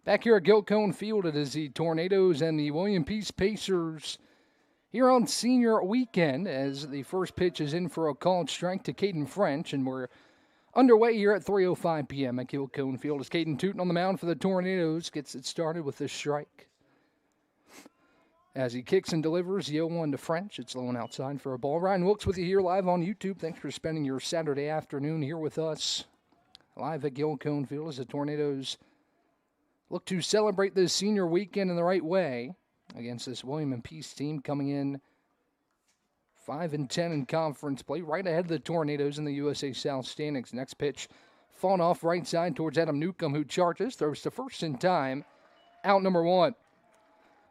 Back here at Gilcone Field, it is the Tornadoes and the William Peace Pacers here on senior weekend as the first pitch is in for a called strike to Caden French, and we're underway here at 3:05 p.m. at Gilcone Field as Caden Tootin on the mound for the Tornadoes gets it started with a strike. As he kicks and delivers the 0-1 to French, it's low and outside for a ball. Ryan Wilkes with you here live on YouTube. Thanks for spending your Saturday afternoon here with us live at Gilcone Field as the Tornadoes look to celebrate this senior weekend in the right way against this William and Peace team coming in 5-10 in conference play, right ahead of the Tornadoes in the USA South standings. Next pitch, fought off right side towards Adam Newcomb, who charges, throws to first in time, out number one.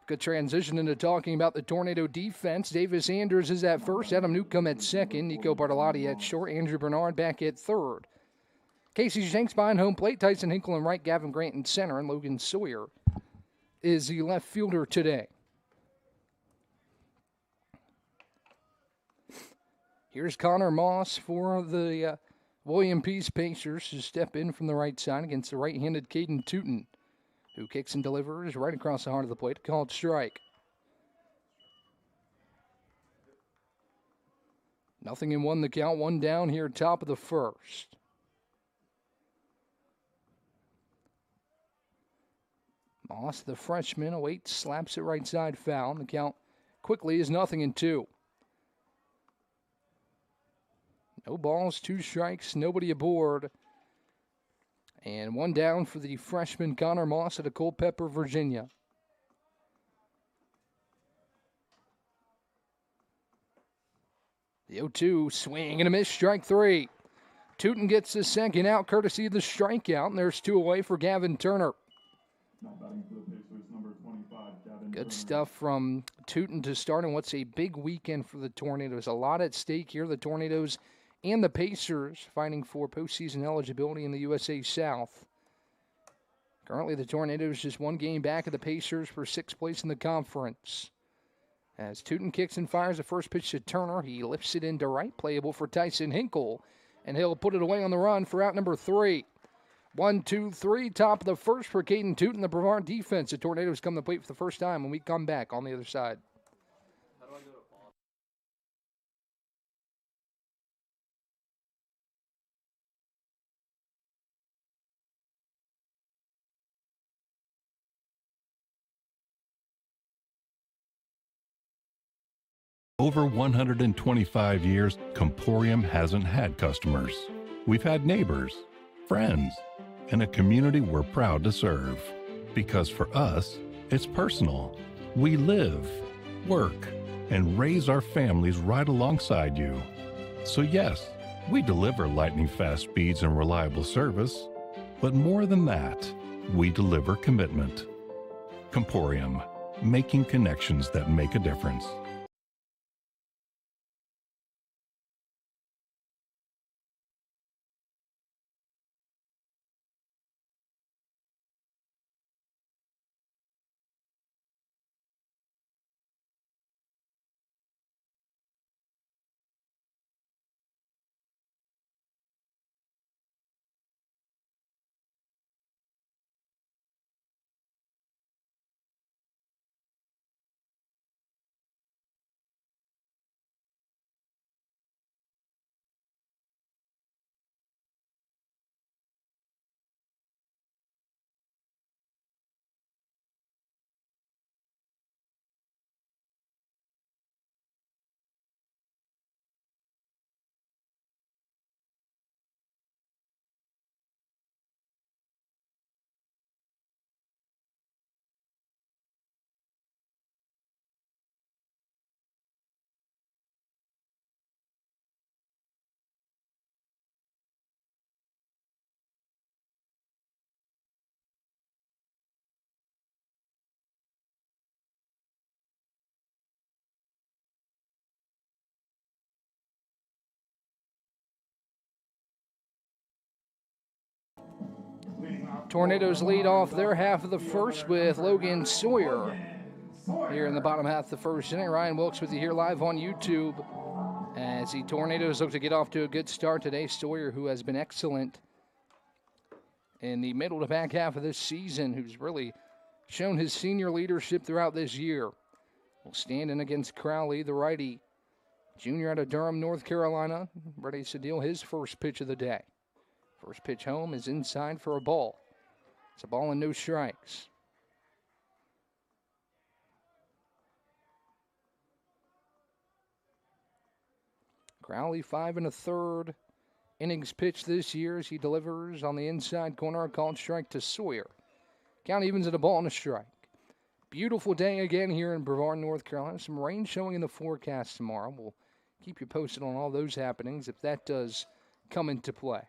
Good transition into talking about the Tornado defense. Davis Anders is at first, Adam Newcomb at second, Nico Bartolotti at short, Andrew Bernard back at third. Casey Shanks behind home plate, Tyson Hinkle in right, Gavin Grant in center, and Logan Sawyer is the left fielder today. Here's Connor Moss for the William Peace Pacers to step in from the right side against the right-handed Caden Tootin, who kicks and delivers right across the heart of the plate, called strike. 0-1 the count, one down here, top of the first. Moss, the freshman, awaits, slaps it right side foul. And the count quickly is 0-2. No balls, two strikes, nobody aboard. And one down for the freshman Connor Moss out of Culpeper, Virginia. The 0-2, swing and a miss, strike three. Tootin gets the second out courtesy of the strikeout, and there's two away for Gavin Turner. Good stuff from Tootin to start on what's a big weekend for the Tornadoes. A lot at stake here. The Tornadoes and the Pacers fighting for postseason eligibility in the USA South. Currently, the Tornadoes just one game back of the Pacers for sixth place in the conference. As Tootin kicks and fires the first pitch to Turner, he lifts it into right, playable for Tyson Hinkle, and he'll put it away on the run for out number three. 1-2-3, top of the first for Caden Tootin, the Brevard defense. The Tornadoes come to the plate for the first time when we come back on the other side. Over 125 years, Comporium hasn't had customers. We've had neighbors, friends, and a community we're proud to serve. Because for us, it's personal. We live, work, and raise our families right alongside you. So yes, we deliver lightning-fast speeds and reliable service, but more than that, we deliver commitment. Comporium, making connections that make a difference. Tornadoes lead off their half of the first with Logan Sawyer here in the bottom half of the first inning. Ryan Wilkes with you here live on YouTube as the Tornadoes look to get off to a good start today. Sawyer, who has been excellent in the middle to back half of this season, who's really shown his senior leadership throughout this year. Will stand in against Crowley, the righty. Junior out of Durham, North Carolina, ready to deal his first pitch of the day. First pitch home is inside for a ball. It's a ball and no strikes. Crowley 5 1/3 innings pitched this year as he delivers on the inside corner, a called strike to Sawyer. Count evens at a ball and a strike. Beautiful day again here in Brevard, North Carolina. Some rain showing in the forecast tomorrow. We'll keep you posted on all those happenings if that does come into play.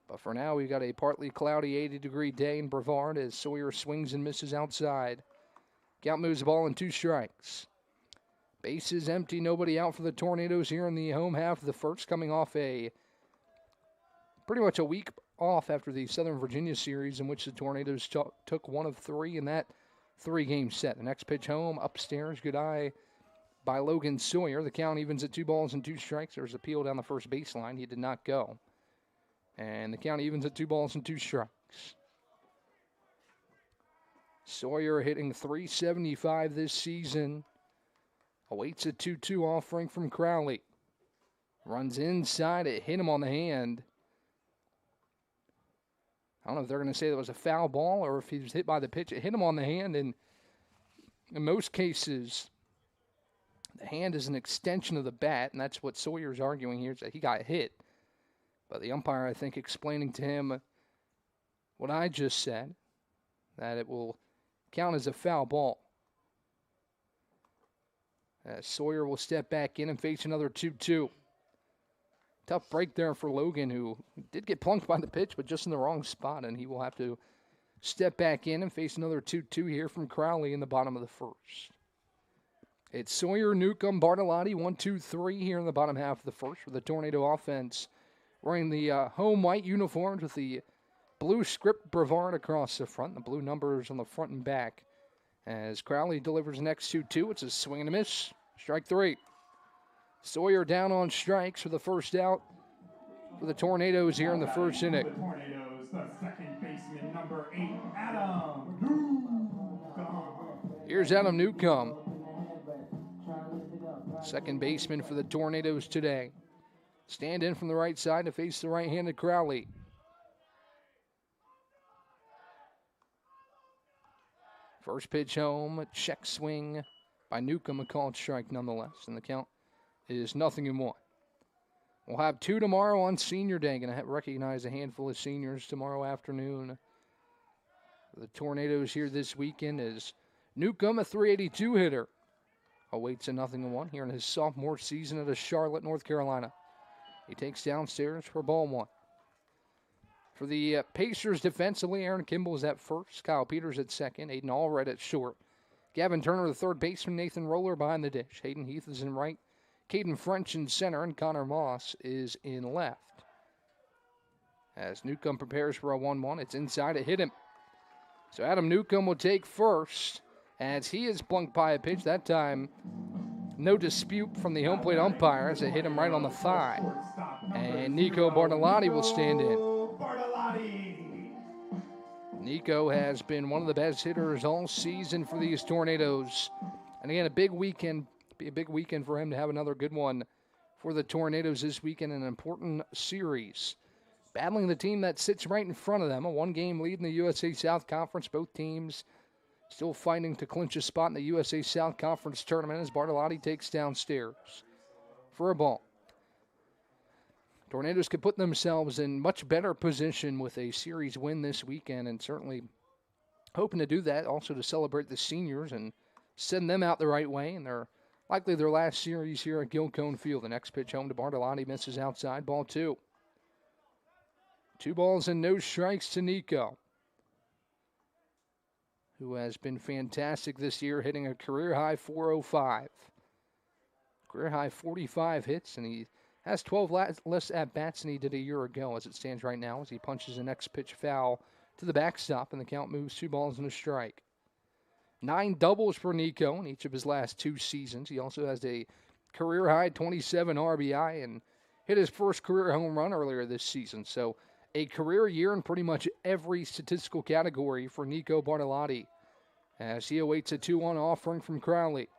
But for now, we've got a partly cloudy 80-degree day in Brevard as Sawyer swings and misses outside. Count moves the ball in 2 strikes. Bases empty, nobody out for the Tornadoes here in the home half of the first, coming off pretty much a week off after the Southern Virginia series in which the Tornadoes took 1 of 3 in that 3-game set. The next pitch home, upstairs, good eye by Logan Sawyer. The count evens at 2 balls and 2 strikes. There's a peel down the first baseline. He did not go. And the count evens at 2 balls and 2 strikes. Sawyer hitting .375 this season. Awaits a 2-2 offering from Crowley. Runs inside. It hit him on the hand. I don't know if they're going to say that was a foul ball or if he was hit by the pitch. It hit him on the hand, and in most cases, the hand is an extension of the bat, and that's what Sawyer's arguing here, is that he got hit. But the umpire, I think, explaining to him what I just said, that it will count as a foul ball. Sawyer will step back in and face another 2-2. Tough break there for Logan, who did get plunked by the pitch, but just in the wrong spot, and he will have to step back in and face another 2-2 here from Crowley in the bottom of the first. It's Sawyer, Newcomb, Bartolotti, 1, 2, 3 here in the bottom half of the first for the Tornado offense, wearing the home white uniforms with the blue script Brevard across the front, the blue numbers on the front and back. As Crowley delivers the next 2-2, it's a swing and a miss. Strike 3. Sawyer down on strikes for the first out for the Tornadoes here in the first inning. The Tornadoes, the second baseman, number 8, Adam Newcomb. Here's Adam Newcomb, second baseman for the Tornadoes today. Stand in from the right side to face the right-handed Crowley. First pitch home, check swing by Newcomb, a called strike nonetheless, and the count is 0-1. We'll have 2 tomorrow on Senior Day. Going to recognize a handful of seniors tomorrow afternoon. The Tornadoes here this weekend is Newcomb, a .382 hitter, awaits a 0-1 here in his sophomore season at Charlotte, North Carolina. He takes downstairs for ball 1. For the Pacers defensively, Aaron Kimball is at first, Kyle Peters at second, Aiden Allred at short. Gavin Turner, the third baseman, Nathan Roller behind the dish. Hayden Heath is in right, Caden French in center, and Connor Moss is in left. As Newcomb prepares for a 1-1, it's inside, it hit him. So Adam Newcomb will take first as he is plunked by a pitch. That time, no dispute from the home plate umpire as it hit him right on the thigh. And Nico Bartolotti will stand in. Nico has been one of the best hitters all season for these Tornadoes. And again, a big weekend. Be a big weekend for him to have another good one for the Tornadoes this weekend, an important series. Battling the team that sits right in front of them, a 1-game lead in the USA South Conference. Both teams still fighting to clinch a spot in the USA South Conference tournament as Bartolotti takes downstairs for a ball. Tornadoes could put themselves in much better position with a series win this weekend, and certainly hoping to do that, also to celebrate the seniors and send them out the right way. And they're likely their last series here at Gilcone Field. The next pitch home to Bartolotti, misses outside, ball 2. 2 balls and no strikes to Nico, who has been fantastic this year, hitting a career-high .405. Career-high 45 hits, and he has 12 less at-bats than he did a year ago as it stands right now, as he punches the next pitch foul to the backstop, and the count moves 2 balls and a strike. 9 doubles for Nico in each of his last 2 seasons. He also has a career-high 27 RBI and hit his first career home run earlier this season. So a career year in pretty much every statistical category for Nico Bartolotti as he awaits a 2-1 offering from Crowley.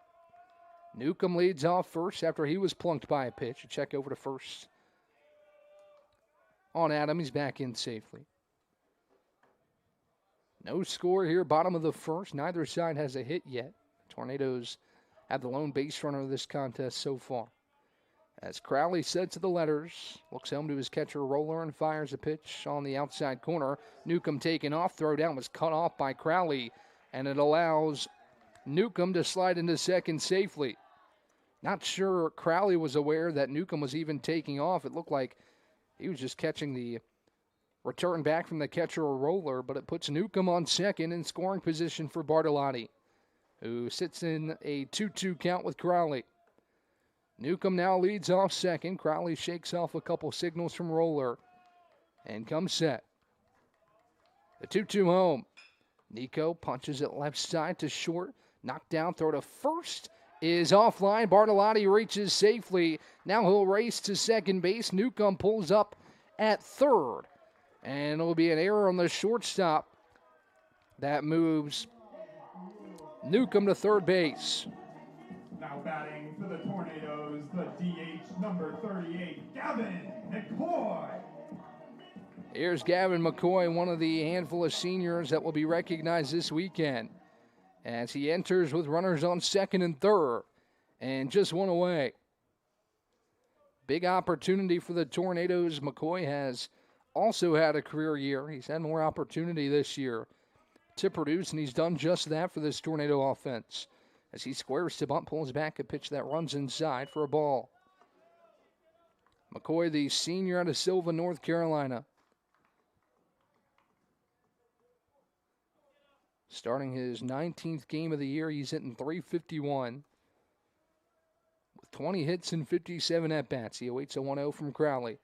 Newcomb leads off first after he was plunked by a pitch. A check over to first on Adam. He's back in safely. No score here, bottom of the first. Neither side has a hit yet. Tornadoes have the lone base runner of this contest so far. As Crowley sets to the letters, looks home to his catcher Roller and fires a pitch on the outside corner. Newcomb taken off, throw down was cut off by Crowley, and it allows Newcomb to slide into second safely. Not sure Crowley was aware that Newcomb was even taking off. It looked like he was just catching the return back from the catcher or Roller, but it puts Newcomb on second in scoring position for Bartolotti, who sits in a 2-2 count with Crowley. Newcomb now leads off second. Crowley shakes off a couple signals from Roller and comes set. The 2-2 home. Nico punches it left side to short. Knocked down, throw to first is offline. Bartolotti reaches safely. Now he'll race to second base. Newcomb pulls up at third. And it'll be an error on the shortstop. That moves Newcomb to third base. Now batting for the Tornadoes, the DH number 38, Gavin McCoy. Here's Gavin McCoy, one of the handful of seniors that will be recognized this weekend, as he enters with runners on second and third, and just one away. Big opportunity for the Tornadoes. McCoy has also had a career year. He's had more opportunity this year to produce, and he's done just that for this Tornado offense. As he squares to bunt, pulls back a pitch that runs inside for a ball. McCoy, the senior out of Silva, North Carolina. Starting his 19th game of the year, he's hitting .351 with 20 hits and 57 at-bats. He awaits a 1-0 from Crowley.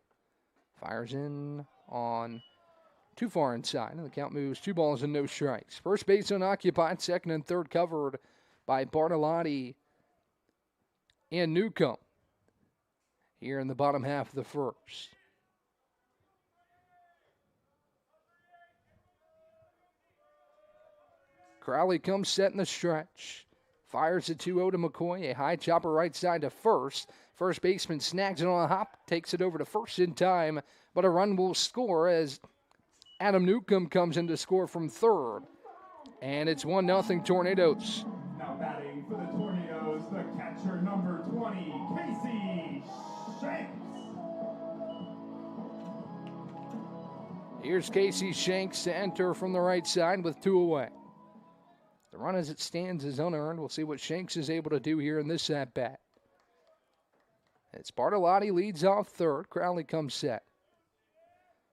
Fires in on too far inside, and the count moves 2 balls and no strikes. First base unoccupied, second and third covered by Bartolotti and Newcomb here in the bottom half of the first. Crowley comes set in the stretch. Fires a 2-0 to McCoy. A high chopper right side to first. First baseman snags it on a hop, takes it over to first in time, but a run will score as Adam Newcomb comes in to score from third. And it's 1-0 Tornadoes. Now batting for the Tornadoes, the catcher number 20, Casey Shanks. Here's Casey Shanks to enter from the right side with 2 away. The run as it stands is unearned. We'll see what Shanks is able to do here in this at-bat. It's Bartolotti leads off third. Crowley comes set.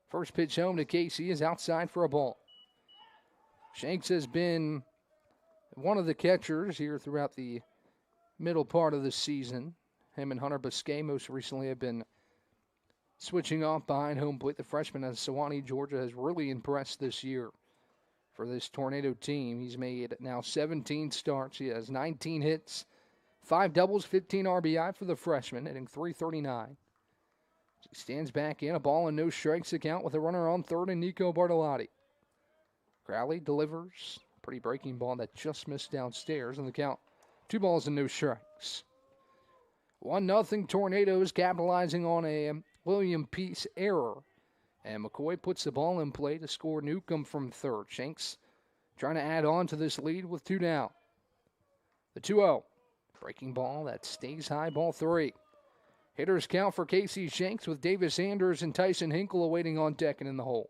First pitch home to Casey is outside for a ball. Shanks has been one of the catchers here throughout the middle part of the season. Him and Hunter Biscay most recently have been switching off behind home plate. The freshman out of Sewanee, Georgia, has really impressed this year for this Tornado team. He's made now 17 starts. He has 19 hits, 5 doubles, 15 RBI for the freshman, hitting .339. He stands back in, a ball and no strikes account with a runner on third and Nico Bartolotti. Crowley delivers a pretty breaking ball that just missed downstairs, and the count 2 balls and no strikes. 1-0 Tornadoes, capitalizing on a William Peace error. And McCoy puts the ball in play to score Newcomb from third. Shanks trying to add on to this lead with 2 down. The 2-0. Breaking ball that stays high, ball 3. Hitters count for Casey Shanks with Davis Anders and Tyson Hinkle awaiting on deck and in the hole.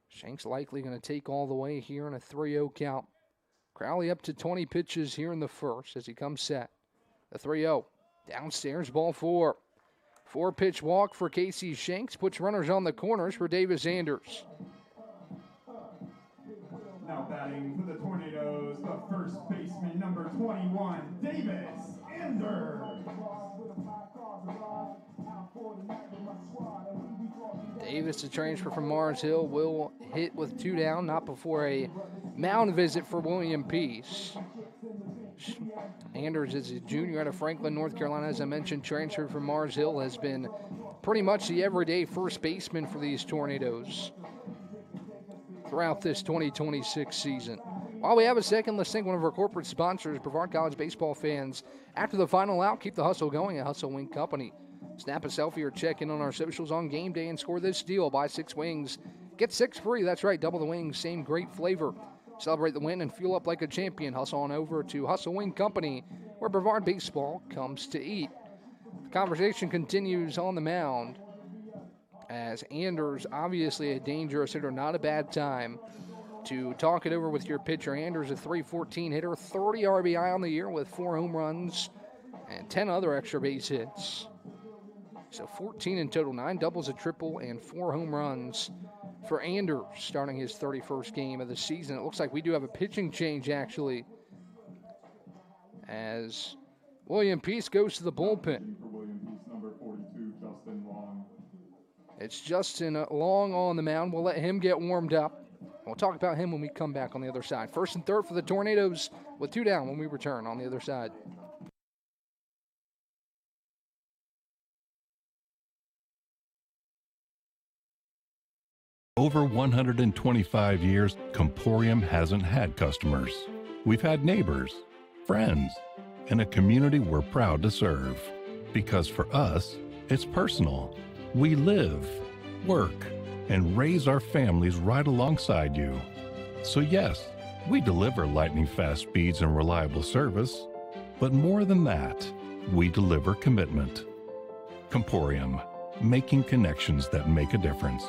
Shanks likely going to take all the way here in a 3-0 count. Crowley up to 20 pitches here in the first as he comes set. The 3-0. Downstairs, ball 4. 4-pitch walk for Casey Shanks. Puts runners on the corners for Davis Anders. Now batting for the Tornadoes, the first baseman number 21, Davis Anders. Davis, a transfer from Mars Hill, will hit with 2 down, not before a mound visit for William Peace. Anders is a junior out of Franklin, North Carolina. As I mentioned, transferred from Mars Hill, has been pretty much the everyday first baseman for these Tornadoes throughout this 2026 season. While we have a second, let's thank one of our corporate sponsors, Brevard College baseball fans. After the final out, keep the hustle going at Hustle Wing Company. Snap a selfie or check in on our socials on game day and score this deal. Buy 6 wings, get 6 free. That's right, double the wings, same great flavor. Celebrate the win and fuel up like a champion. Hustle on over to Hustle Wing Company, where Brevard baseball comes to eat. The conversation continues on the mound as Anders, obviously a dangerous hitter, not a bad time to talk it over with your pitcher. Anders, a .314 hitter, 30 RBI on the year with 4 home runs and 10 other extra base hits. So 14 in total, 9 doubles, a triple, and 4 home runs for Anders starting his 31st game of the season. It looks like we do have a pitching change, actually, as William Peace goes to the bullpen. For William Peace, number 42, Justin Long. It's Justin Long on the mound. We'll let him get warmed up. We'll talk about him when we come back on the other side. First and third for the Tornadoes with 2 down when we return on the other side. Over 125 years, Comporium hasn't had customers. We've had neighbors, friends, and a community we're proud to serve. Because for us, it's personal. We live, work, and raise our families right alongside you. So yes, we deliver lightning-fast speeds and reliable service. But more than that, we deliver commitment. Comporium, making connections that make a difference.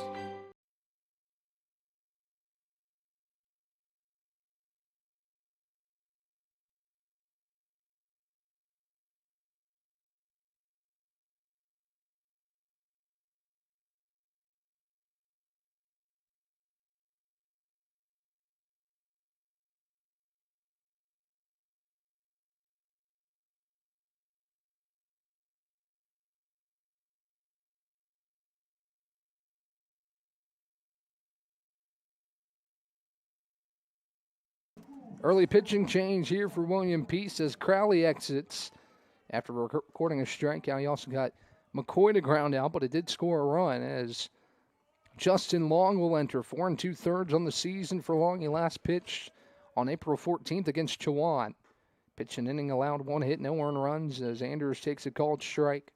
Early pitching change here for William Peace as Crowley exits after recording a strikeout. He also got McCoy to ground out, but it did score a run as Justin Long will enter. 4 2/3 on the season for Long. He last pitched on April 14th against Chowan. Pitch an inning, allowed 1 hit, no earned runs as Anders takes a called strike.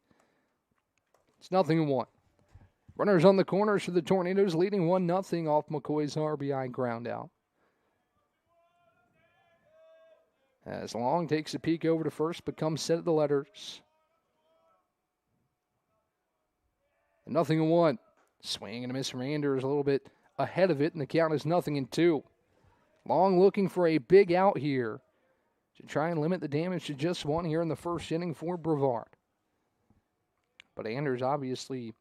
It's 0-1. Runners on the corners for the Tornadoes, leading 1-0 off McCoy's RBI ground out. As Long takes a peek over to first, becomes set at the letters. 0-1. Swing and a miss from Anders, a little bit ahead of it, and the count is 0-2. Long looking for a big out here to try and limit the damage to just 1 here in the first inning for Brevard. But Anders obviously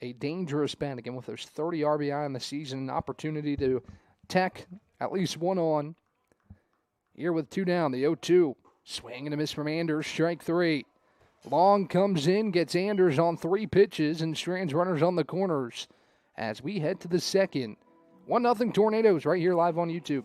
a dangerous bat again with those 30 RBI in the season, an opportunity to tack at least 1 on. Here with 2 down, the 0-2. Swing and a miss from Anders, strike 3. Long comes in, gets Anders on 3 pitches, and strands runners on the corners as we head to the second. 1-0 Tornadoes right here live on YouTube.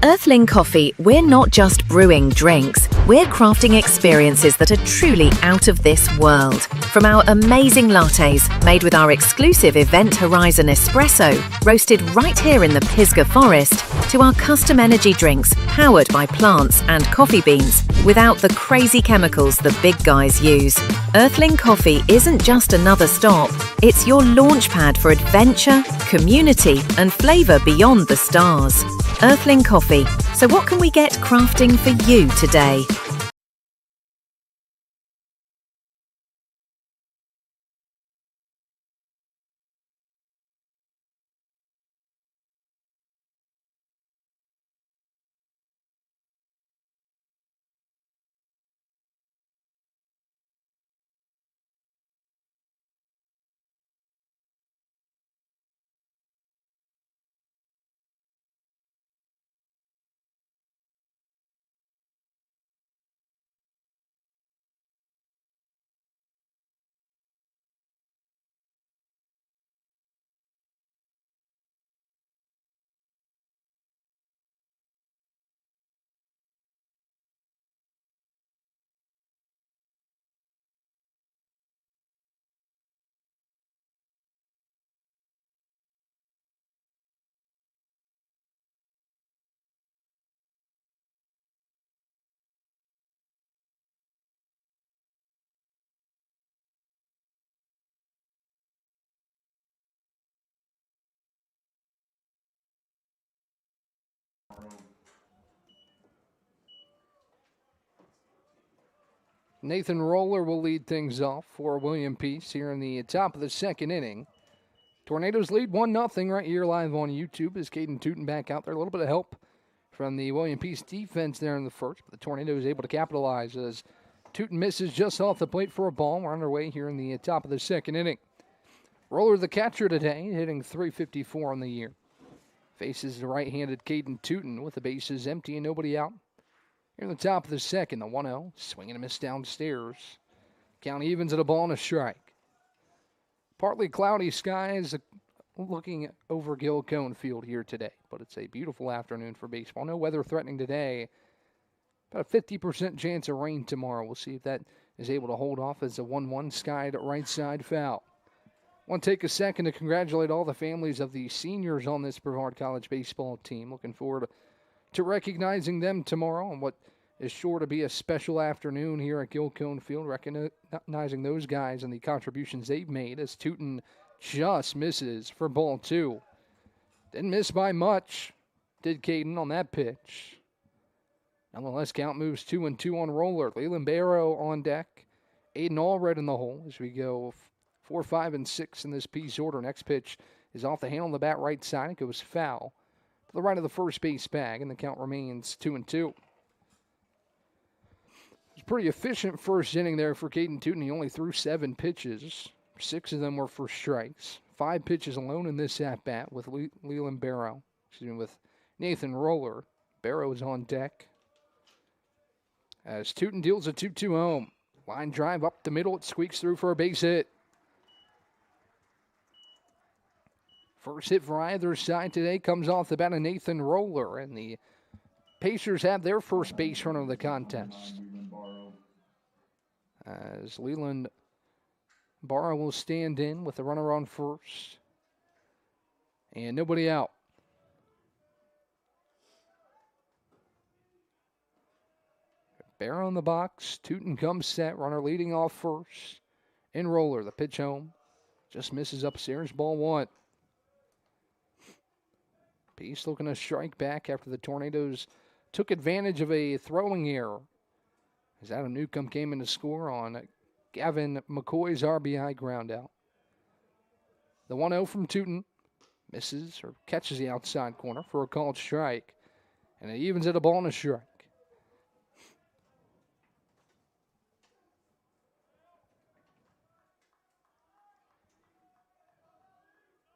Earthling Coffee, we're not just brewing drinks, we're crafting experiences that are truly out of this world. From our amazing lattes, made with our exclusive Event Horizon espresso, roasted right here in the Pisgah Forest, to our custom energy drinks, powered by plants and coffee beans, without the crazy chemicals the big guys use. Earthling Coffee isn't just another stop, it's your launchpad for adventure, community, and flavour beyond the stars. Earthling Coffee. So what can we get crafting for you today? Nathan Roller will lead things off for William Peace here in the top of the second inning. Tornadoes lead 1-0 right here live on YouTube as Caden Tootin back out there. A little bit of help from the William Peace defense there in the first, but the Tornadoes able to capitalize as Tootin misses just off the plate for a ball. We're underway here in the top of the second inning. Roller, the catcher today, hitting .354 on the year. Faces the right-handed Caden Tootin with the bases empty and nobody out. Here in the top of the second, the 1-0, swinging a miss downstairs. Count evens at a ball and a strike. Partly cloudy skies looking over Gilcone Field here today, but it's a beautiful afternoon for baseball. No weather threatening today. About a 50% chance of rain tomorrow. We'll see if that is able to hold off as a 1-1 skied right side foul. I want to take a second to congratulate all the families of the seniors on this Brevard College baseball team. Looking forward to recognizing them tomorrow on what is sure to be a special afternoon here at Gilcone Field, recognizing those guys and the contributions they've made as Tootin just misses for ball 2. Didn't miss by much, did Caden on that pitch. Nonetheless, count moves 2-2 on Roller. Leland Barrow on deck. Aiden Allred in the hole as we go 4, 5, and 6 in this piece order. Next pitch is off the handle on the bat right side. It goes foul to the right of the first base bag, and the count remains 2-2. It was a pretty efficient first inning there for Caden Tootin. He only threw 7 pitches. 6 of them were for strikes. 5 pitches alone in this at-bat with Leland Barrow. With Nathan Roller. Barrow is on deck as Tootin deals a 2-2 home. Line drive up the middle. It squeaks through for a base hit. First hit for either side today comes off the bat of Nathan Roller, and the Pacers have their first base runner of the contest. As Leland Barrow will stand in with the runner on first, and nobody out. Barrow in the box. Tootin comes set. Runner leading off first. In Roller, the pitch home. Just misses upstairs. Ball 1. Peace looking to strike back after the Tornadoes took advantage of a throwing error. As Adam Newcomb came in to score on Gavin McCoy's RBI ground out. The 1-0 from Tootin misses or catches the outside corner for a called strike. And it evens at a ball and a strike.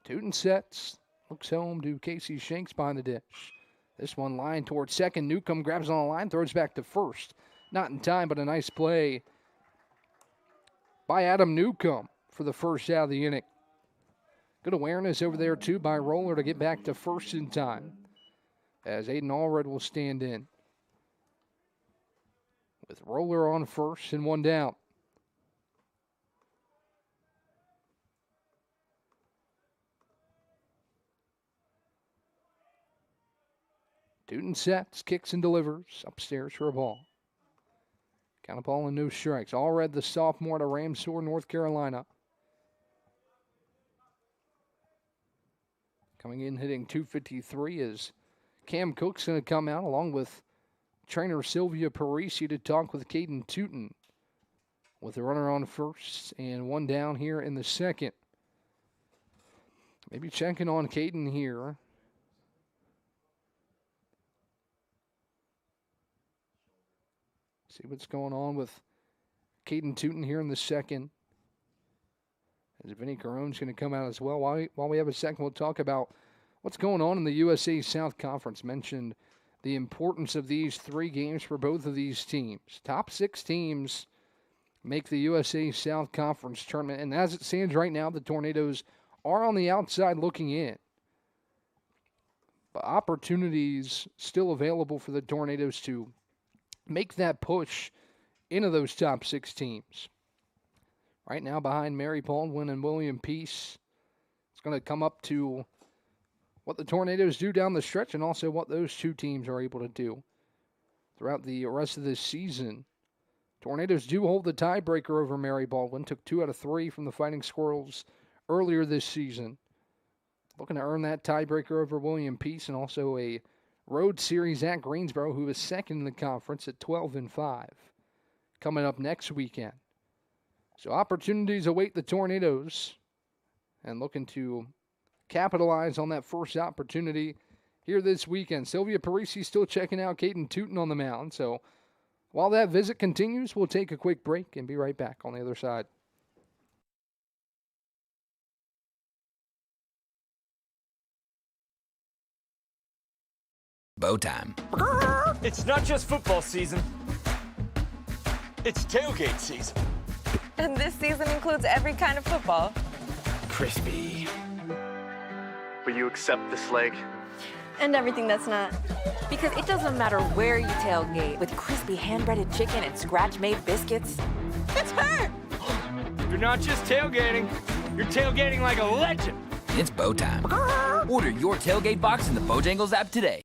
Tootin sets, looks home to Casey Shanks behind the dish. This one line towards second. Newcomb grabs on the line, throws back to first. Not in time, but a nice play by Adam Newcomb for the first out of the inning. Good awareness over there, too, by Roller to get back to first in time. As Aiden Allred will stand in. With Roller on first and one down. Tootin sets, kicks and delivers. Upstairs for a ball. Count a ball and no strikes. Allred, the sophomore to Ramsor, North Carolina. Coming in hitting .253 is Cam Cook's going to come out along with trainer Sylvia Parisi to talk with Caden Tootin. With the runner on first and one down here in the second. Maybe checking on Caden here. See what's going on with Caden Tootin here in the second. As Vinny Carone's going to come out as well. While we have a second, we'll talk about what's going on in the USA South Conference. Mentioned the importance of these 3 games for both of these teams. Top 6 teams make the USA South Conference tournament. And as it stands right now, the Tornadoes are on the outside looking in. But opportunities still available for the Tornadoes to make that push into those top 6 teams. Right now behind Mary Baldwin and William Peace. It's going to come up to what the Tornadoes do down the stretch and also what those 2 teams are able to do throughout the rest of this season. Tornadoes do hold the tiebreaker over Mary Baldwin. Took 2 out of 3 from the Fighting Squirrels earlier this season. Looking to earn that tiebreaker over William Peace and also a road series at Greensboro, who is second in the conference at 12-5. coming up next weekend. So opportunities await the Tornadoes, and looking to capitalize on that first opportunity here this weekend. Sylvia Parisi still checking out Caden Tootin on the mound. So while that visit continues, we'll take a quick break and be right back on the other side. Bow time. It's not just football season. It's tailgate season. And this season includes every kind of football. Crispy. Will you accept this leg? And everything that's not. Because it doesn't matter where you tailgate, with crispy hand-breaded chicken and scratch-made biscuits. It's her! You're not just tailgating. You're tailgating like a legend. It's bow time. Order your tailgate box in the Bojangles app today.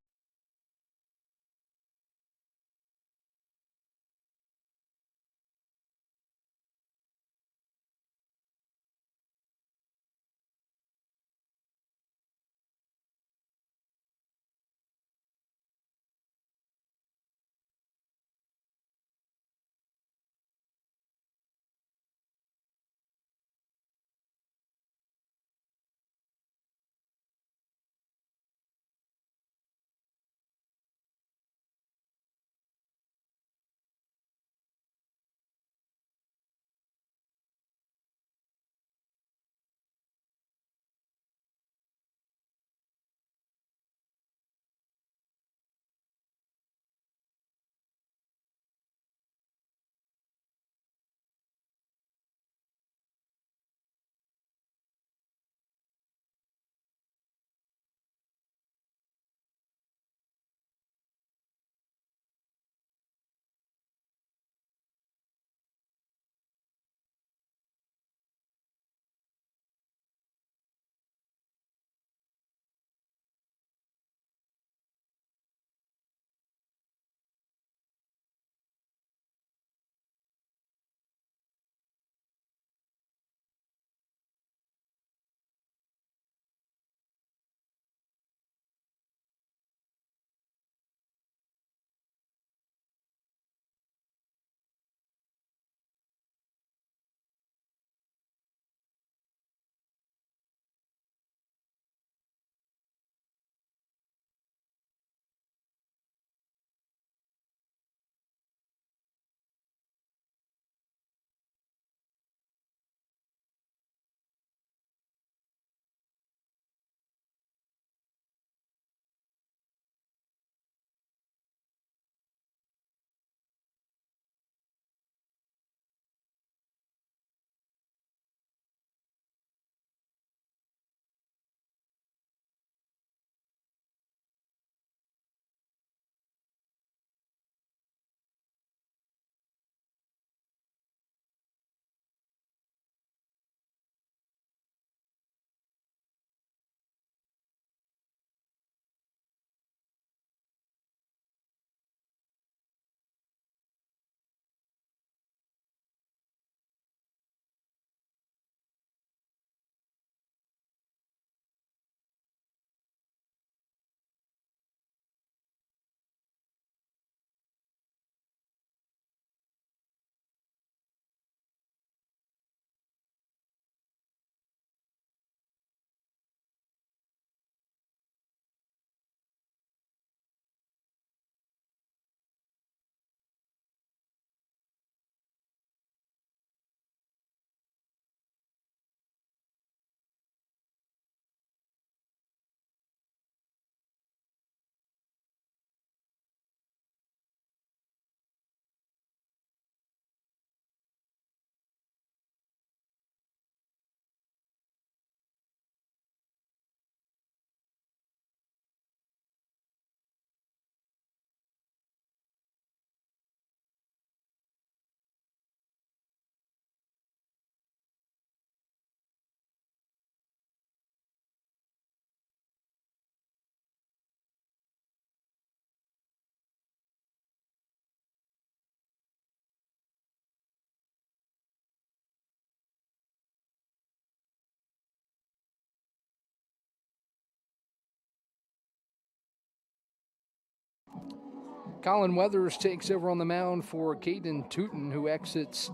Colin Weathers takes over on the mound for Caden Tootin, who exits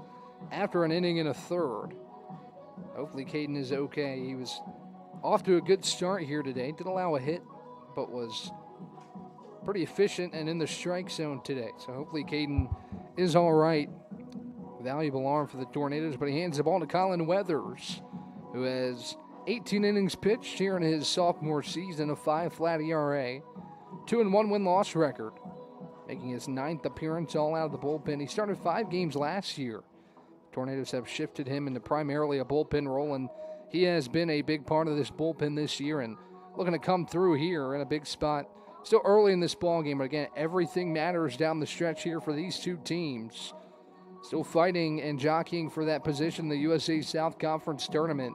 after an inning and a third. Hopefully Caden is okay. He was off to a good start here today. Did allow a hit, but was pretty efficient and in the strike zone today. So hopefully Caden is all right. Valuable arm for the Tornadoes, but he hands the ball to Colin Weathers, who has 18 innings pitched here in his sophomore season, a 5 flat ERA, 2-1 win-loss record, making his 9th appearance all out of the bullpen. He started 5 games last year. Tornadoes have shifted him into primarily a bullpen role, and he has been a big part of this bullpen this year and looking to come through here in a big spot. Still early in this ball game, but again, everything matters down the stretch here for these two teams. Still fighting and jockeying for that position in the USA South Conference Tournament.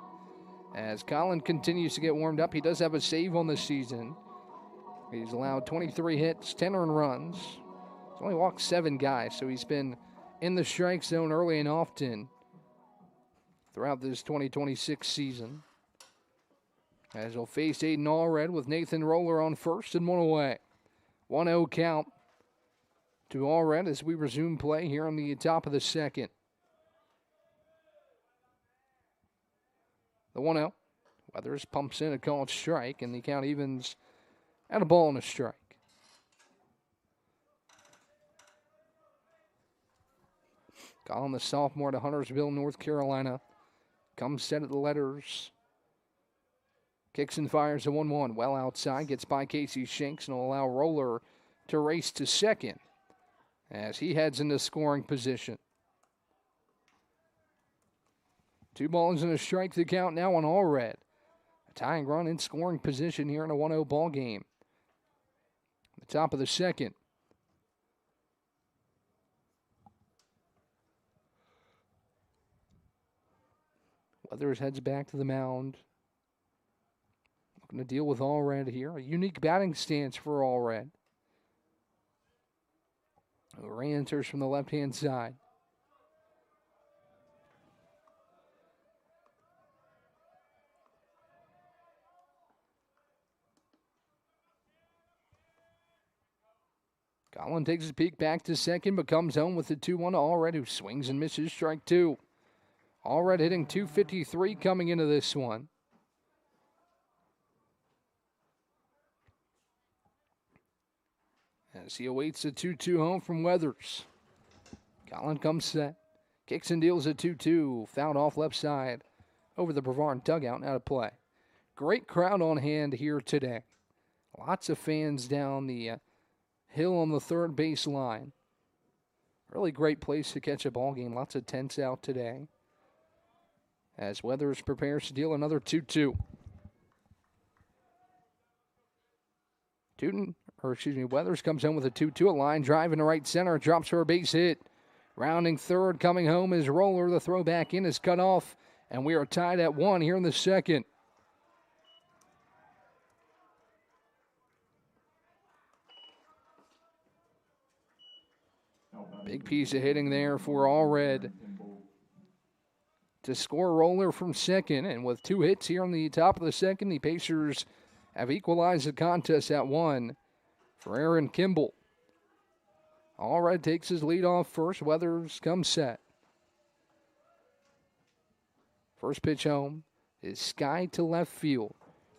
As Colin continues to get warmed up, he does have a save on the season. He's allowed 23 hits, 10 earned runs. He's only walked 7 guys, so he's been in the strike zone early and often throughout this 2026 season. As he'll face Aiden Allred with Nathan Roller on first and 1 away. 1-0 count to Allred as we resume play here on the top of the second. The 1-0. Weathers pumps in a called strike, and the count evens at a ball and a strike. Colin, the sophomore to Huntersville, North Carolina, comes set at the letters. Kicks and fires a 1-1. Well outside, gets by Casey Shanks and will allow Roller to race to second as he heads into scoring position. 2 balls and a strike to count now on Allred. A tying run in scoring position here in a 1-0 ball game. The top of the second. Weathers heads back to the mound. Looking to deal with Allred here. A unique batting stance for Allred. Ray enters from the left-hand side. Colin takes his peek back to second, but comes home with the 2-1 to Allred, who swings and misses strike 2. Allred hitting .253 coming into this one. As he awaits a 2-2 home from Weathers. Colin comes set. Kicks and deals a 2-2. Fouled off left side over the Brevard dugout and out of play. Great crowd on hand here today. Lots of fans down the hill on the third base line. Really great place to catch a ball game. Lots of tents out today. As Weathers prepares to deal another 2-2. Weathers comes home with a 2-2. A line drive into right center. Drops for a base hit. Rounding third, coming home is Roller. The throw back in is cut off. And we are tied at 1 here in the second. Big piece of hitting there for Allred to score Roller from second. And with 2 hits here on the top of the second, the Pacers have equalized the contest at 1 for Aaron Kimball. Allred takes his lead off first. Weathers comes set. First pitch home is Sky to left field.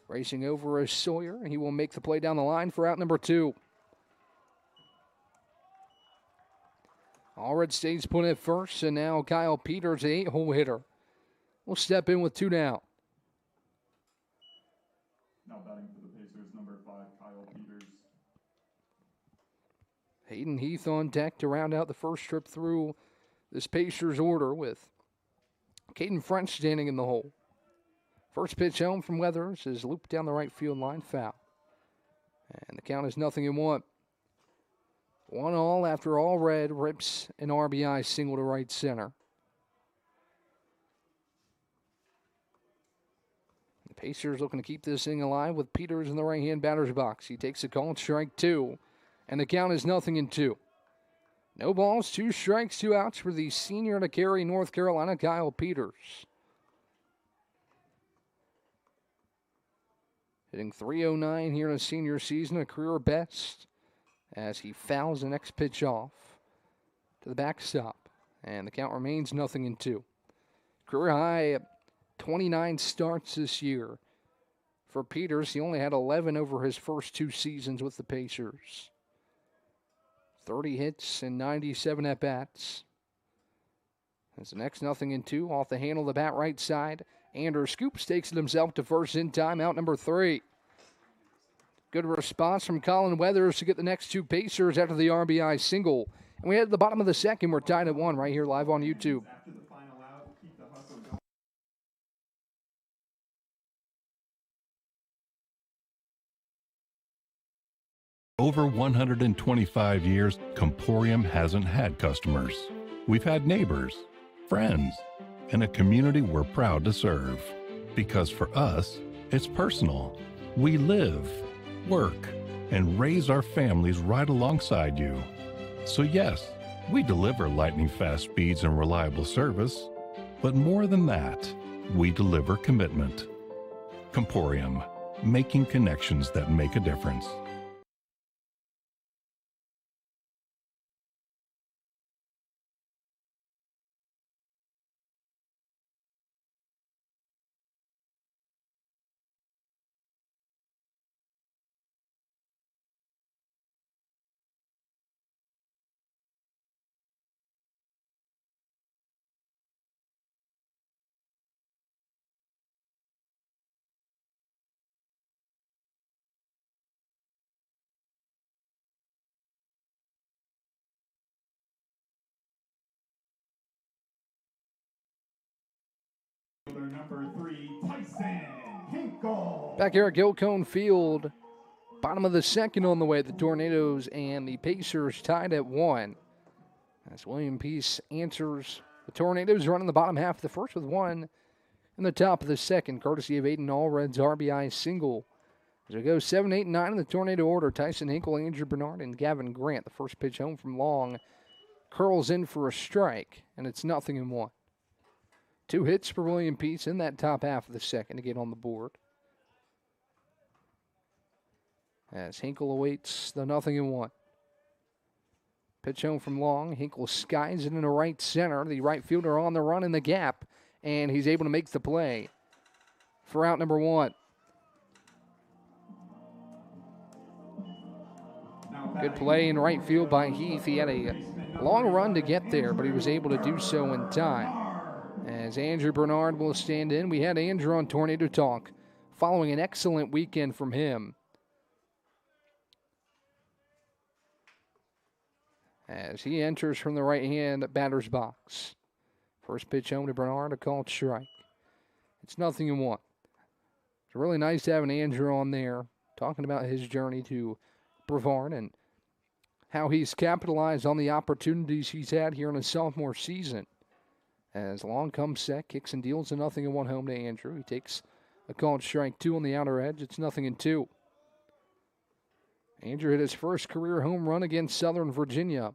Racing over is Sawyer. He will make the play down the line for out number 2. Allred stays put at first, and now Kyle Peters, the 8-hole hitter, will step in with 2 down. Now batting for the Pacers, number 5, Kyle Peters. Hayden Heath on deck to round out the first trip through this Pacers order with Caden French standing in the hole. First pitch home from Weathers is looped down the right field line, foul. And the count is 0-1. 1-1 after Allred rips an RBI single to right center. The Pacers looking to keep this thing alive with Peters in the right-hand batter's box. He takes a call at strike 2, and the count is 0-2. No balls, 2 strikes, 2 outs for the senior to carry North Carolina, Kyle Peters. Hitting .309 here in a senior season, a career best. as he fouls the next pitch off to the backstop. And the count remains 0-2. Career high 29 starts this year for Peters. He only had 11 over his first 2 seasons with the Pacers. 30 hits and 97 at-bats. As the next 0-2 off the handle of the bat right side. Andrew scoops, takes it himself to first in time, out number 3. Good response from Colin Weathers to get the next 2 Pacers after the RBI single. And we head to the bottom of the second. We're tied at 1 right here live on YouTube. After the final out, keep the hustle going. Over 125 years, Comporium hasn't had customers. We've had neighbors, friends, and a community we're proud to serve. Because for us, it's personal. We live, work, and raise our families right alongside you. So yes, we deliver lightning-fast speeds and reliable service. But more than that, we deliver commitment. Comporium, making connections that make a difference. Number 3, Tyson Hinkle. Back here at Gilcone Field, bottom of the second on the way. The Tornadoes and the Pacers tied at 1. As William Peace answers, the Tornadoes running the bottom half of the first with 1 in the top of the second, courtesy of Aiden Allred's RBI single. As we go 7, 8, and 9 in the Tornado order, Tyson Hinkle, Andrew Bernard, and Gavin Grant. The first pitch home from long curls in for a strike, and it's 0-1. 2 hits for William Peace in that top half of the second to get on the board. As Hinkle awaits the 0-1. Pitch home from long. Hinkle skies it into right center. The right fielder on the run in the gap, and he's able to make the play for out number 1. Good play in right field by Heath. He had a long run to get there, but he was able to do so in time. As Andrew Bernard will stand in, we had Andrew on Tornado Talk following an excellent weekend from him. As he enters from the right-hand batter's box. First pitch home to Bernard, a called strike. It's 0-1. It's really nice to have an Andrew on there talking about his journey to Brevard and how he's capitalized on the opportunities he's had here in his sophomore season. As long comes set, kicks and deals a 0-1 home to Andrew. He takes a called strike 2 on the outer edge. It's 0-2. Andrew hit his first career home run against Southern Virginia.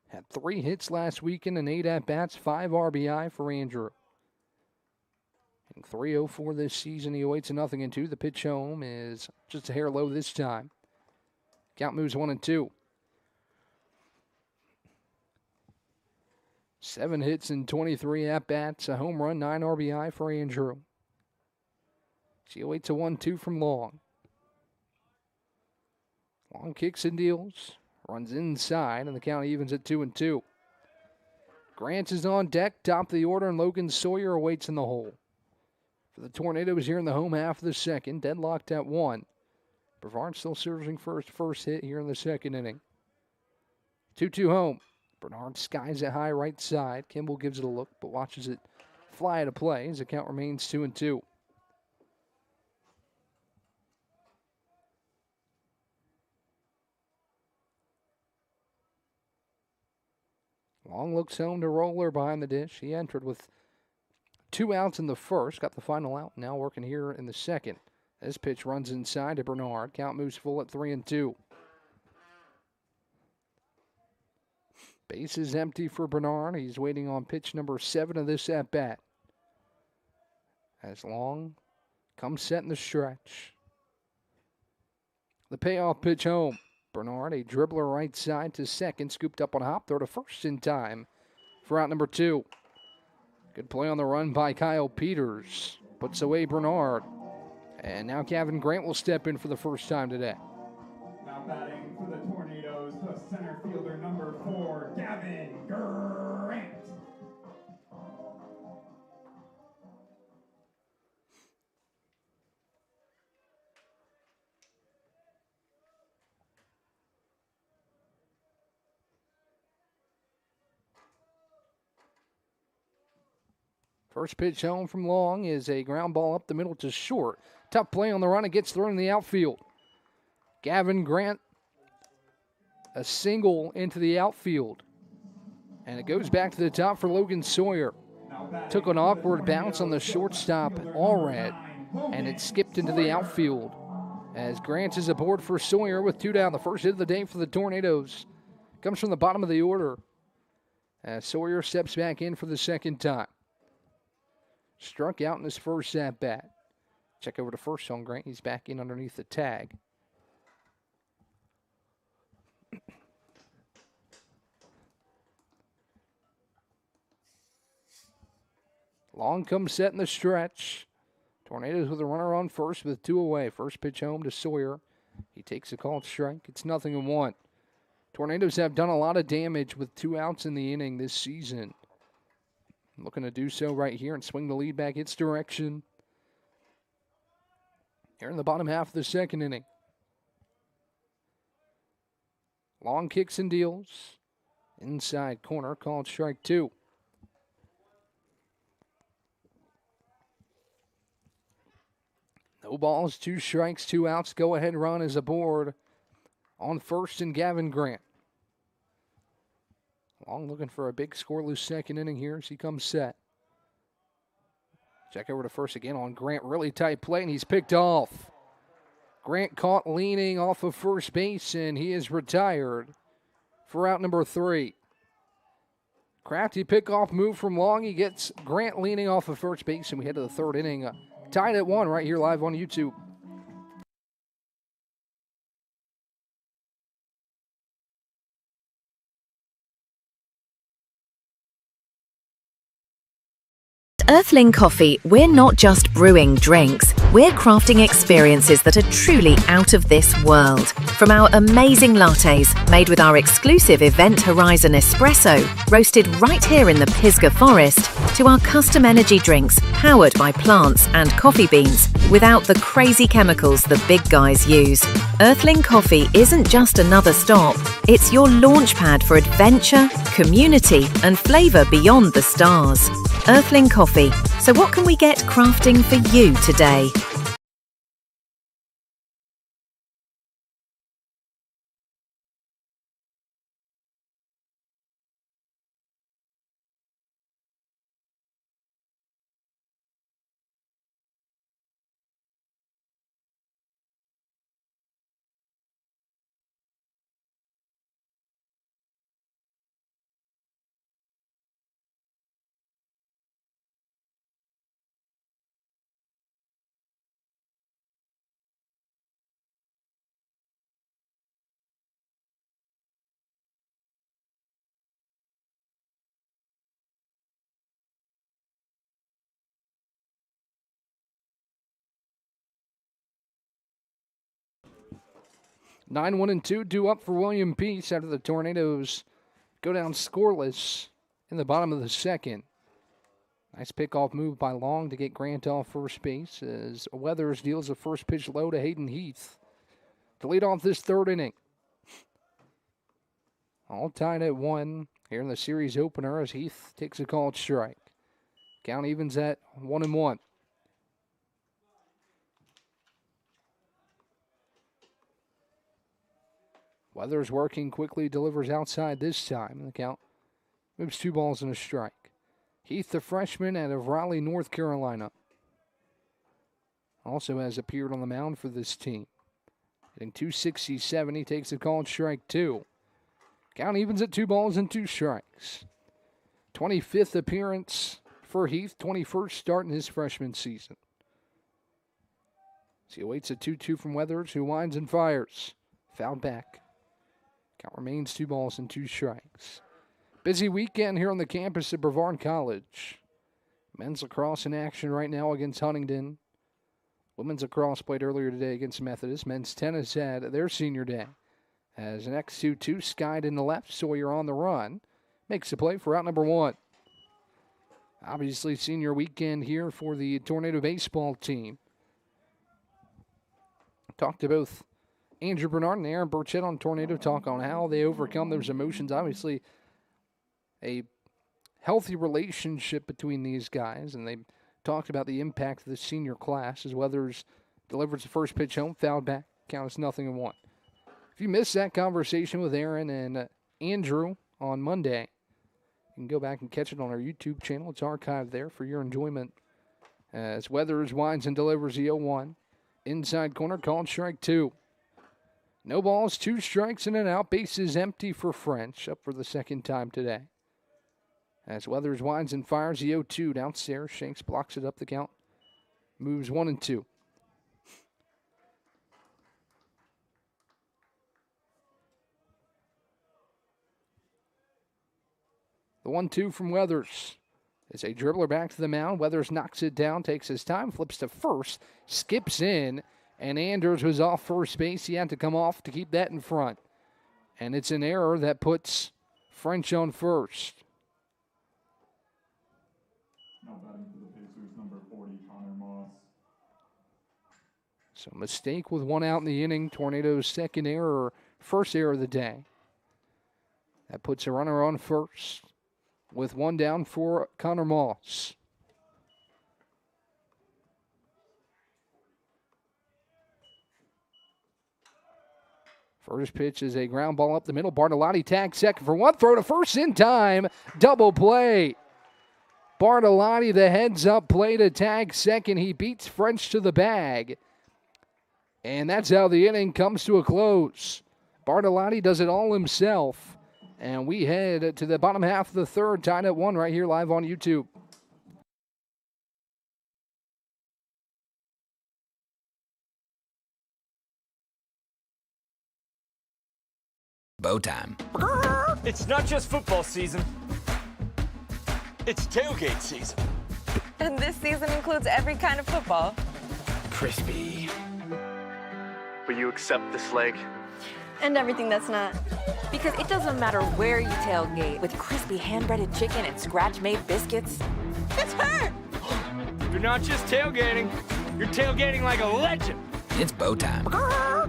Had 3 hits last weekend and 8 at-bats, 5 RBI for Andrew. And 3-0-4 this season. He awaits a 0-2. The pitch home is just a hair low this time. Count moves 1-2. 7 hits and 23 at-bats, a home run, 9 RBI for Andrew. She awaits a 1-2 from Long. Long kicks and deals, runs inside, and the count evens at 2-2. Grant is on deck, top of the order, and Logan Sawyer awaits in the hole. For the Tornadoes here in the home half of the second, deadlocked at 1. Brevard still searching for his first hit here in the second inning. 2-2 home. Bernard skies it high right side. Kimball gives it a look, but watches it fly out of play as the count remains 2-2. Long looks home to Roller behind the dish. He entered with 2 outs in the first, got the final out, now working here in the second. This pitch runs inside to Bernard. Count moves full at 3-2. Base is empty for Bernard. He's waiting on pitch number 7 of this at-bat. As Long comes set in the stretch. The payoff pitch home. Brevard, a dribbler right side to second, scooped up on hop, throw to first in time for out number 2. Good play on the run by Kyle Peters. Puts away Brevard. And now Gavin Grant will step in for the first time today. Now batting for the Tornadoes, the center fielder number 4, Gavin Grant. First pitch home from Long is a ground ball up the middle to short. Tough play on the run. It gets thrown in the outfield. Gavin Grant, a single into the outfield. And it goes back to the top for Logan Sawyer. Took an awkward bounce on the shortstop, Allred, and it skipped into the outfield. As Grant is aboard for Sawyer with 2 down. The first hit of the day for the Tornadoes comes from the bottom of the order. As Sawyer steps back in for the second time. Struck out in his first at-bat. Check over to first on Grant. He's back in underneath the tag. Long comes set in the stretch. Tornadoes with a runner on first with 2 away. First pitch home to Sawyer. He takes a called strike. It's 0-1. Tornadoes have done a lot of damage with 2 outs in the inning this season. Looking to do so right here and swing the lead back its direction. Here in the bottom half of the second inning. Long kicks and deals. Inside corner, called strike 2. No balls, 2 strikes, 2 outs. Go ahead run is aboard on first and Gavin Grant. Long looking for a big scoreless second inning here as he comes set. Check over to first again on Grant. Really tight play, and he's picked off. Grant caught leaning off of first base, and he is retired for out number 3. Crafty pickoff move from Long. He gets Grant leaning off of first base, and we head to the third inning. Tied at 1 right here live on YouTube. Earthling Coffee, we're not just brewing drinks, we're crafting experiences that are truly out of this world. From our amazing lattes, made with our exclusive Event Horizon Espresso, roasted right here in the Pisgah Forest, to our custom energy drinks, powered by plants and coffee beans, without the crazy chemicals the big guys use. Earthling Coffee isn't just another stop, it's your launchpad for adventure, community, and flavour beyond the stars. Earthling Coffee. So what can we get crafting for you today? Nine, 1-2, due up for William Peace after the Tornadoes go down scoreless in the bottom of the second. Nice pickoff move by Long to get Grant off first base as Weathers deals a first pitch low to Hayden Heath to lead off this third inning. All tied at 1 here in the series opener as Heath takes a called strike. Count evens at 1-1. Weathers working quickly, delivers outside this time. The count moves 2 balls and a strike. Heath, the freshman out of Raleigh, North Carolina, also has appeared on the mound for this team. Hitting .267, he takes a called strike 2. Count evens at 2 balls and 2 strikes. 25th appearance for Heath, 21st start in his freshman season. So he awaits a 2-2 from Weathers, who winds and fires. Fouled back. Count remains 2 balls and 2 strikes. Busy weekend here on the campus at Brevard College. Men's lacrosse in action right now against Huntingdon. Women's lacrosse played earlier today against Methodist. Men's tennis had their senior day. As an X2-2 skied in the left, Sawyer on the run. Makes the play for out number 1. Obviously, senior weekend here for the Tornado baseball team. Talked to both Andrew Bernard and Aaron Burchett on Tornado Talk on how they overcome those emotions. Obviously, a healthy relationship between these guys, and they talked about the impact of the senior class as Weathers delivers the first pitch home, fouled back, count is 0-1. If you missed that conversation with Aaron and Andrew on Monday, you can go back and catch it on our YouTube channel. It's archived there for your enjoyment. As Weathers winds and delivers the 0-1. Inside corner, called strike 2. No balls, 2 strikes and an out. Bases empty for French, up for the second time today. As Weathers winds and fires the 0-2 downstairs. Shanks blocks it up the count. Moves 1-2. The 1-2 from Weathers. It's a dribbler back to the mound. Weathers knocks it down, takes his time, flips to first, skips in, and Anders was off first base. He had to come off to keep that in front. And it's an error that puts French on first. Now batting for the Pacers, number 40, Connor Moss. So mistake with 1 out in the inning. Tornado's second error, first error of the day. That puts a runner on first with 1 down for Connor Moss. First pitch is a ground ball up the middle. Bartolotti tags second for 1. Throw to first in time. Double play. Bartolotti, the heads-up play to tag second. He beats French to the bag. And that's how the inning comes to a close. Bartolotti does it all himself. And we head to the bottom half of the third, tied at 1 right here live on YouTube. Bow time. It's not just football season. It's tailgate season. And this season includes every kind of football. Crispy. Will you accept this leg? And everything that's not. Because it doesn't matter where you tailgate, with crispy hand-breaded chicken and scratch-made biscuits. It's her! You're not just tailgating. You're tailgating like a legend. It's bow time.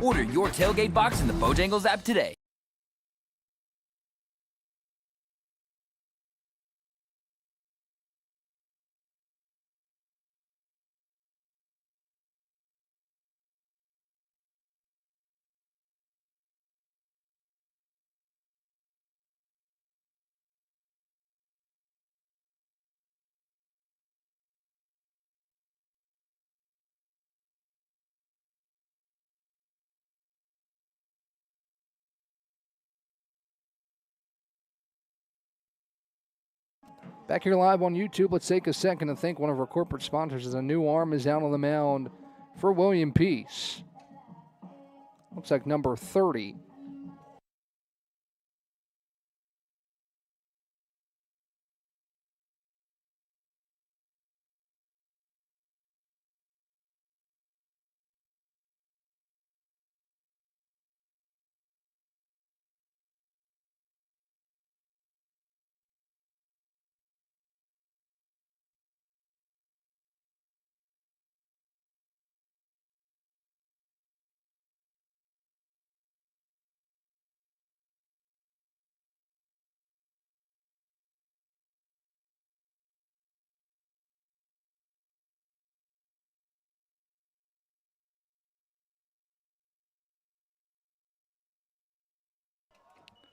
Order your tailgate box in the Bojangles app today. Back here live on YouTube, let's take a second to thank one of our corporate sponsors as a new arm is out on the mound for William Peace. Looks like number 30.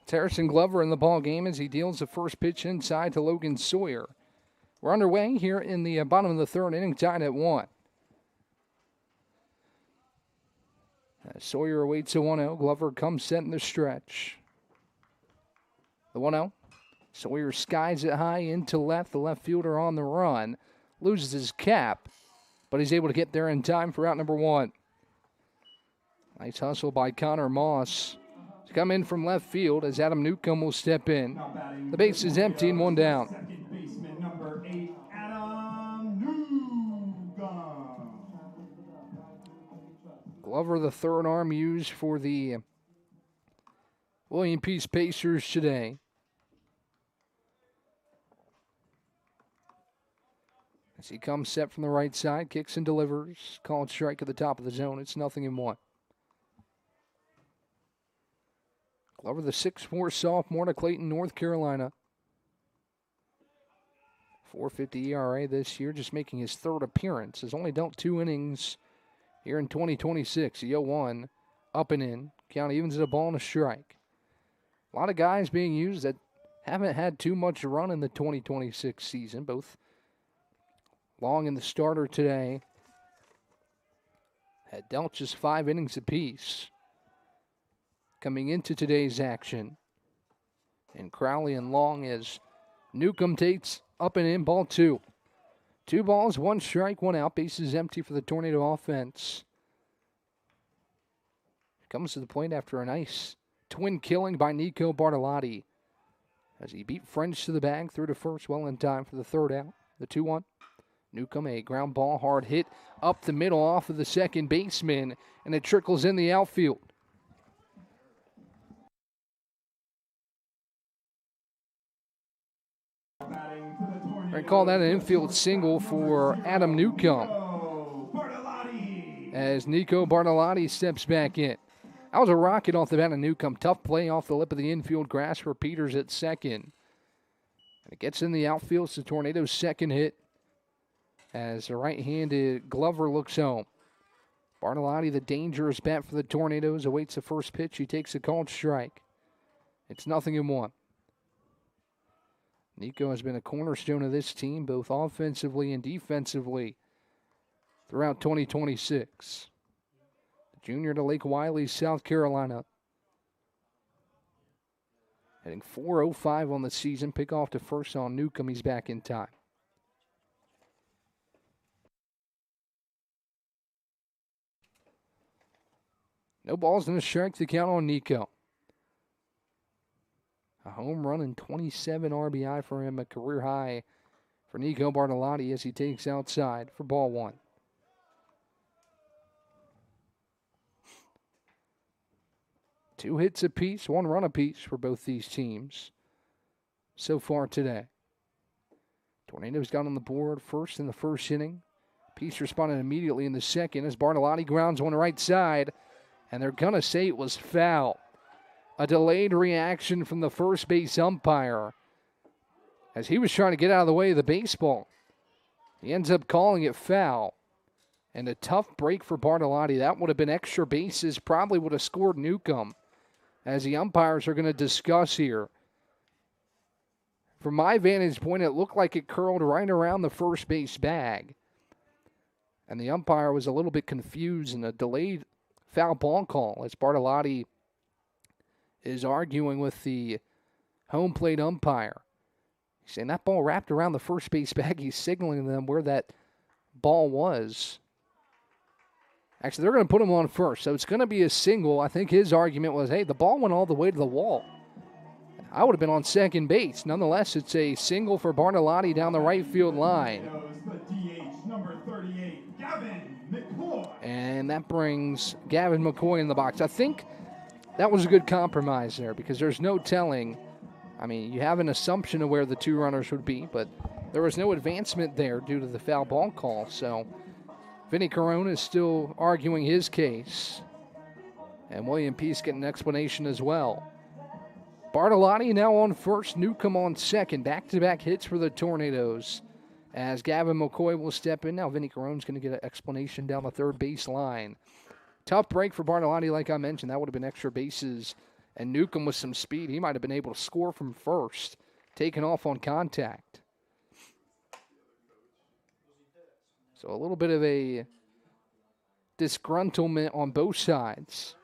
Harrison Glover in the ball game as he deals the first pitch inside to Logan Sawyer. We're underway here in the bottom of the third inning, tied at 1. Sawyer awaits a 1-0. Glover comes set in the stretch. The 1-0. Sawyer skies it high into left. The left fielder on the run. Loses his cap, but he's able to get there in time for out number 1. Nice hustle by Connor Moss to come in from left field as Adam Newcomb will step in. The base is empty and one down. Second baseman number 8, Adam Newcomb. Glover, the third arm used for the William Peace Pacers today. As he comes set from the right side, kicks and delivers. Called strike at the top of the zone. It's 0-1. Glover, the 6'4" sophomore to Clayton, North Carolina. 4.50 ERA this year, just making his third appearance. Has only dealt 2 innings here in 2026. The 0-1, up and in. Count evens at a ball and a strike. A lot of guys being used that haven't had too much run in the 2026 season. Both Long and the starter today had dealt just 5 innings apiece. Coming into today's action, and Crowley and Long as Newcomb takes up and in, ball 2. 2 balls, 1 strike, 1 out. Bases empty for the Tornado offense. Comes to the plate after a nice twin killing by Nico Bartolotti as he beat French to the bag, through to first, well in time for the third out. The 2-1. Newcomb, a ground ball, hard hit up the middle off of the second baseman, and it trickles in the outfield. I call that an infield single for Adam Newcomb as Nico Bartolotti steps back in. That was a rocket off the bat of Newcomb. Tough play off the lip of the infield grass for Peters at second. And it gets in the outfield. It's the Tornado's second hit as the right-handed Glover looks home. Bartolotti, the dangerous bat for the Tornadoes, awaits the first pitch. He takes a called strike. It's 0-1. Nico has been a cornerstone of this team, both offensively and defensively, throughout 2026. The junior to Lake Wiley, South Carolina. Hitting .405 on the season. Pick off to first on Newcomb. He's back in time. No balls and a strike to count on Nico. A home run and 27 RBI for him, a career high for Nico Bartolotti as he takes outside for ball 1. Two hits apiece, 1 run apiece for both these teams so far today. Tornadoes got on the board first in the first inning. Peace responded immediately in the second as Bartolotti grounds one right side, and they're going to say it was foul. A delayed reaction from the first base umpire as he was trying to get out of the way of the baseball. He ends up calling it foul. And a tough break for Bartolotti. That would have been extra bases, probably would have scored Newcomb, as the umpires are going to discuss here. From my vantage point, it looked like it curled right around the first base bag. And the umpire was a little bit confused in a delayed foul ball call as Bartolotti is arguing with the home plate umpire. He's saying that ball wrapped around the first base bag. He's signaling to them where that ball was. Actually, they're going to put him on first, so it's going to be a single. I think his argument was, hey, the ball went all the way to the wall. I would have been on second base. Nonetheless, it's a single for Bartolotti down the right field line. And that brings Gavin McCoy in the box. I think that was a good compromise there because there's no telling. I mean, you have an assumption of where the 2 runners would be, but there was no advancement there due to the foul ball call. So Vinny Corona is still arguing his case. And William Peace getting an explanation as well. Bartolotti now on first, Newcomb on second. Back-to-back hits for the Tornadoes. As Gavin McCoy will step in. Now Vinny Carone's going to get an explanation down the third base line. Tough break for Bartolotti, like I mentioned. That would have been extra bases. And Newcomb with some speed, he might have been able to score from first, taking off on contact. So a little bit of a disgruntlement on both sides.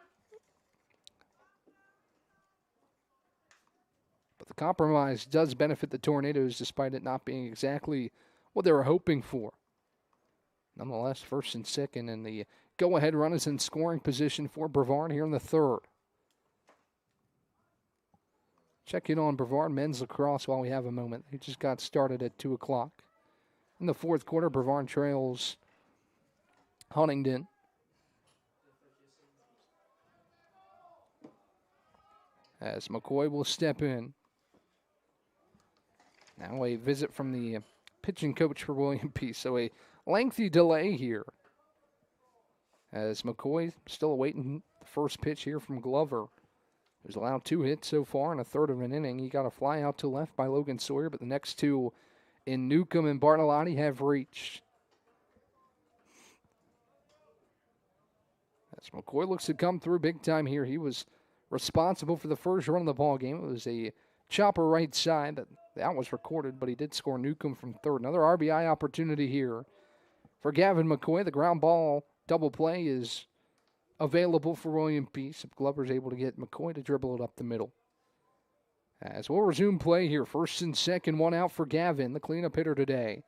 But the compromise does benefit the Tornadoes despite it not being exactly what they were hoping for. Nonetheless, first and second, and the go-ahead runners in scoring position for Brevard here in the third. Check in on Brevard men's lacrosse while we have a moment. They just got started at 2 o'clock. In the fourth quarter, Brevard trails Huntingdon. As McCoy will step in. Now a visit from the pitching coach for William Peace. So a lengthy delay here. As McCoy still awaiting the first pitch here from Glover, who's allowed 2 hits so far in a third of an inning. He got a fly out to left by Logan Sawyer, but the next two in Newcomb and Bartolotti have reached. As McCoy looks to come through big time here. He was responsible for the first run of the ball game. It was a chopper right side. That was recorded, but he did score Newcomb from third. Another RBI opportunity here for Gavin McCoy. The ground ball double play is available for William Peace if Glover's able to get McCoy to dribble it up the middle. As we'll resume play here, first and second, one out for Gavin, the cleanup hitter today,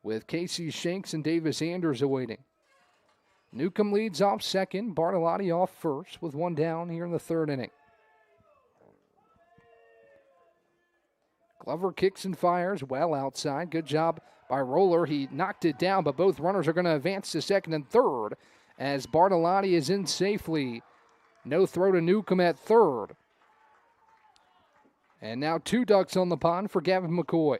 with Casey Shanks and Davis Anders awaiting. Newcomb leads off second, Bartolotti off first with one down here in the third inning. Glover kicks and fires well outside. Good job by Roller. He knocked it down, but both runners are going to advance to second and third as Bartolotti is in safely. No throw to Newcomb at third. And now 2 ducks on the pond for Gavin McCoy.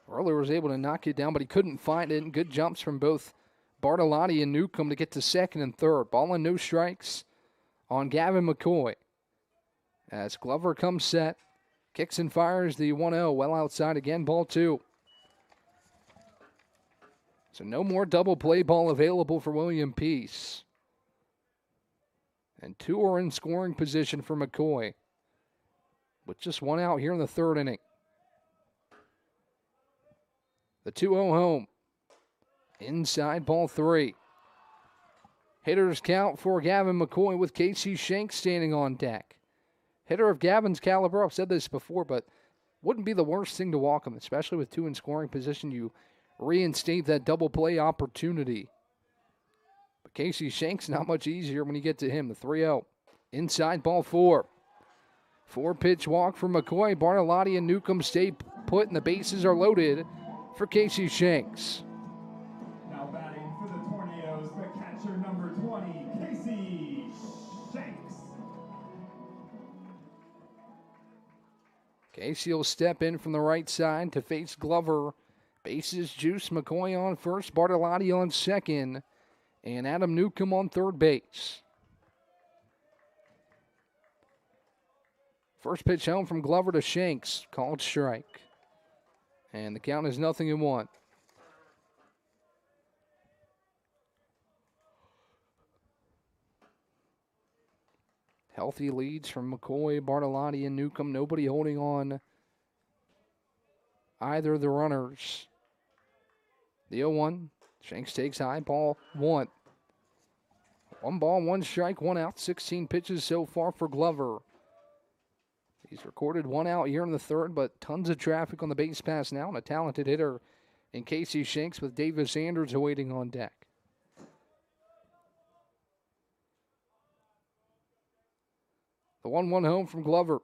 Roller was able to knock it down, but he couldn't find it. And good jumps from both Bartolotti and Newcomb to get to second and third. Ball and no strikes on Gavin McCoy. As Glover comes set, kicks and fires the 1-0 well outside again, ball 2. So no more double play ball available for William Peace. And 2 are in scoring position for McCoy, with just 1 out here in the third inning. The 2-0 home. Inside ball 3. Hitters count for Gavin McCoy with Casey Shanks standing on deck. Hitter of Gavin's caliber, I've said this before, but wouldn't be the worst thing to walk him, especially with 2 in scoring position. You reinstate that double play opportunity. But Casey Shanks, not much easier when you get to him. The 3-0. Inside ball 4. 4-pitch walk for McCoy. Bartolotti and Newcomb stay put, and the bases are loaded for Casey Shanks. Now batting for the Tornadoes, the catcher number 20, Casey Shanks. Casey will step in from the right side to face Glover. Bases juice, McCoy on first, Bartolotti on second, and Adam Newcomb on third base. First pitch home from Glover to Shanks, called strike. And the count is 0-1. Healthy leads from McCoy, Bartolotti, and Newcomb. Nobody holding on either of the runners. The 0-1. Shanks takes high, ball 1. 1 ball, 1 strike, 1 out. 16 pitches so far for Glover. He's recorded 1 out here in the third, but tons of traffic on the base pass now, and a talented hitter in Casey Shanks with Davis Anders awaiting on deck. The 1-1 home from Glover.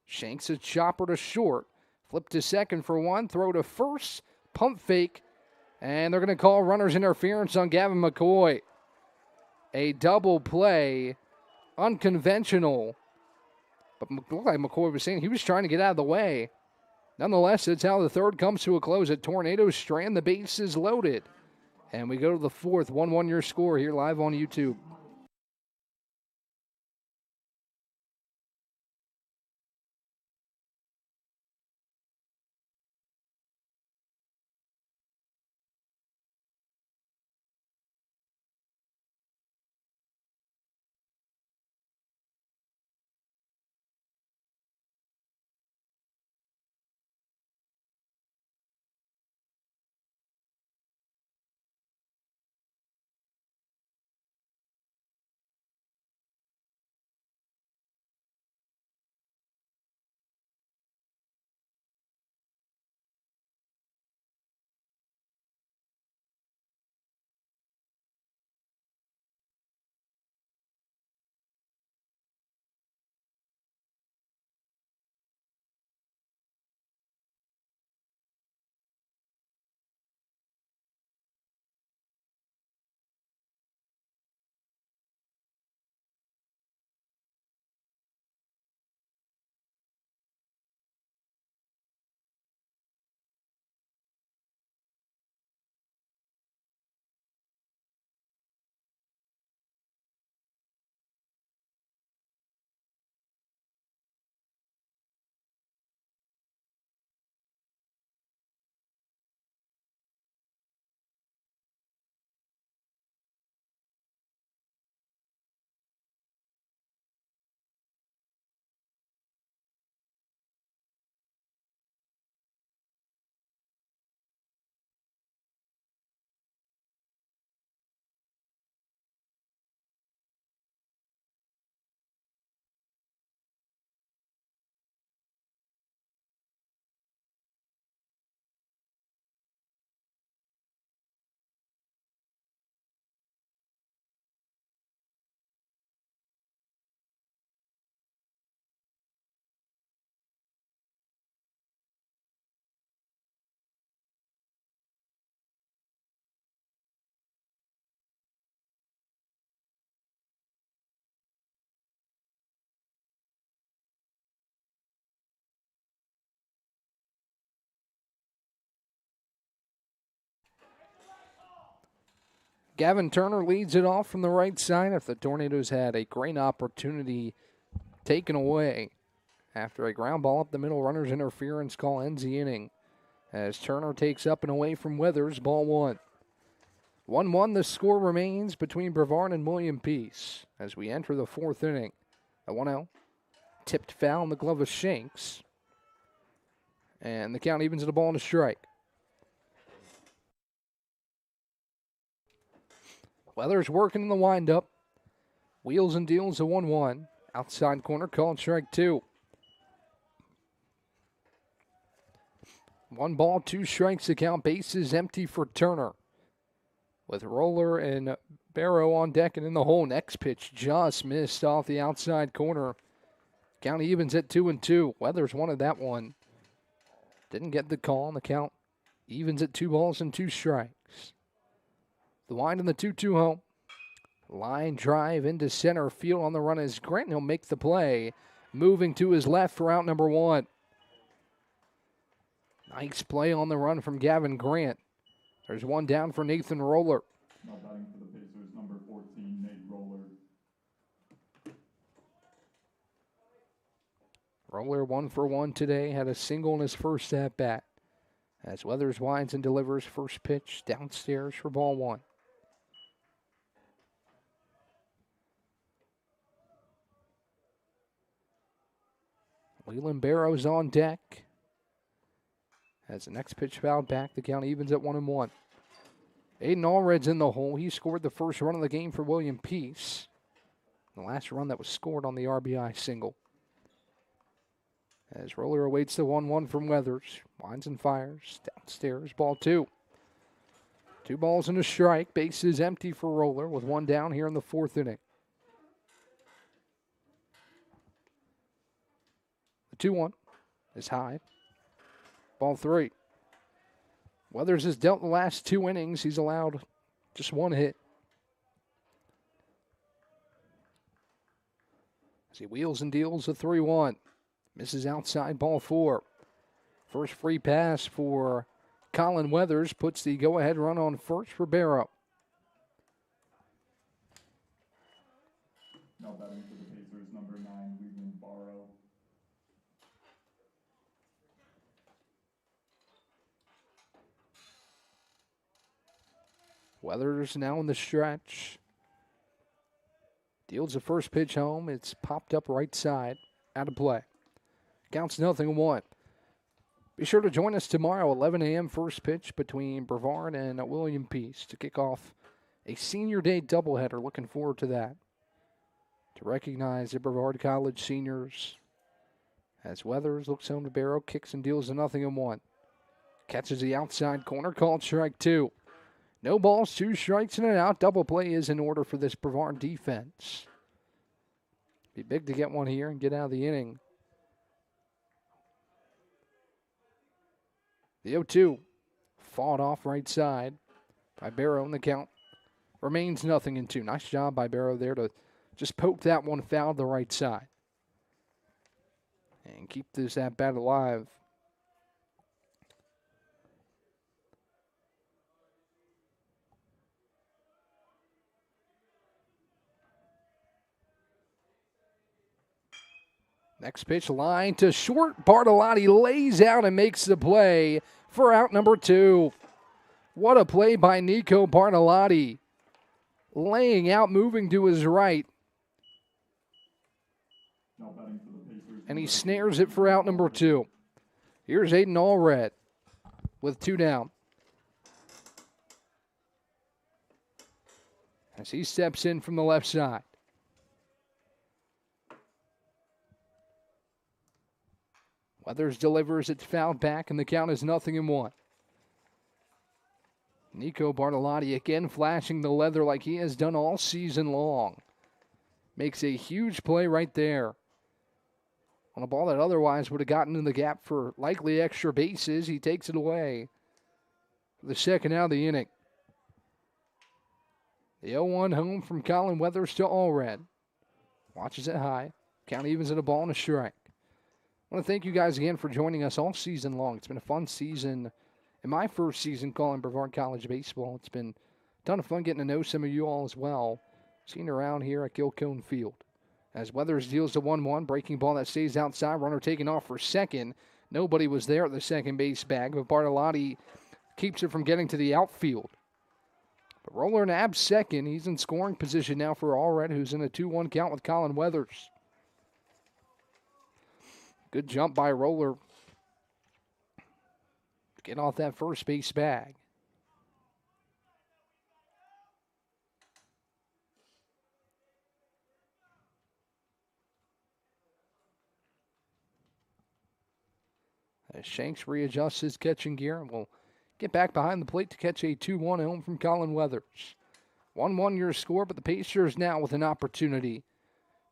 Shanks a chopper to short. Flip to second for 1. Throw to first. Pump fake. And they're going to call runner's interference on Gavin McCoy. A double play. Unconventional. But like McCoy was saying, he was trying to get out of the way. Nonetheless, that's how the third comes to a close. A Tornadoes strand. The base is loaded. And we go to the fourth. 1-1 your score here live on YouTube. Gavin Turner leads it off from the right side if the Tornadoes had a great opportunity taken away. After a ground ball up the middle, runner's interference call ends the inning as Turner takes up and away from Weathers, ball one. 1-1 the score remains between Brevard and William Peace as we enter the fourth inning. A 1-0, tipped foul in the glove of Shanks. And the count evens at a ball and a strike. Weathers working in the windup. Wheels and deals a 1-1. Outside corner, called strike two. 1 ball, 2 strikes to count. Bases empty for Turner. With Roller and Barrow on deck and in the hole. Next pitch just missed off the outside corner. Count evens at 2-2. Weathers wanted that one. Didn't get the call, and the count evens at 2 balls and 2 strikes. The wind in the 2-2 home. Line drive into center field on the run is Grant. He'll make the play. Moving to his left for out number 1. Nice play on the run from Gavin Grant. There's one down for Nathan Roller. Now batting for the Pacers, number 14, Nate Roller. Roller 1 for 1 today. Had a single in his first at bat. As Weathers winds and delivers first pitch downstairs for ball 1. Leland Barrows on deck. As the next pitch fouled back, the count evens at 1-1. Aiden Allred's in the hole. He scored the first run of the game for William Peace. The last run that was scored on the RBI single. As Roller awaits the 1-1 from Weathers. Winds and fires. Downstairs, ball 2. 2 balls and a strike. Bases empty for Roller with 1 down here in the fourth inning. The 2-1 is high. Ball 3. Weathers has dealt the last 2 innings. He's allowed just 1 hit. As he wheels and deals a 3-1. Misses outside, ball 4. First free pass for Colin Weathers puts the go-ahead run on first for Barrow. Now batting for the Pacers, number 9, Leland Barrow. Weathers now in the stretch. Deals the first pitch home. It's popped up right side. Out of play. Counts 0-1. Be sure to join us tomorrow, 11 a.m. first pitch between Brevard and William Peace to kick off a senior day doubleheader. Looking forward to that. To recognize the Brevard College seniors. As Weathers looks home to Barrow, kicks and deals a 0-1. Catches the outside corner, called strike 2. No balls, 2 strikes and an out. Double play is in order for this Brevard defense. Be big to get one here and get out of the inning. The 0-2 fought off right side by Barrow, and the count remains 0-2. Nice job by Barrow there to just poke that one foul to the right side. And keep this at bat alive. Next pitch line to short. Bartolotti lays out and makes the play for out number 2. What a play by Nico Bartolotti. Laying out, moving to his right. And he snares it for out number 2. Here's Aiden Allred with 2 down. As he steps in from the left side. Weathers delivers, it's fouled back, and the count is 0-1. Nico Bartolotti again flashing the leather like he has done all season long. Makes a huge play right there. On a ball that otherwise would have gotten in the gap for likely extra bases, he takes it away. The second out of the inning. The 0-1 home from Colin Weathers to Allred. Watches it high. Count evens at a ball and a strike. I want to thank you guys again for joining us all season long. It's been a fun season. In my first season calling Brevard College baseball, it's been Ton of fun getting to know some of you all as well. Seen around here at Gilcone Field. As Weathers deals the 1-1, breaking ball that stays outside. Runner taking off for second. Nobody was there at the second base bag, but Bartolotti keeps it from getting to the outfield. But Roller nabs second. He's in scoring position now for Allred, who's in a 2-1 count with Colin Weathers. Good jump by Roller. Get off that first base bag. As Shanks readjusts his catching gear and will get back behind the plate to catch a 2-1 home from Colin Weathers. 1-1 your score, but the Pacers now with an opportunity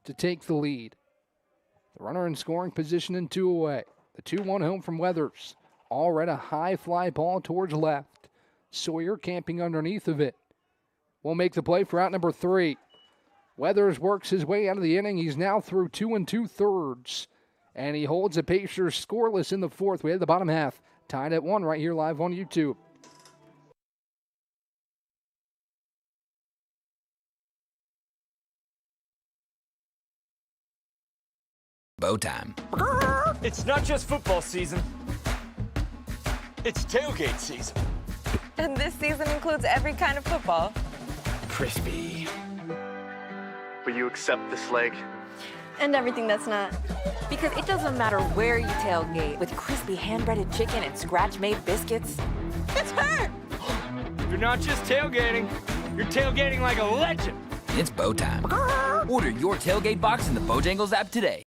to take the lead. The runner in scoring position and 2 away. The 2-1 home from Weathers. Allred a high fly ball towards left. Sawyer camping underneath of it. Will make the play for out number 3. Weathers works his way out of the inning. He's now through 2 2/3. And he holds the Pacers scoreless in the 4th. We had the bottom half tied at 1 right here live on YouTube. Bow time. It's not just football season. It's tailgate season. And this season includes every kind of football. Crispy. Will you accept this leg? And everything that's not. Because it doesn't matter where you tailgate, with crispy hand-breaded chicken and scratch-made biscuits. It's her! You're not just tailgating. You're tailgating like a legend. It's bow time. Order your tailgate box in the Bojangles app today.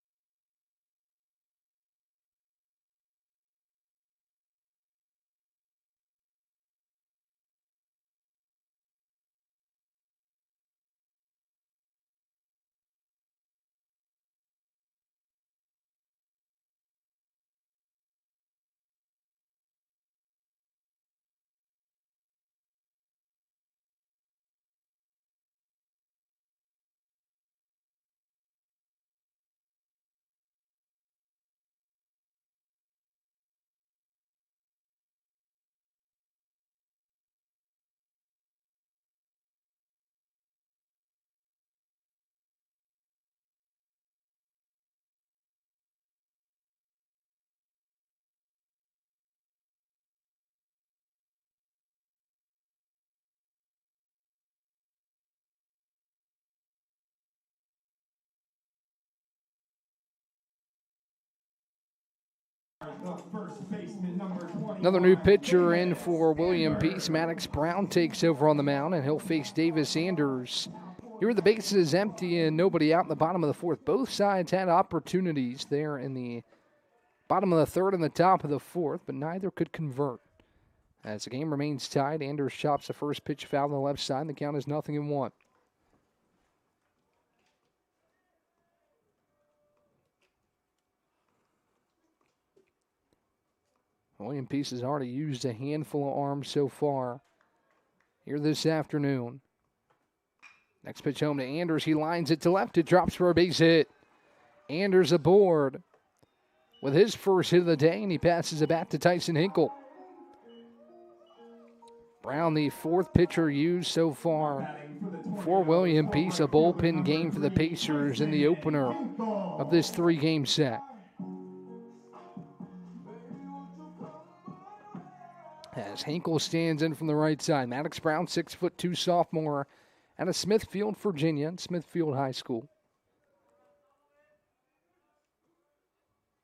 Another new pitcher in for William Peace. Maddox Brown takes over on the mound, and he'll face Davis Anders. Here are the bases empty and nobody out in the bottom of the 4th. Both sides had opportunities there in the bottom of the 3rd and the top of the 4th, but neither could convert. As the game remains tied, Anders chops the first pitch foul on the left side. The count is 0-1. William Peace has already used a handful of arms so far here this afternoon. Next pitch home to Anders. He lines it to left. It drops for a base hit. Anders aboard with his first hit of the day, and he passes it back to Tyson Hinkle. Brown, the 4th pitcher used so far for William Peace. A bullpen game for the Pacers in the opener of this 3-game set. As Hinkle stands in from the right side. Maddox Brown, 6'2" sophomore out of Smithfield, Virginia, Smithfield High School.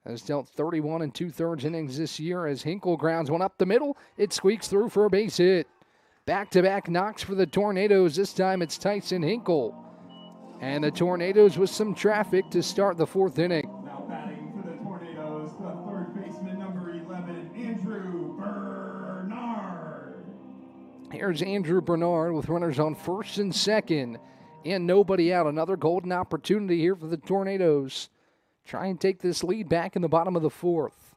Has dealt 31 2/3 innings this year as Hinkle grounds one up the middle. It squeaks through for a base hit. Back-to-back knocks for the Tornadoes. This time it's Tyson Hinkle. And the Tornadoes with some traffic to start the 4th inning. Now batting for the Tornadoes, the 3rd baseman, number 11, Andrew Bernard. Here's Andrew Bernard with runners on 1st and 2nd. And nobody out. Another golden opportunity here for the Tornadoes. Try and take this lead back in the bottom of the 4th.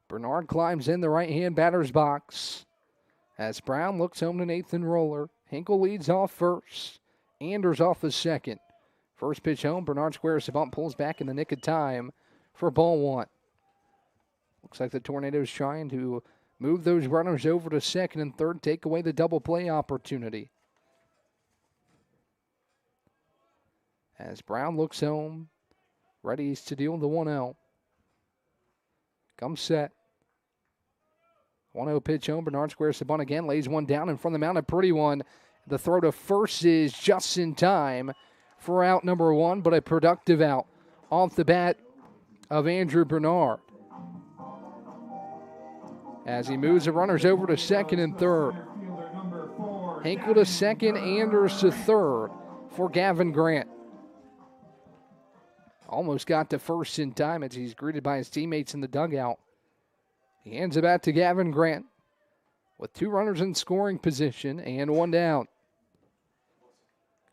Bernard climbs in the right-hand batter's box. As Brown looks home to Nathan Roller. Hinkle leads off first. Anders off the second. First pitch home. Bernard squares the bump, pulls back in the nick of time for ball 1. Looks like the Tornadoes trying to move those runners over to second and third, take away the double play opportunity. As Brown looks home, ready to deal the 1-0. Comes set. 1-0 pitch home. Bernard squares the bunt again, lays one down in front of the mound. A pretty one. The throw to first is just in time for out number one, but a productive out off the bat of Andrew Bernard. As he moves the runners over to second and third. Hinkle to second, Anders to third for Gavin Grant. Almost got to first in time as he's greeted by his teammates in the dugout. He hands it back to Gavin Grant with 2 runners in scoring position and 1 down.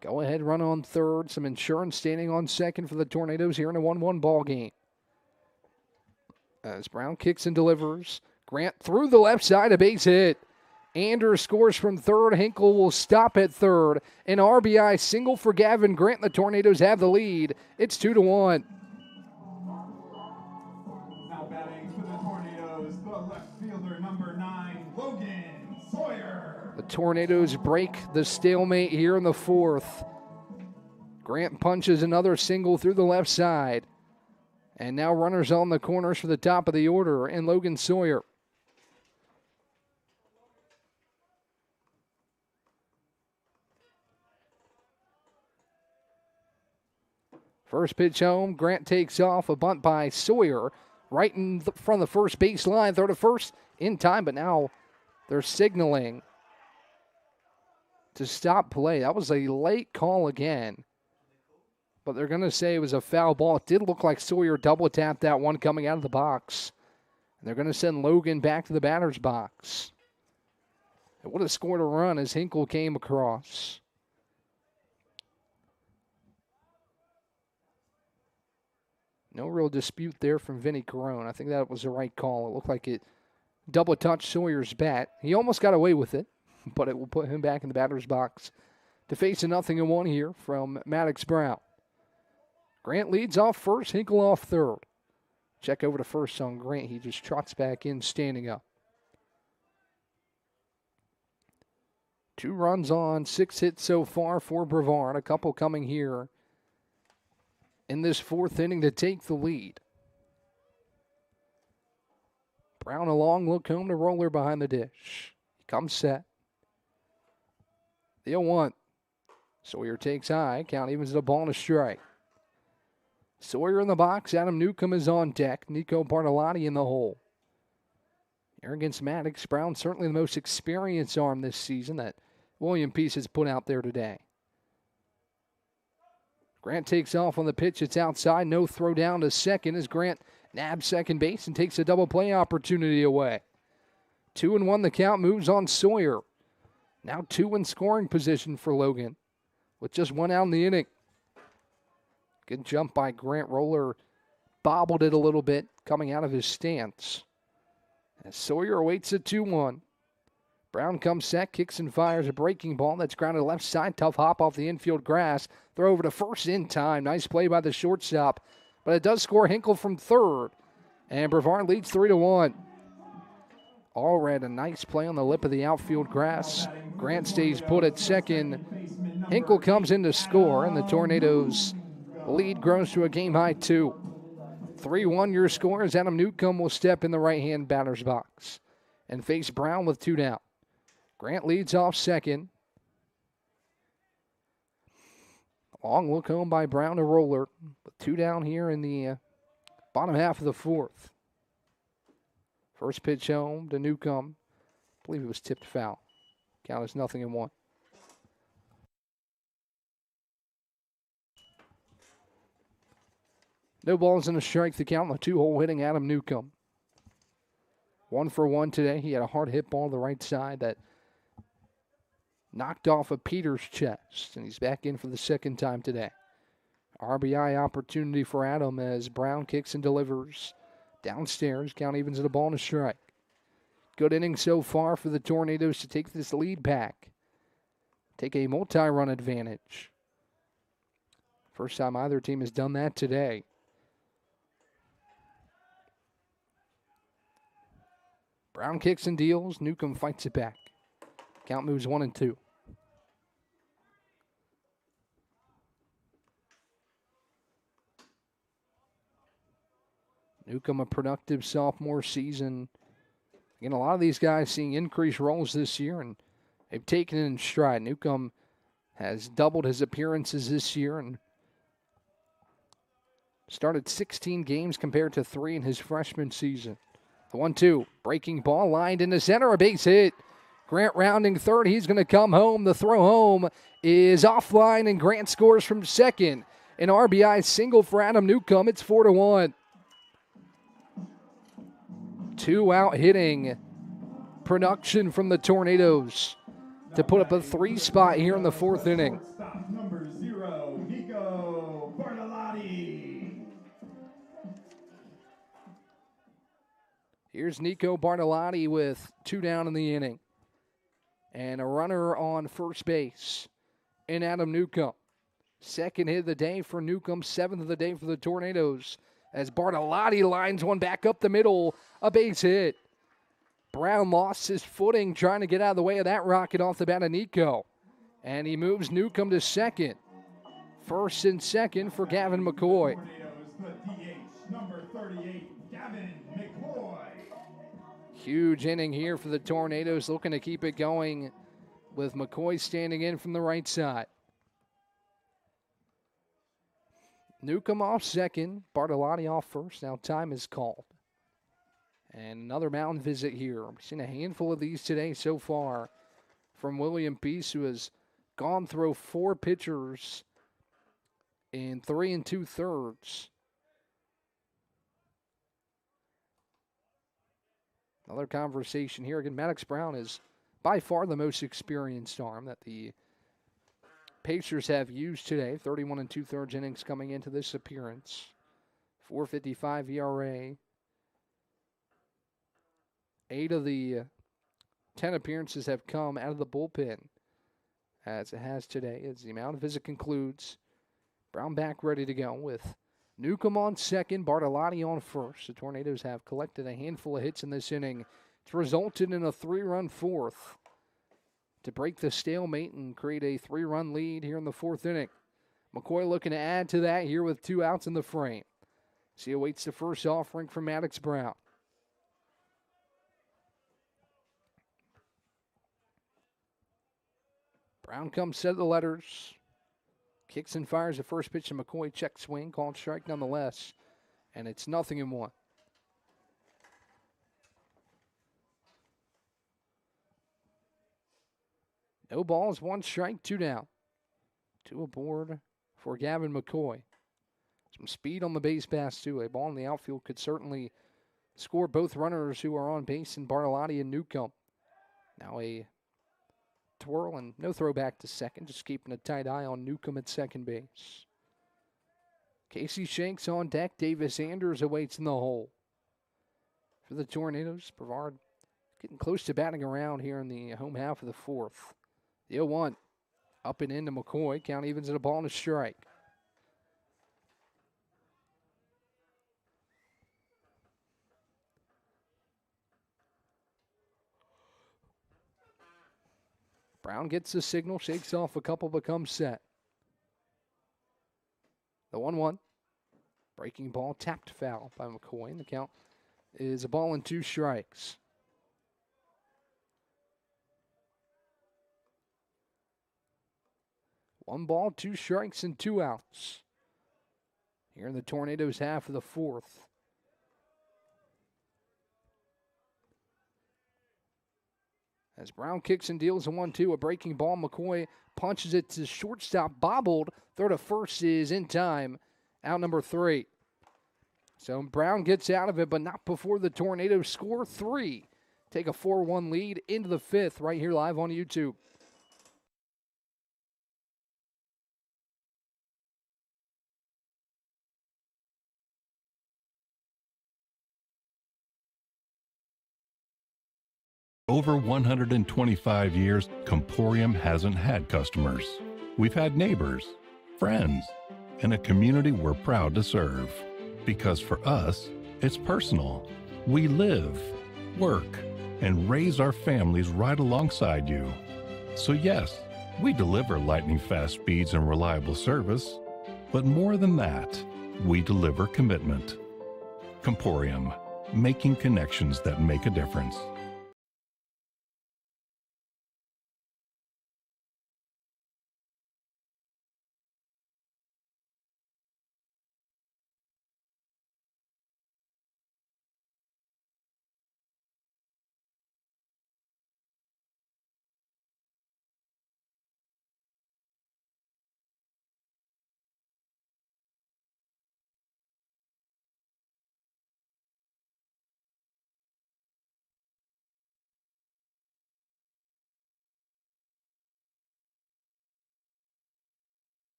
Go ahead run on third. Some insurance standing on second for the Tornadoes here in a 1-1 ball game. As Brown kicks and delivers. Grant through the left side, a base hit. Anders scores from third. Hinkle will stop at third. An RBI single for Gavin Grant. The Tornadoes have the lead. It's 2-1. Now batting for the Tornadoes, the left fielder, number 9, Logan Sawyer. The Tornadoes break the stalemate here in the fourth. Grant punches another single through the left side. And now runners on the corners for the top of the order and Logan Sawyer. First pitch home, Grant takes off, a bunt by Sawyer right in front of the first baseline, throw to first in time, but now they're signaling to stop play. That was a late call again, but they're going to say it was a foul ball. It did look like Sawyer double tapped that one coming out of the box, and they're going to send Logan back to the batter's box. It would have scored a run as Hinkle came across. No real dispute there from Vinny Carone. I think that was the right call. It looked like it double touched Sawyer's bat. He almost got away with it, but it will put him back in the batter's box to face a 0-1 here from Maddox Brown. Grant leads off first, Hinkle off third. Check over to first on Grant. He just trots back in, standing up. 2 runs on, 6 hits so far for Brevard. A couple coming here in this fourth inning to take the lead. Brown a long look home to Roller behind the dish. He comes set. The 0-1. Sawyer takes high. Count evens the ball and a strike. Sawyer in the box. Adam Newcomb is on deck. Nico Bartolotti in the hole. Here against Maddox. Brown certainly the most experienced arm this season that William Peace has put out there today. Grant takes off on the pitch. It's outside. No throw down to second as Grant nabs second base and takes a double play opportunity away. 2-1 the count, moves on Sawyer. Now 2 in scoring position for Logan with just 1 out in the inning. Good jump by Grant. Roller bobbled it a little bit coming out of his stance. As Sawyer awaits a 2-1. Brown comes set, kicks and fires a breaking ball that's grounded left side. Tough hop off the infield grass. Throw over to first in time. Nice play by the shortstop. But it does score Hinkle from third. And Brevard leads 3-1. Allred, a nice play on the lip of the outfield grass. Grant stays put at second. Hinkle comes in to score, and the Tornadoes' lead grows to a game-high 2. 3-1 your score as Adam Newcomb will step in the right-hand batter's box and face Brown with 2 down. Grant leads off second. Long look home by Brown to Roller with 2 down here in the bottom half of the fourth. First pitch home to Newcomb. I believe it was tipped foul. Count is 0-1. No balls and a strike. The count on the 2-hole hitting Adam Newcomb. 1 for 1 today. He had a hard hit ball to the right side that knocked off of Peter's chest, and he's back in for the second time today. RBI opportunity for Adam as Brown kicks and delivers. Downstairs, count evens at a ball and a strike. Good inning so far for the Tornadoes to take this lead back. Take a multi-run advantage. First time either team has done that today. Brown kicks and deals. Newcomb fights it back. Count moves 1-2. Newcomb, a productive sophomore season. Again, a lot of these guys seeing increased roles this year, and they've taken it in stride. Newcomb has doubled his appearances this year and started 16 games compared to 3 in his freshman season. The 1-2, breaking ball lined into center, a base hit. Grant rounding third, he's going to come home. The throw home is offline, and Grant scores from second. An RBI single for Adam Newcomb. It's 4-1. 2-out hitting production from the Tornadoes to put up a 3 spot here in the 4th inning. Stop number 0, Nico Bartolotti. Here's Nico Bartolotti with 2 down in the inning. And a runner on first base in Adam Newcomb. Second hit of the day for Newcomb, 7th of the day for the Tornadoes. As Bartolotti lines one back up the middle, a base hit. Brown lost his footing trying to get out of the way of that rocket off the bat of Nico. And he moves Newcomb to second. First and second for Gavin McCoy. Tornadoes, the DH, number 38, Gavin McCoy. Huge inning here for the Tornadoes, looking to keep it going with McCoy standing in from the right side. Newcomb off second, Bartolotti off first. Now time is called. And another mound visit here. We've seen a handful of these today so far from William Peace, who has gone through 4 pitchers in 3 2/3. Another conversation here. Again, Maddox Brown is by far the most experienced arm that the Pacers have used today. 31 2/3 innings coming into this appearance. 4.55 ERA. 8 of the 10 appearances have come out of the bullpen, as it has today. As the mound visit concludes, Brown back ready to go with Newcomb on second, Bartolotti on first. The Tornadoes have collected a handful of hits in this inning. It's resulted in a 3-run 4th to break the stalemate and create a 3-run lead here in the 4th inning. McCoy looking to add to that here with 2 outs in the frame. So he awaits the first offering from Maddox Brown. Brown comes set of the letters. Kicks and fires the first pitch to McCoy. Check swing, called strike nonetheless. And it's 0-1. No balls, 1 strike, 2 down. 2 aboard for Gavin McCoy. Some speed on the base pass, too. A ball in the outfield could certainly score both runners who are on base in Bartolotti and Newcomb. Now a twirl and no throw back to second, just keeping a tight eye on Newcomb at second base. Casey Shanks on deck. Davis Anders awaits in the hole. For the Tornadoes, Brevard getting close to batting around here in the home half of the 4th. The 0-1 up and into McCoy. Count evens at a ball and a strike. Brown gets the signal, shakes off a couple, becomes set. The 1-1. Breaking ball, tapped foul by McCoy. And the count is a ball and 2 strikes. One ball, 2 strikes, and 2 outs. Here in the Tornadoes' half of the 4th. As Brown kicks and deals a 1-2, a breaking ball. McCoy punches it to shortstop, bobbled. Throw to first is in time. Out number 3. So Brown gets out of it, but not before the Tornadoes score 3. Take a 4-1 lead into the 5th right here live on YouTube. Over 125 years, Comporium hasn't had customers. We've had neighbors, friends, and a community we're proud to serve. Because for us, it's personal. We live, work, and raise our families right alongside you. So yes, we deliver lightning-fast speeds and reliable service, but more than that, we deliver commitment. Comporium, making connections that make a difference.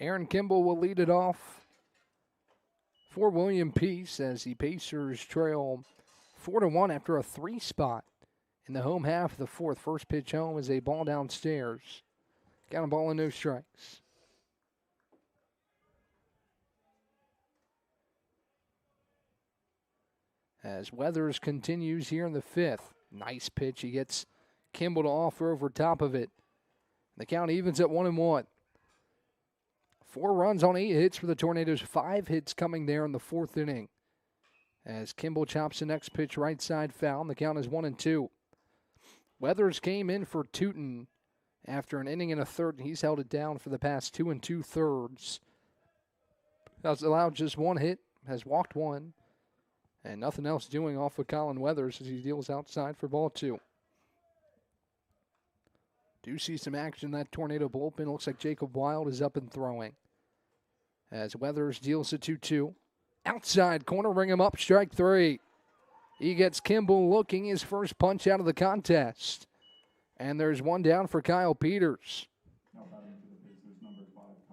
Aaron Kimball will lead it off for William Peace as the Pacers trail 4-1 after a 3-spot in the home half of the fourth. First pitch home is a ball downstairs. Got a ball and no strikes. As Weathers continues here in the fifth. Nice pitch. He gets Kimball to offer over top of it. The count evens at 1-1. 4 runs on 8 hits for the Tornadoes. 5 hits coming there in the fourth inning. As Kimball chops the next pitch right side foul. And the count is 1-2. Weathers came in for Tootin after an inning and a third. And he's held it down for the past 2 2/3. Has allowed just 1 hit. Has walked 1. And nothing else doing off of Colin Weathers as he deals outside for ball 2. Do see some action in that Tornado bullpen. Looks like Jacob Wild is up and throwing. As Weathers deals the 2-2. Outside corner, ring him up, strike 3. He gets Kimball looking, his first punch out of the contest. And there's one down for Kyle Peters.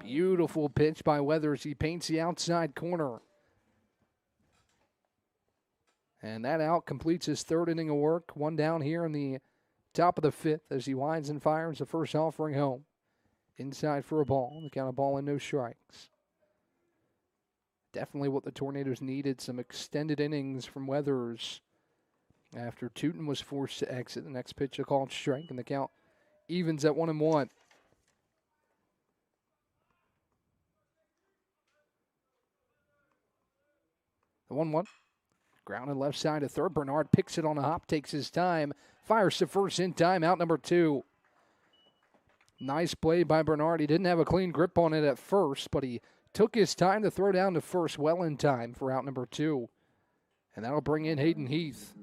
Beautiful pitch by Weathers. He paints the outside corner. And that out completes his third inning of work. One down here in the top of the fifth as he winds and fires the first offering home. Inside for a ball. The count of ball and no strikes. Definitely what the Tornadoes needed. Some extended innings from Weathers after Tootin was forced to exit. The next pitch a called strike, and the count evens at 1-1. The 1-1. Grounded left side to third. Bernard picks it on a hop, takes his time, fires to first in time, out number 2. Nice play by Bernard. He didn't have a clean grip on it at first, but he took his time to throw down to first well in time for out number 2. And that'll bring in Hayden Heath.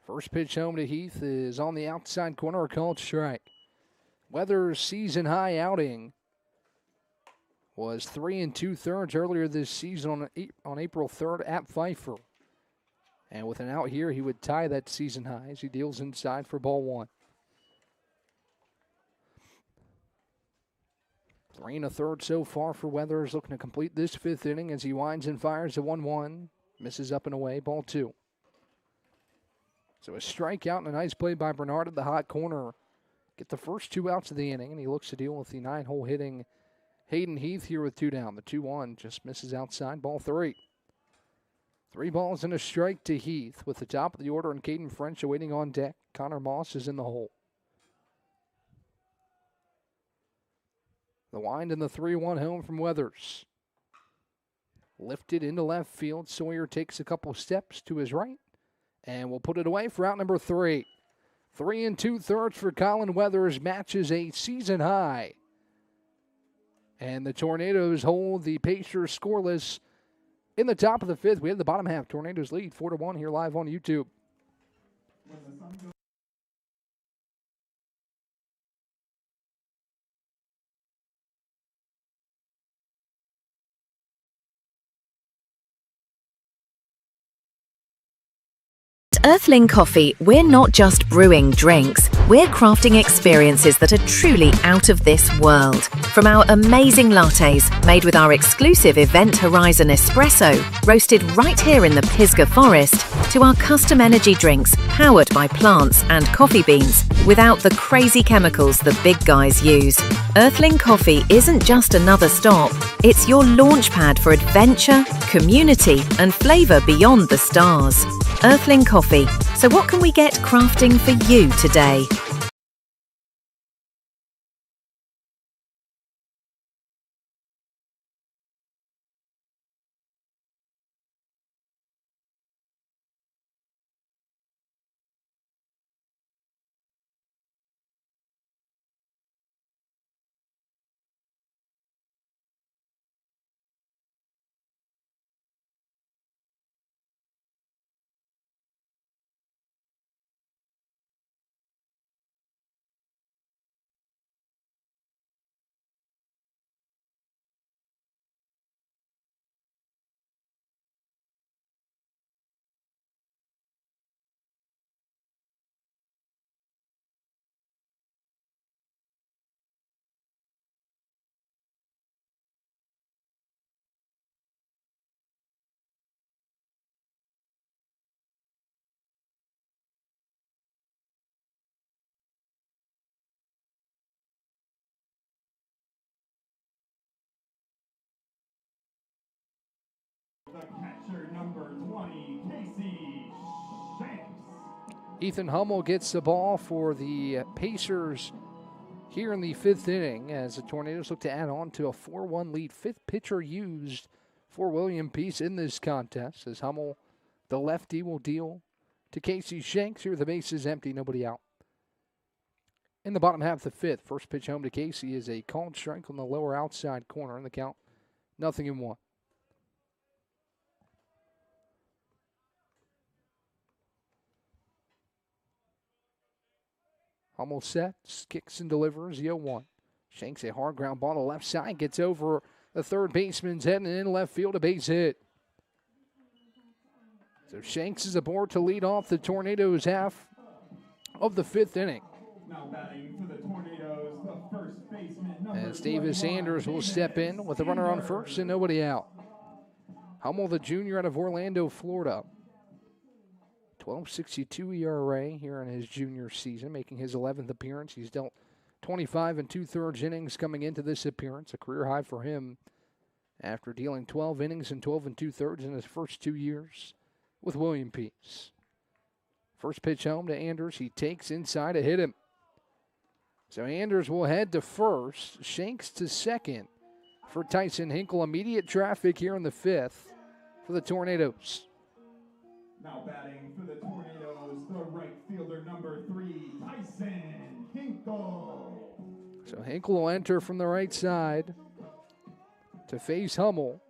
First pitch home to Heath is on the outside corner, a called strike. Weathers' season high outing was 3 2/3 earlier this season on April 3rd at Pfeiffer. And with an out here, he would tie that season high as he deals inside for ball 1. 3 1/3 so far for Weathers, looking to complete this fifth inning as he winds and fires a 1-1. Misses up and away, ball 2. So a strikeout and a nice play by Bernard at the hot corner. Get the first 2 outs of the inning, and he looks to deal with the 9-hole hitting Hayden Heath here with 2 down. The 2-1 just misses outside, ball 3. 3 balls and a strike to Heath with the top of the order and Caden French awaiting on deck. Connor Moss is in the hole. The wind and the 3-1 home from Weathers. Lifted into left field. Sawyer takes a couple steps to his right. And we'll put it away for out number 3. 3 2/3 for Colin Weathers, matches a season high. And the Tornadoes hold the Pacers scoreless in the top of the fifth. We have the bottom half. Tornadoes lead 4-1 here live on YouTube. Earthling Coffee, we're not just brewing drinks, we're crafting experiences that are truly out of this world. From our amazing lattes, made with our exclusive Event Horizon espresso, roasted right here in the Pisgah Forest, to our custom energy drinks, powered by plants and coffee beans, without the crazy chemicals the big guys use. Earthling Coffee isn't just another stop, it's your launchpad for adventure, community, and flavour beyond the stars. Earthling Coffee. So what can we get crafting for you today? The catcher, number 20, Casey Shanks. Ethan Hummel gets the ball for the Pacers here in the 5th inning as the Tornadoes look to add on to a 4-1 lead. 5th pitcher used for William Peace in this contest as Hummel, the lefty, will deal to Casey Shanks. Here the base is empty, nobody out. In the bottom half of the 5th, first pitch home to Casey is a called strike on the lower outside corner, and the count 0-1. Almost set, kicks and delivers, 0-1. Shanks a hard ground ball to left side, gets over the third baseman's head and in left field, a base hit. So Shanks is aboard to lead off the Tornadoes half of the 5th inning. Now batting for the Tornadoes, the first baseman, number As Davis 21, Anders will step in with a runner on first and nobody out. Hummel, the junior out of Orlando, Florida. 12.62 ERA here in his junior season, making his 11th appearance. He's dealt 25 2/3 innings coming into this appearance, a career high for him after dealing 12 innings and 12 2/3 in his first 2 years with William Peace. First pitch home to Anders. He takes inside to hit him. So Anders will head to first, Shanks to second for Tyson Hinkle. Immediate traffic here in the 5th for the Tornadoes. Now batting for the Tornadoes, the right fielder, number 3, Tyson Hinkle. So Hinkle will enter from the right side to face Hummel.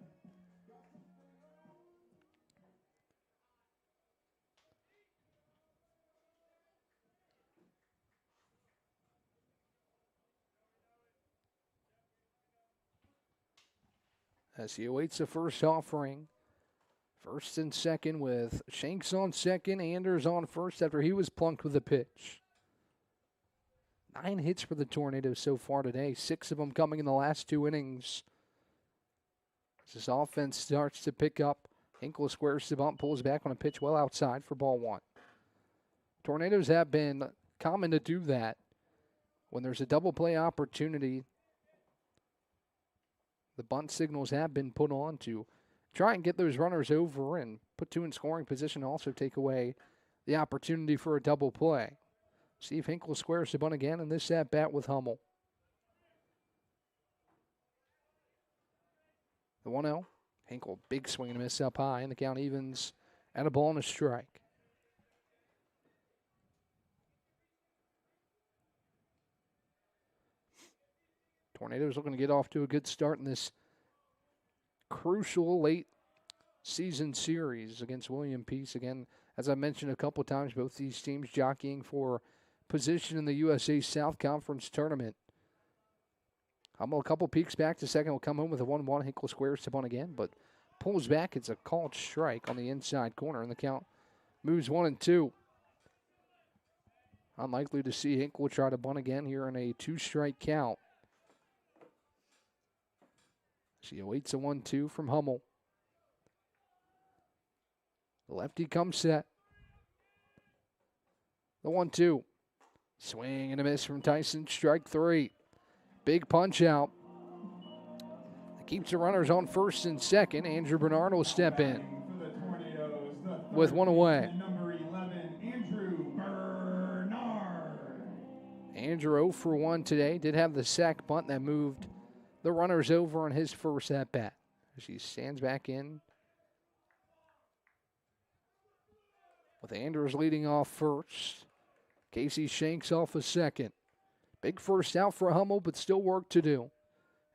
As he awaits the first offering. First and second with Shanks on second, Anders on first after he was plunked with a pitch. 9 hits for the Tornadoes so far today, 6 of them coming in the last 2 innings. As this offense starts to pick up, Hinkle squares the bump, pulls back on a pitch well outside for ball 1. Tornadoes have been common to do that. When there's a double play opportunity, the bunt signals have been put on to try and get those runners over and put 2 in scoring position, also take away the opportunity for a double play. See if Hinkle squares the bunt again in this at-bat with Hummel. The 1-0. Hinkle, big swing and a miss up high, and the count evens at a ball and a strike. Tornadoes looking to get off to a good start in this crucial late season series against William Peace. Again, as I mentioned a couple times, both these teams jockeying for position in the USA South Conference tournament. Hummel a couple peeks back to second, will come home with a 1-1. Hinkle squares to bunt again, but pulls back. It's a called strike on the inside corner, and the count moves 1-2. Unlikely to see Hinkle try to bunt again here in a 2-strike count. She awaits a 1-2 from Hummel. The lefty comes set. The 1-2. Swing and a miss from Tyson. Strike 3. Big punch out. That keeps the runners on first and second. Andrew Bernard will step in with one away. Number 11, Andrew Bernard. Andrew 0 for 1 today. Did have the sac bunt that moved the runners over on his first at-bat. She stands back in with Andrews leading off first. Casey Shanks off a second. Big first out for Hummel, but still work to do.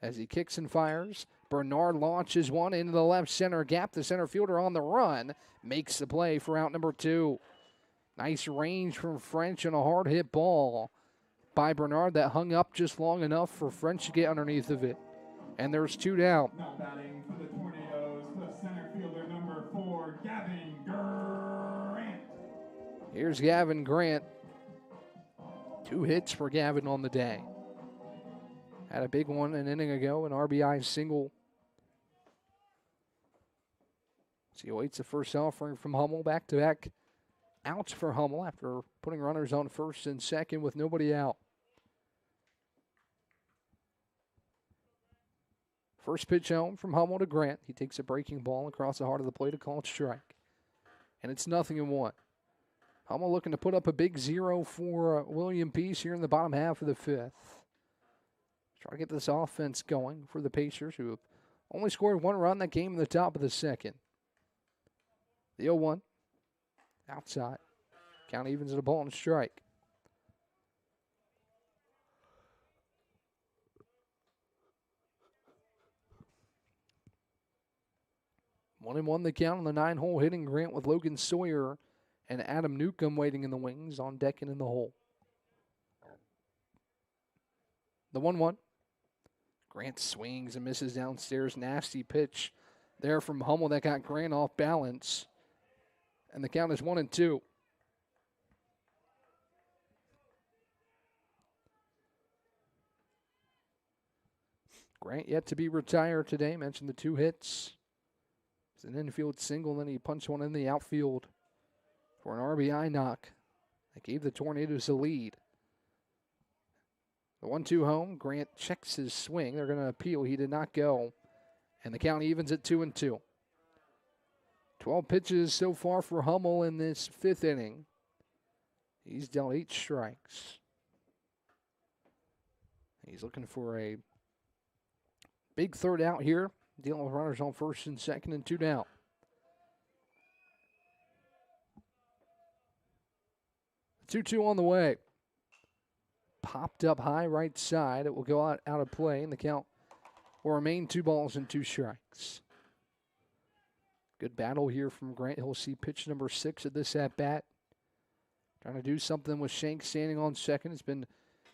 As he kicks and fires, Bernard launches one into the left center gap. The center fielder on the run makes the play for out number 2. Nice range from French and a hard hit ball by Bernard that hung up just long enough for French to get underneath of it. And there's 2 down. Now batting for the Tornadoes, the center fielder number 4, Gavin Grant. Here's Gavin Grant. 2 hits for Gavin on the day. Had a big one an inning ago, an RBI single. So he awaits the first offering from Hummel. Back-to-back outs for Hummel after putting runners on first and second with nobody out. First pitch home from Hummel to Grant. He takes a breaking ball across the heart of the plate, a called strike. And it's 0-1. Hummel looking to put up a big 0 for William Peace here in the bottom half of the 5th. Try to get this offense going for the Pacers, who have only scored 1 run that game in the top of the 2nd. The 0-1 outside. Count evens at a ball and strike. One and one the count on the 9-hole hitting Grant with Logan Sawyer and Adam Newcomb waiting in the wings, on deck and in the hole. The 1-1. Grant swings and misses downstairs. Nasty pitch there from Hummel that got Grant off balance. And the count is 1-2. Grant yet to be retired today. Mentioned the 2 hits. It's an infield single, then he punched one in the outfield for an RBI knock that gave the Tornadoes a lead. The 1-2 home. Grant checks his swing. They're going to appeal. He did not go. And the count evens at 2-2. 12 pitches so far for Hummel in this 5th inning. He's dealt 8 strikes. He's looking for a big 3rd out here. Dealing with runners on first and second and 2 down. The 2-2 on the way. Popped up high right side. It will go out of play, and the count will remain 2 balls and 2 strikes. Good battle here from Grant. He'll see pitch number 6 at this at-bat. Trying to do something with Shank standing on second. It's been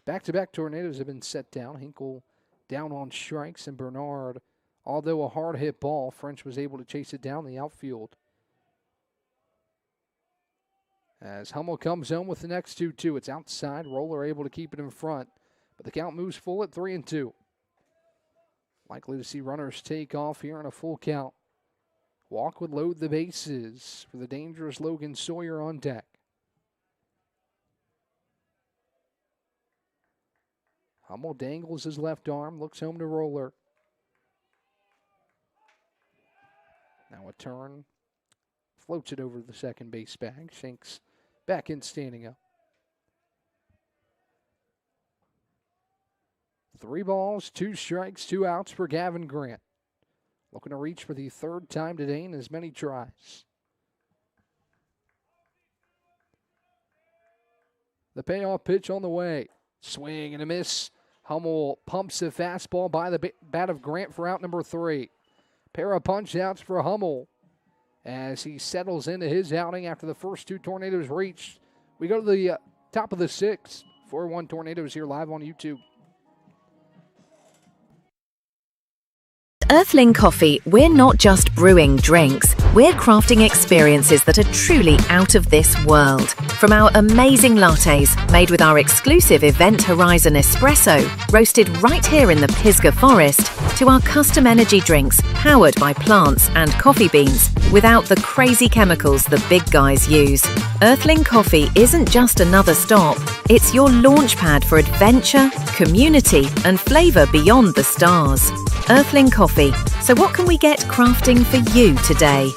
back-to-back Tornadoes have been set down. Hinkle down on strikes, and Bernard, although a hard hit ball, French was able to chase it down the outfield. As Hummel comes home with the next 2-2. It's outside. Roller able to keep it in front. But the count moves full at 3-2. Likely to see runners take off here on a full count. Walk would load the bases for the dangerous Logan Sawyer on deck. Hummel dangles his left arm. Looks home to Roller. Now a turn. Floats it over the second base bag. Shanks back in standing up. 3 balls, 2 strikes, 2 outs for Gavin Grant. Looking to reach for the 3rd time today in as many tries. The payoff pitch on the way. Swing and a miss. Hummel pumps a fastball by the bat of Grant for out number 3. Pair of punch outs for Hummel as he settles into his outing after the first 2 Tornadoes reached. We go to the top of the 6th. 4-1 Tornadoes here live on YouTube. Earthling Coffee, we're not just brewing drinks, we're crafting experiences that are truly out of this world. From our amazing lattes, made with our exclusive Event Horizon espresso, roasted right here in the Pisgah Forest, to our custom energy drinks, powered by plants and coffee beans, without the crazy chemicals the big guys use. Earthling Coffee isn't just another stop, it's your launchpad for adventure, community, and flavour beyond the stars. Earthling Coffee. So what can we get crafting for you today?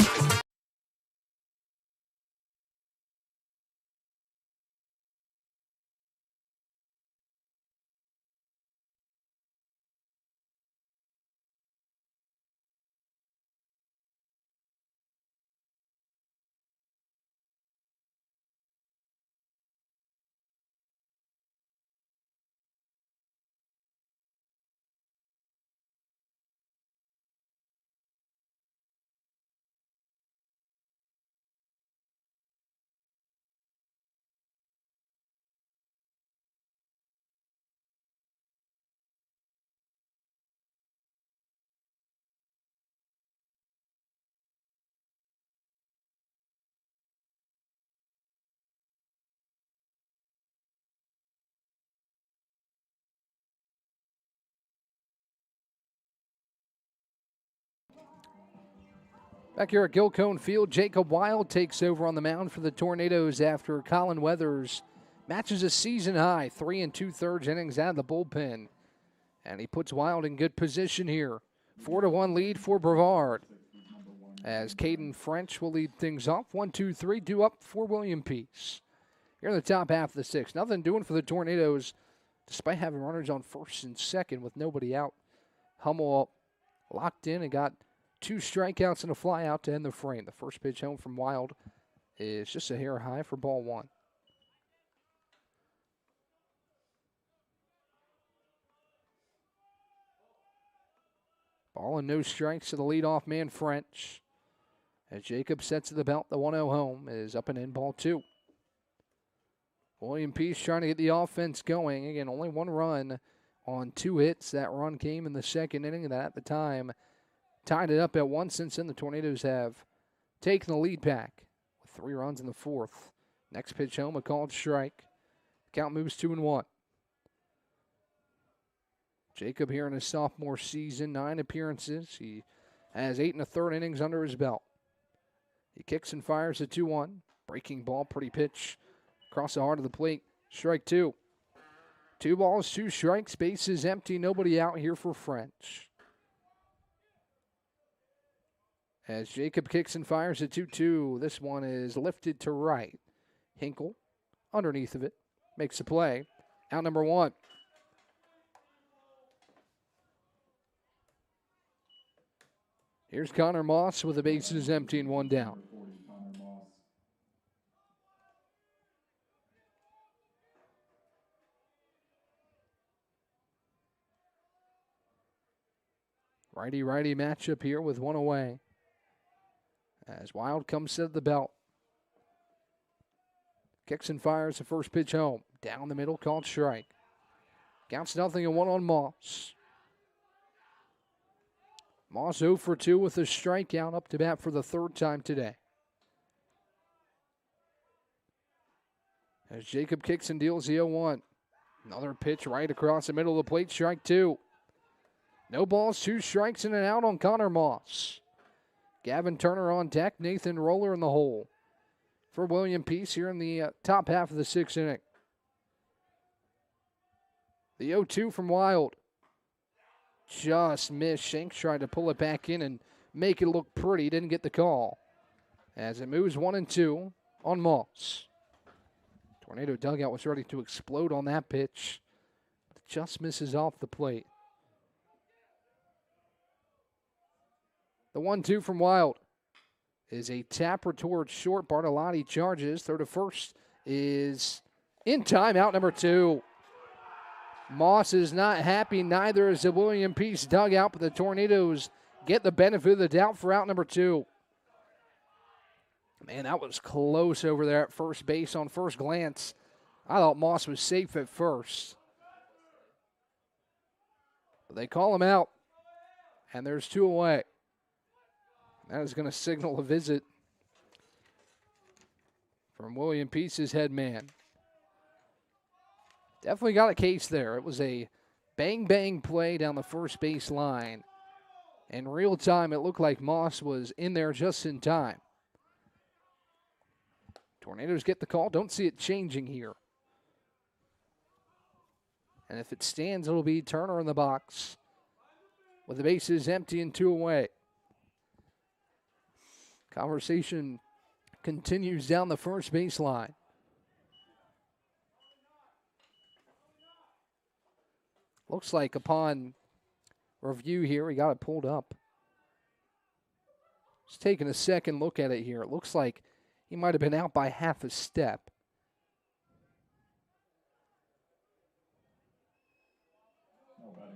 Back here at Gilcone Field, Jacob Wild takes over on the mound for the Tornadoes after Colin Weathers matches a season high 3 2/3 innings out of the bullpen. And he puts Wild in good position here. 4-1 lead for Brevard. As Caden French will lead things off. 1-2-3, due up for William Peace. Here in the top half of the sixth. Nothing doing for the Tornadoes, despite having runners on first and second with nobody out. Hummel locked in and got 2 strikeouts and a fly out to end the frame. The first pitch home from Wild is just a hair high for ball 1. Ball and no strikes to the leadoff man, French. As Jacob sets the belt, the 1-0 home is up and in, ball 2. William Peace trying to get the offense going. Again, only 1 run on 2 hits. That run came in the second inning, and that at the time tied it up at 1. Since then, the Tornadoes have taken the lead back with 3 runs in the 4th. Next pitch home, a called strike. Count moves 2-1. Jacob here in his sophomore season, 9 appearances. He has 8 1/3 innings under his belt. He kicks and fires a 2-1. Breaking ball, pretty pitch across the heart of the plate. Strike 2. 2 balls, 2 strikes. Base is empty. Nobody out here for French. As Jacob kicks and fires a 2-2, this one is lifted to right. Hinkle underneath of it makes a play. Out number 1. Here's Connor Moss with the bases empty and 1 down. Righty-righty matchup here with 1 away. As Wild comes to the belt. Kicks and fires the first pitch home. Down the middle, called strike. Counts 0-1 on Moss. Moss 0 for 2 with a strikeout, up to bat for the 3rd time today. As Jacob kicks and deals the 0-1. Another pitch right across the middle of the plate, strike 2. No balls, 2 strikes and an out on Connor Moss. Gavin Turner on deck, Nathan Roller in the hole for William Peace here in the top half of the 6th inning. The 0-2 from Wild. Just missed. Shanks tried to pull it back in and make it look pretty. Didn't get the call. As it moves 1-2 on Moss. Tornado dugout was ready to explode on that pitch. But it just misses off the plate. The 1-2 from Wild is a tapper towards short. Bartolotti charges. Throw to first is in time. Out number 2. Moss is not happy. Neither is the William Peace dugout, but the Tornadoes get the benefit of the doubt for out number 2. Man, that was close over there at first base on first glance. I thought Moss was safe at first. But they call him out And there's 2 away. That is going to signal a visit from William Peace's head man. Definitely got a case there. It was a bang-bang play down the first base line. In real time, it looked like Moss was in there just in time. Tornadoes get the call. Don't see it changing here. And if it stands, it'll be Turner in the box with the bases empty and 2 away. Conversation continues down the first baseline. Looks like upon review here, we got it pulled up. Just taking a second look at it here. It looks like he might have been out by half a step.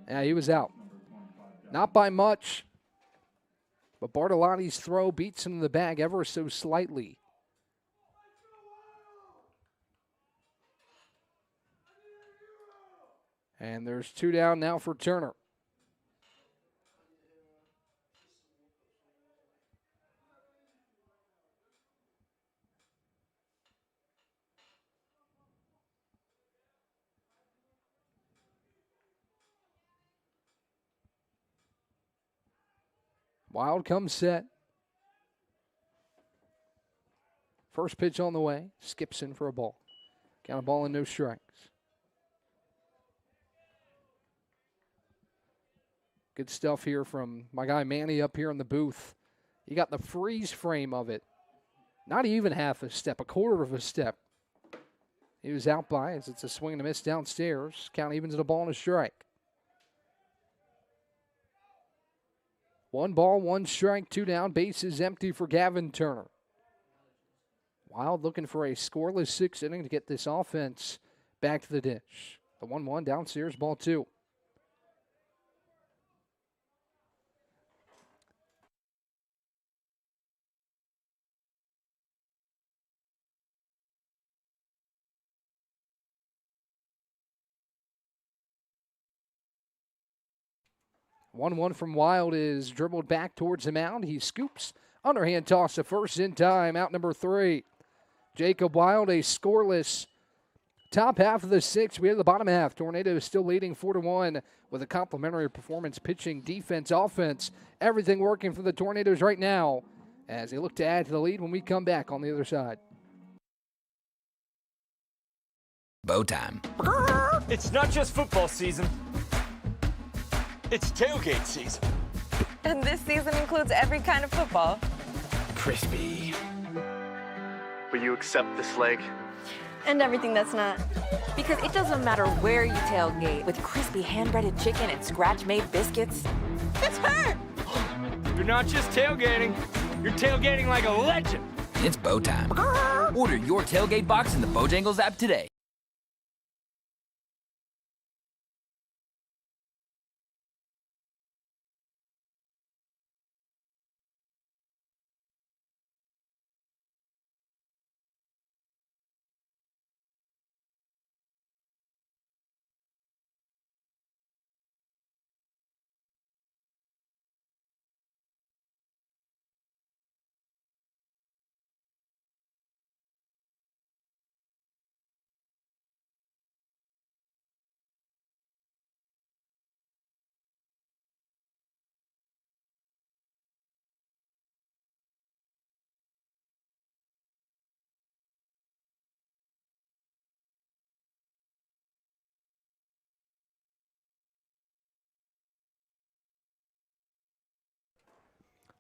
Yeah, he was out. Not by much, but Bartolotti's throw beats him in the bag ever so slightly. And there's 2 down now for Turner. Wild comes set. First pitch on the way. Skips in for a ball. Count a ball and no strikes. Good stuff here from my guy Manny up here in the booth. You got the freeze frame of it. Not even half a step, a quarter of a step. He was out by as it's a swing and a miss downstairs. Count evens at a ball and a strike. 1 ball, 1 strike, 2 down. Base is empty for Gavin Turner. Wild looking for a scoreless 6th inning to get this offense back to the dish. The 1-1 downstairs, ball 2. One from Wild is dribbled back towards the mound. He scoops. Underhand toss to first in time. Out number 3. Jacob Wild, a scoreless top half of the 6th. We have the bottom half. Tornadoes still leading 4-1 with a complimentary performance, pitching, defense, offense. Everything working for the Tornadoes right now as they look to add to the lead when we come back on the other side. Bow time. It's not just football season. It's tailgate season. And this season includes every kind of football. Crispy. Will you accept this leg? And everything that's not. Because it doesn't matter where you tailgate, with crispy hand-breaded chicken and scratch-made biscuits. It's her! You're not just tailgating. You're tailgating like a legend. It's bow time. Order your tailgate box in the Bojangles app today.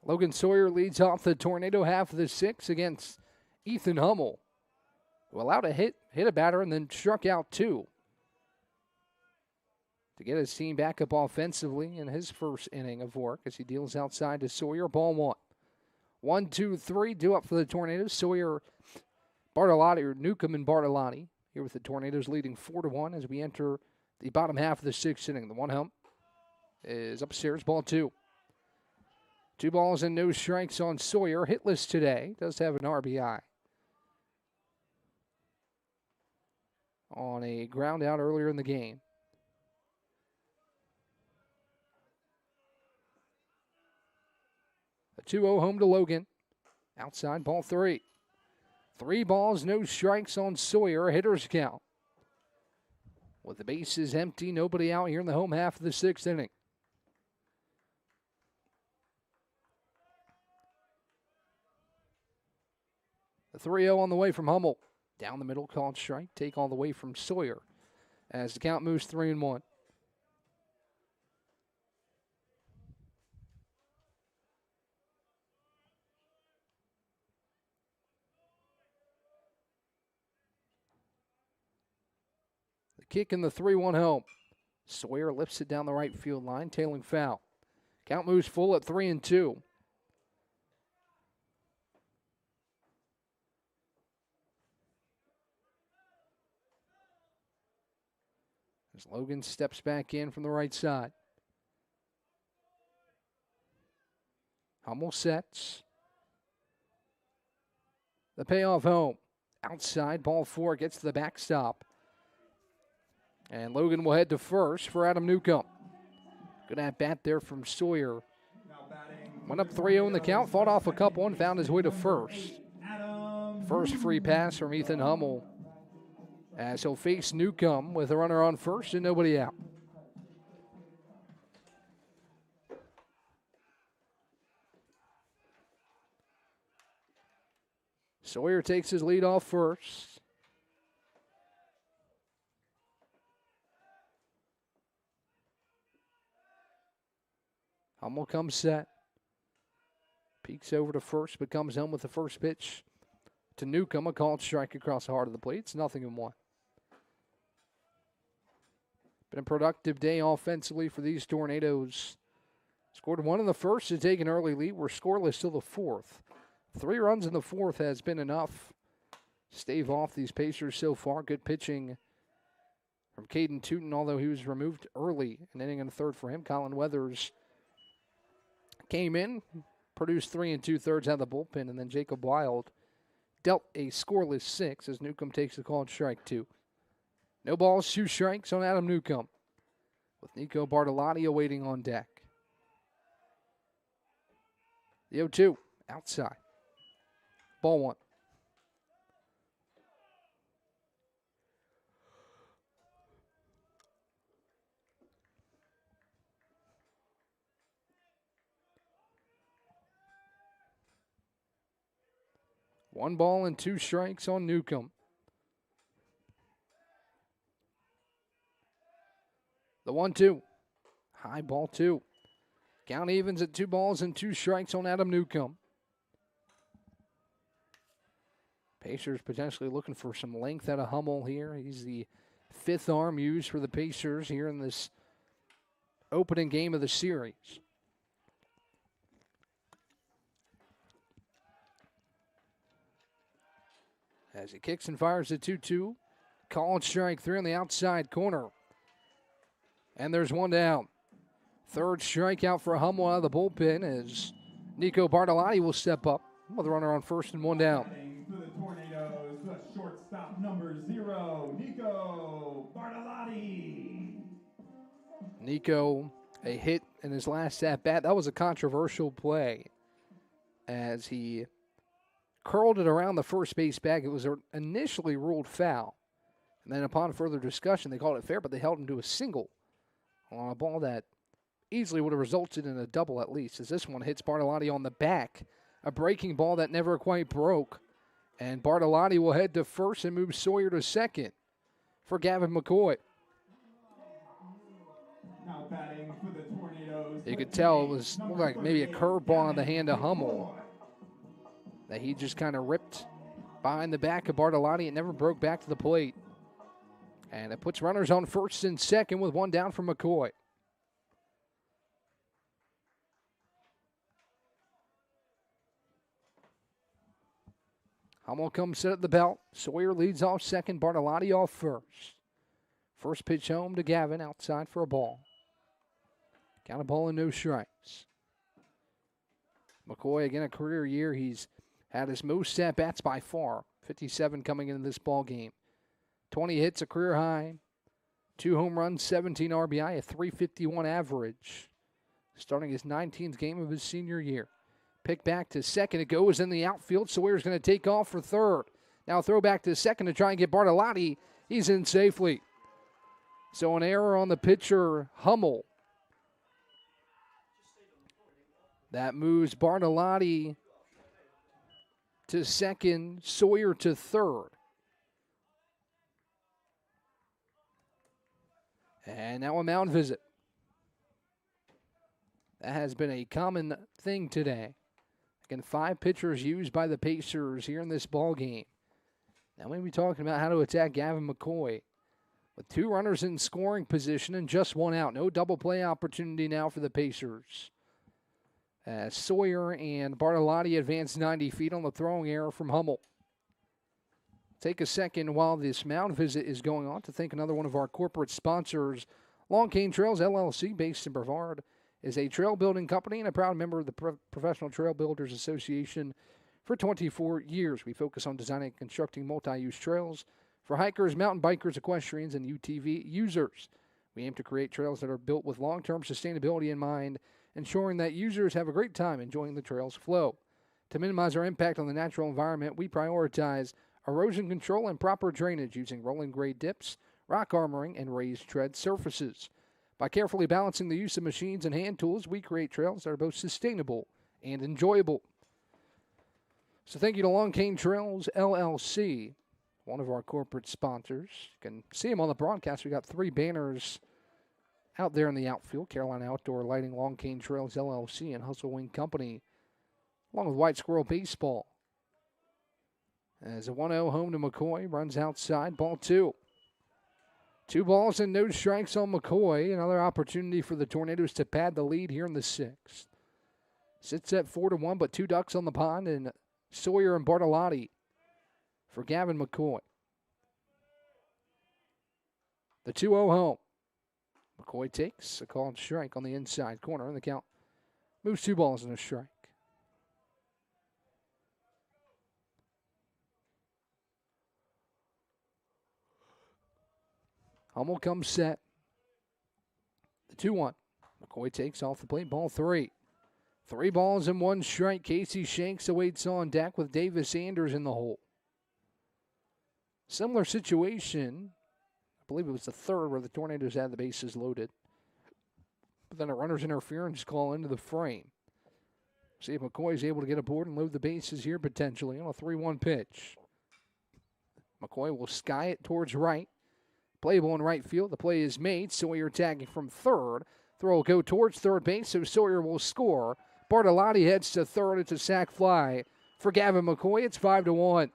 Logan Sawyer leads off the Tornado half of the 6th against Ethan Hummel, who allowed a hit a batter, and then struck out 2 to get his team back up offensively in his first inning of work as he deals outside to Sawyer. Ball 1. 1, 2, 3, due up for the Tornadoes. Sawyer, Bartolotti, or Newcomb and Bartolotti here with the Tornadoes leading 4-1 as we enter the bottom half of the 6th inning. The 1 hump is upstairs, ball 2. 2 balls and no strikes on Sawyer. Hitless today. Does have an RBI on a ground out earlier in the game. 2-0 home to Logan. Outside, ball 3. 3 balls, no strikes on Sawyer. Hitter's count. With the bases empty, nobody out here in the home half of the 6th inning. The 3-0 on the way from Hummel. Down the middle, called strike. Take all the way from Sawyer as the count moves 3-1. The kick in the 3-1 home. Sawyer lifts it down the right field line, tailing foul. Count moves full at 3-2. As Logan steps back in from the right side. Hummel sets. The payoff home. Outside, ball 4 gets to the backstop. And Logan will head to first for Adam Newcomb. Good at bat there from Sawyer. Went up 3-0 in the count, fought off a couple and found his way to first. First free pass from Ethan Hummel, as he'll face Newcomb with a runner on first and nobody out. Sawyer takes his lead off first. Hummel comes set. Peeks over to first, but comes home with the first pitch to Newcomb. A called strike across the heart of the plate. It's 0-1. Been a productive day offensively for these Tornadoes. Scored 1 in the first to take an early lead. We're scoreless till the 4th. 3 runs in the 4th has been enough. Stave off these Pacers so far. Good pitching from Caden Tootin, although he was removed early. An inning and a third for him. Colin Weathers came in, produced 3 2/3 out of the bullpen, and then Jacob Wild dealt a scoreless 6 as Newcomb takes the called strike 2. No balls, 2 strikes on Adam Newcomb, with Nico Bartolotti awaiting on deck. The 0-2, outside. Ball 1. One ball and 2 strikes on Newcomb. The 1-2. High ball 2. Count evens at 2 balls and 2 strikes on Adam Newcomb. Pacers potentially looking for some length out of Hummel here. He's the 5th arm used for the Pacers here in this opening game of the series. As he kicks and fires the 2-2. Called strike 3 on the outside corner. And there's 1 down. 3rd strikeout for Hummel out of the bullpen as Nico Bartolotti will step up with a runner on first and 1 down. For the Tornadoes, the shortstop number 0, Nico Bartolotti. Nico, a hit in his last at-bat. That was a controversial play as he curled it around the first base bag. It was initially ruled foul. And then upon further discussion, they called it fair, but they held him to a single on a ball that easily would have resulted in a double at least, as this one hits Bartolotti on the back. A breaking ball that never quite broke. And Bartolotti will head to first and move Sawyer to second for Gavin McCoy. Now batting for the Tornadoes. You could tell it looked like maybe a curveball on the hand of Hummel that he just kind of ripped behind the back of Bartolotti. It never broke back to the plate. And it puts runners on first and second with 1 down for McCoy. Hummel comes set at the belt. Sawyer leads off second. Bartolotti off first. First pitch home to Gavin outside for a ball. Count a ball and no strikes. McCoy, again, a career year. He's had his most at-bats by far. 57 coming into this ball game. 20 hits, a career high. 2 home runs, 17 RBI, a .351 average. Starting his 19th game of his senior year. Pick back to second. It goes in the outfield. Sawyer's going to take off for third. Now throw back to second to try and get Bartolotti. He's in safely. So an error on the pitcher, Hummel. That moves Bartolotti to second, Sawyer to third. And now a mound visit. That has been a common thing today. Again, 5 pitchers used by the Pacers here in this ball game. Now we'll be talking about how to attack Gavin McCoy. With 2 runners in scoring position and just 1 out. No double play opportunity now for the Pacers. As Sawyer and Bartolotti advance 90 feet on the throwing error from Hummel. Take a second while this mound visit is going on to thank another one of our corporate sponsors. Long Cane Trails LLC, based in Brevard, is a trail building company and a proud member of the Professional Trail Builders Association for 24 years. We focus on designing and constructing multi-use trails for hikers, mountain bikers, equestrians, and UTV users. We aim to create trails that are built with long-term sustainability in mind, ensuring that users have a great time enjoying the trail's flow. To minimize our impact on the natural environment, we prioritize erosion control and proper drainage using rolling grade dips, rock armoring, and raised tread surfaces. By carefully balancing the use of machines and hand tools, we create trails that are both sustainable and enjoyable. So thank you to Long Cane Trails LLC, one of our corporate sponsors. You can see them on the broadcast. We got 3 banners out there in the outfield. Carolina Outdoor Lighting, Long Cane Trails LLC, and Hustle Wing Company, along with White Squirrel Baseball. As a 1-0 home to McCoy, runs outside, ball 2. 2 balls and no strikes on McCoy. Another opportunity for the Tornadoes to pad the lead here in the 6th. Sits at 4-1, but 2 ducks on the pond, and Sawyer and Bartolotti for Gavin McCoy. The 2-0 home. McCoy takes a called strike on the inside corner, and the count moves 2 balls and a strike. Hummel comes set. The 2-1. McCoy takes off the plate, ball 3. 3 balls and 1 strike. Casey Shanks awaits on deck with Davis Anders in the hole. Similar situation. I believe it was the 3rd where the Tornadoes had the bases loaded. But then a runner's interference call into the frame. See if McCoy is able to get aboard and load the bases here potentially on a 3-1 pitch. McCoy will sky it towards right. Play ball in right field. The play is made. Sawyer tagging from third. Throw will go towards third base, so Sawyer will score. Bartolotti heads to third. It's a sac fly for Gavin McCoy. It's 5-1.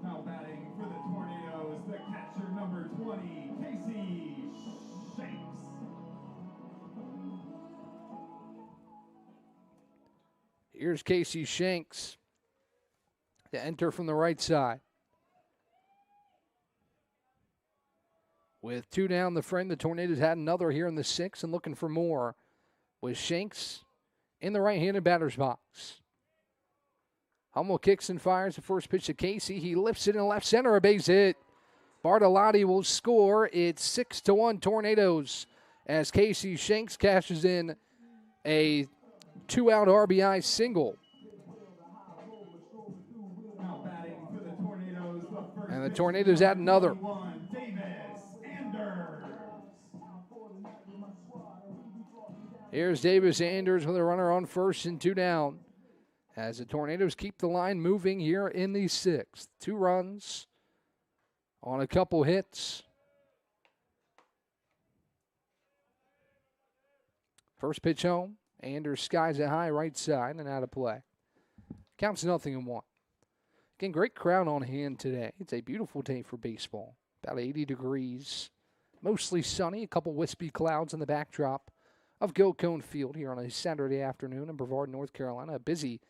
Now batting for the Tornadoes, the catcher number 20, Casey Shanks. Here's Casey Shanks to enter from the right side. With 2 down the frame, the Tornadoes had another here in the 6th and looking for more with Shanks in the right-handed batter's box. Hummel kicks and fires the first pitch to Casey. He lifts it in left center, a base hit. Bartolotti will score. It's 6-1 Tornadoes as Casey Shanks cashes in a 2-out RBI single. And the Tornadoes add another. Here's Davis Anders with a runner on first and 2 down. As the Tornadoes keep the line moving here in the 6th. 2 runs on a couple hits. First pitch home. Anders skies it high right side and out of play. Counts 0-1. Again, great crowd on hand today. It's a beautiful day for baseball. About 80 degrees. Mostly sunny. A couple wispy clouds in the backdrop of Gilcone Field here on a Saturday afternoon in Brevard, North Carolina. A busy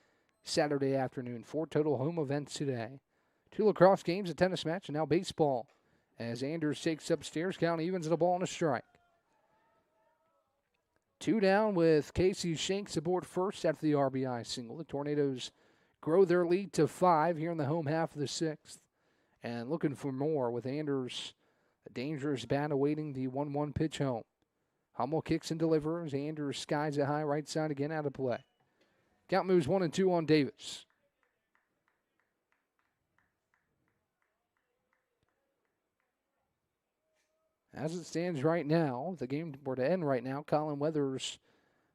Saturday afternoon. 4 total home events today. 2 lacrosse games, a tennis match, and now baseball. As Anders takes upstairs, count evens at a ball and a strike. 2 down with Casey Shanks aboard first after the RBI single. The Tornadoes grow their lead to 5 here in the home half of the 6th. And looking for more with Anders, a dangerous bat awaiting the 1-1 pitch home. Hummel kicks and delivers. Anders skies it high, right side again, out of play. Count moves 1-2 on Davis. As it stands right now, if the game were to end right now, Colin Weathers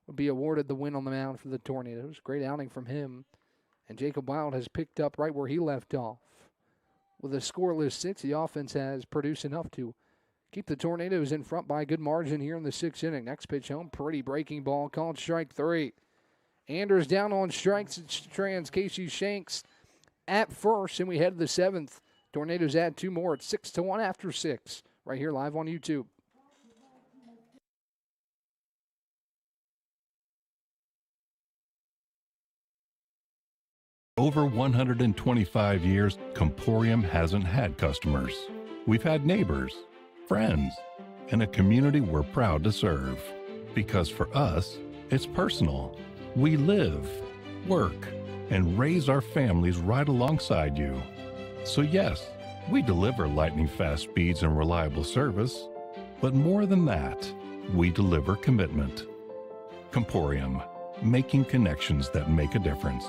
would be awarded the win on the mound for the Tornadoes. Great outing from him. And Jacob Wild has picked up right where he left off. With a scoreless 6, the offense has produced enough to keep the Tornadoes in front by a good margin here in the 6th inning. Next pitch home, pretty breaking ball, called strike 3. Anders down on strikes. It's trans Casey Shanks at first, and we head to the 7th. Tornadoes add 2 more. It's 6-1 after 6. Right here live on YouTube. Over 125 years, Comporium hasn't had customers. We've had neighbors, friends, and a community we're proud to serve. Because for us, it's personal. We live, work, and raise our families right alongside you. So yes, we deliver lightning-fast speeds and reliable service. But more than that, we deliver commitment. Comporium, making connections that make a difference.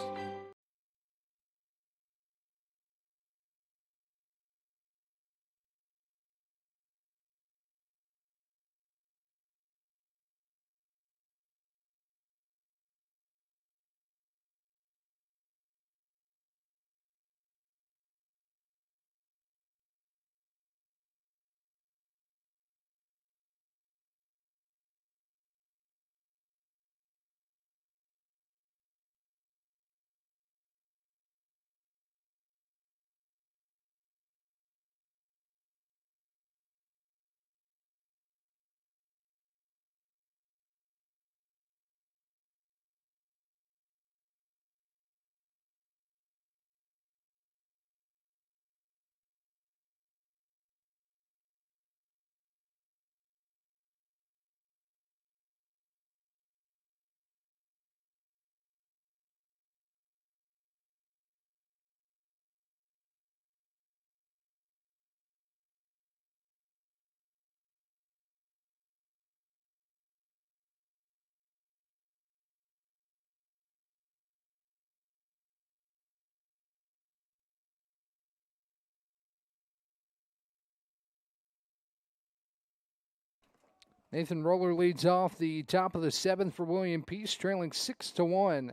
Nathan Roller leads off the top of the 7th for William Peace, trailing 6-1.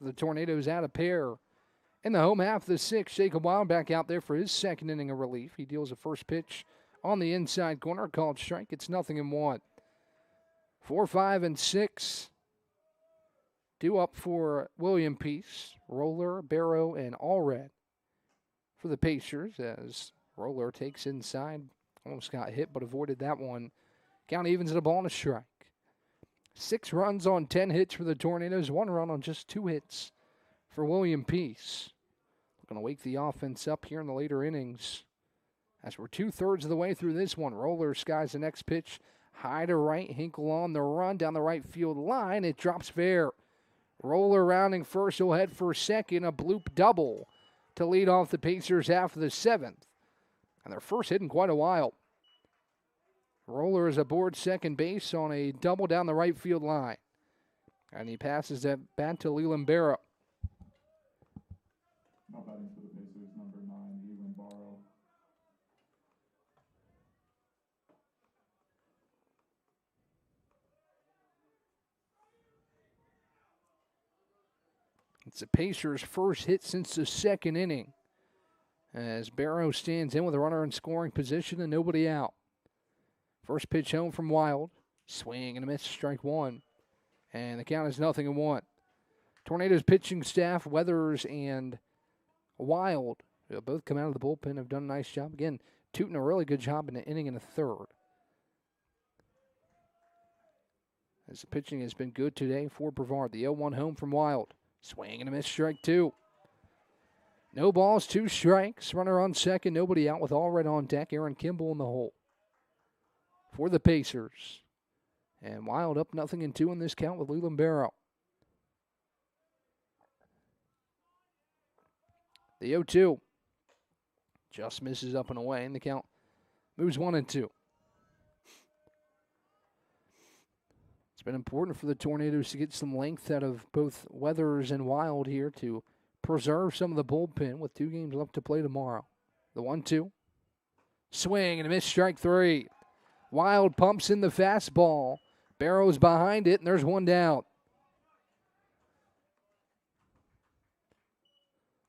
The Tornadoes out a pair. In the home half of the 6th, Jacob Wild back out there for his second inning of relief. He deals a first pitch on the inside corner, called strike. It's 0-1. 4, 5, and 6. Due up for William Peace, Roller, Barrow, and Allred for the Pacers as Roller takes inside. Almost got hit, but avoided that one. Count evens at a ball and a strike. 6 runs on 10 hits for the Tornadoes. 1 run on just 2 hits for William Peace. Going to wake the offense up here in the later innings. As we're 2/3 of the way through this one. Roller skies the next pitch. High to right. Hinkle on the run down the right field line. It drops fair. Roller rounding first. He'll head for second. A bloop double to lead off the Pacers half of the 7th. And their first hit in quite a while. Roller is aboard second base on a double down the right field line. And he passes that bat to Leland Barrow. Now batting for the Pacers, number 9, Leland Barrow. It's the Pacers' first hit since the second inning. As Barrow stands in with a runner in scoring position and nobody out. First pitch home from Wild. Swing and a miss, strike 1. And the count is 0-1. Tornadoes pitching staff, Weathers and Wild, both come out of the bullpen, have done a nice job. Again, Tootin a really good job in the inning and a third. As the pitching has been good today for Brevard. The 0-1 home from Wild. Swing and a miss, strike 2. No balls, 2 strikes. Runner on second, nobody out with Allred on deck. Aaron Kimball in the hole for the Pacers. And Wild up 0-2 in this count with Leland Barrow. The 0-2 just misses up and away, and the count moves 1-2. It's been important for the Tornadoes to get some length out of both Weathers and Wild here to preserve some of the bullpen with 2 games left to play tomorrow. The 1-2. Swing and a miss, strike 3. Wild pumps in the fastball. Barrows behind it, and there's 1 down.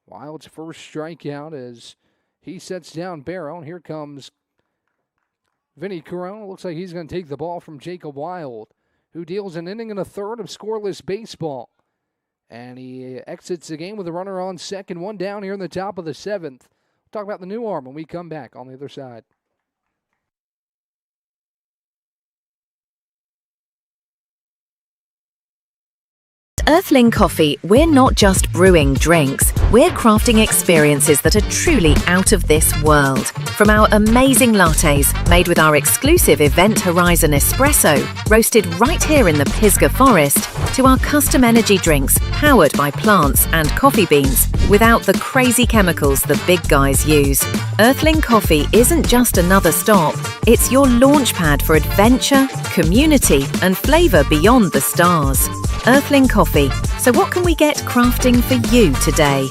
Wild's first strikeout as he sets down Barrow, and here comes Vinny Corona. Looks like he's going to take the ball from Jacob Wild, who deals an inning and a third of scoreless baseball. And he exits the game with a runner on second, 1 down here in the top of the 7th. We'll talk about the new arm when we come back on the other side. Earthling Coffee, we're not just brewing drinks, we're crafting experiences that are truly out of this world. From our amazing lattes, made with our exclusive Event Horizon espresso, roasted right here in the Pisgah Forest, to our custom energy drinks powered by plants and coffee beans, without the crazy chemicals the big guys use. Earthling Coffee isn't just another stop, it's your launch pad for adventure, community, and flavour beyond the stars. Earthling Coffee. So what can we get crafting for you today?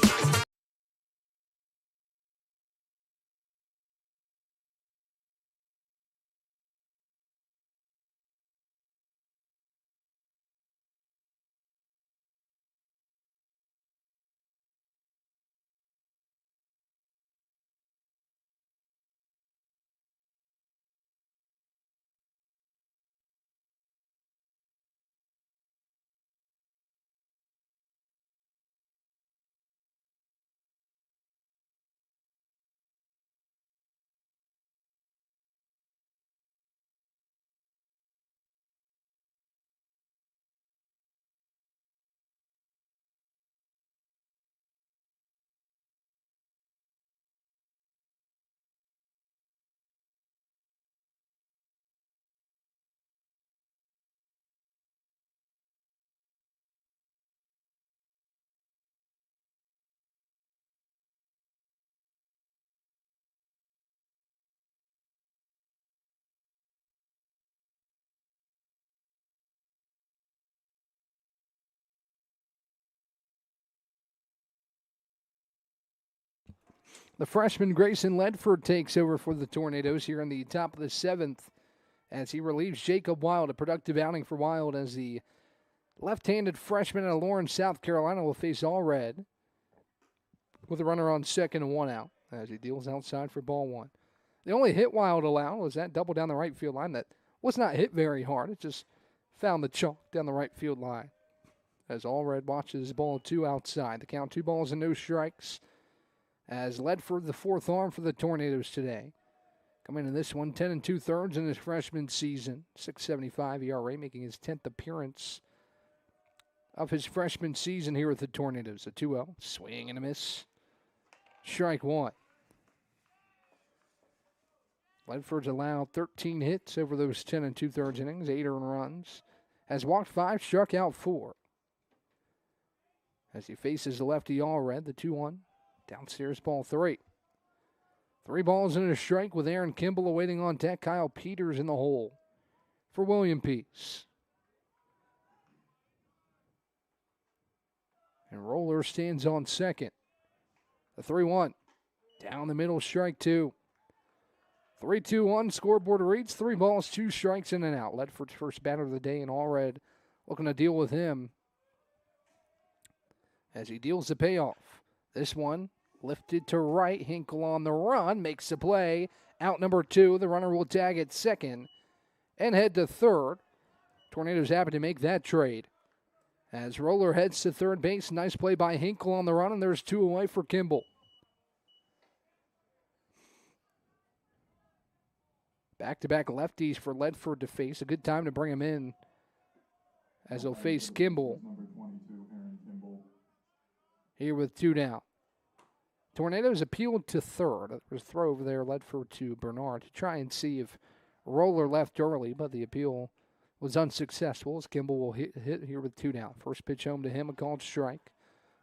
The freshman Grayson Ledford takes over for the Tornadoes here in the top of the 7th as he relieves Jacob Wild. A productive outing for Wild as the left-handed freshman out of Lawrence, South Carolina will face all red with a runner on second and 1 out as he deals outside for ball 1. The only hit Wild allowed was that double down the right field line that was not hit very hard. It just found the chalk down the right field line as all red watches ball 2 outside. The count 2 balls and no strikes as Ledford, the 4th arm for the Tornadoes today. Coming in this one, 10 2/3 in his freshman season. 6.75 ERA, making his 10th appearance of his freshman season here with the Tornadoes. A 2-0, swing and a miss. Strike 1. Ledford's allowed 13 hits over those 10 2/3 innings, 8 earned runs. Has walked 5, struck out 4. As he faces the lefty all-red, the 2-1. Downstairs ball 3. 3 balls and a strike with Aaron Kimball awaiting on deck. Kyle Peters in the hole for William Peace. And Roller stands on second. The 3-1. Down the middle, strike 2. 3-2-1 scoreboard reads. 3 balls, 2 strikes, and an out. Ledford's first batter of the day, and all red looking to deal with him as he deals the payoff. This one lifted to right. Hinkle on the run, makes the play. Out number 2. The runner will tag at second and head to third. Tornadoes happy to make that trade. As Roller heads to third base, nice play by Hinkle on the run, and there's 2 away for Kimball. Back-to-back lefties for Ledford to face. A good time to bring him in as he'll face Kimball here with 2 down. Tornadoes appealed to third. There was a throw over there, Ledford to Bernard to try and see if Roller left early, but the appeal was unsuccessful as Kimball will hit here with 2 down. First pitch home to him, a called strike.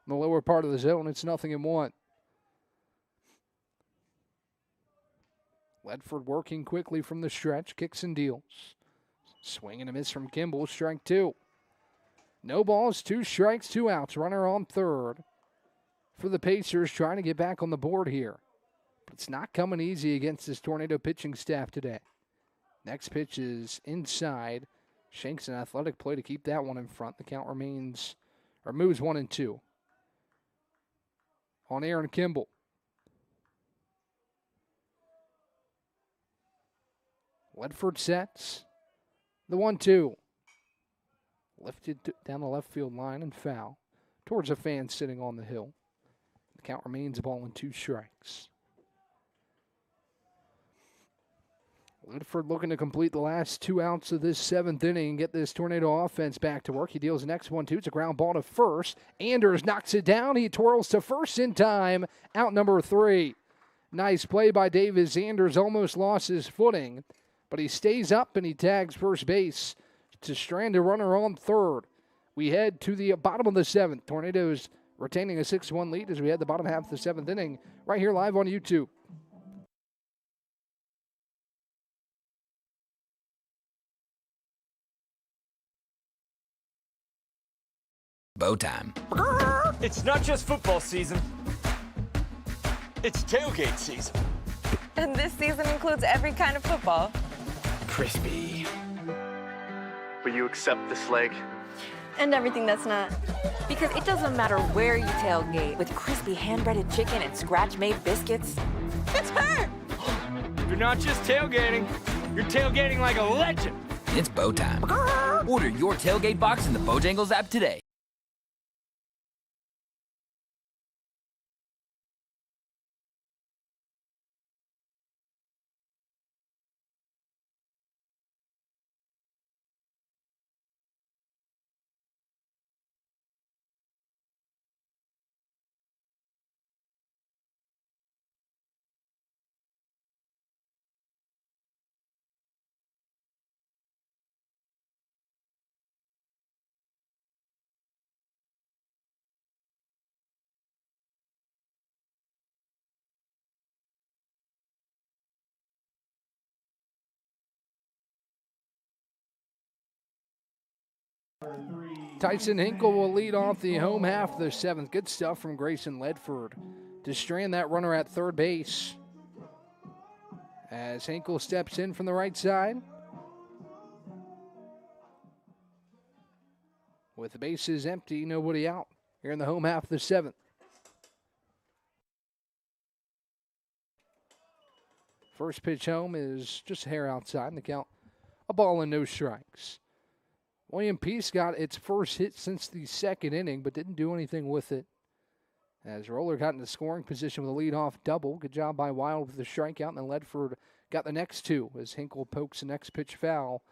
In the lower part of the zone, it's 0-1. Ledford working quickly from the stretch, kicks and deals. Swing and a miss from Kimball, strike 2. No balls, 2 strikes, 2 outs. Runner on third for the Pacers, trying to get back on the board here. But it's not coming easy against this Tornado pitching staff today. Next pitch is inside. Shanks an athletic play to keep that one in front. The count moves 1-2. On Aaron Kimball. Ledford sets. The 1-2. Lifted down the left field line and foul towards a fan sitting on the hill. The count remains a ball and 2 strikes. Ledford looking to complete the last 2 outs of this 7th inning and get this Tornado offense back to work. He deals the next 1-2. It's a ground ball to first. Anders knocks it down. He twirls to first in time. Out number 3. Nice play by Davis. Anders almost lost his footing, but he stays up and he tags first base to strand a runner on third. We head to the bottom of the 7th. Tornadoes retaining a 6-1 lead as we head the bottom half of the 7th inning right here live on YouTube. Bow time. It's not just football season. It's tailgate season. And this season includes every kind of football. Crispy. Will you accept this leg? And everything that's not. Because it doesn't matter where you tailgate, with crispy hand-breaded chicken and scratch-made biscuits. It's her! You're not just tailgating. You're tailgating like a legend. It's bow time. Order your tailgate box in the Bojangles app today. Tyson Hinkle will lead off the home half of the 7th. Good stuff from Grayson Ledford to strand that runner at third base. As Hinkle steps in from the right side. With the bases empty, nobody out here in the home half of the 7th. First pitch home is just a hair outside, and the count a ball and no strikes. William Peace got its first hit since the 2nd inning, but didn't do anything with it. As Roller got into scoring position with a leadoff double. Good job by Wild with the strikeout, and then Ledford got the next 2 as Hinkle pokes the next pitch foul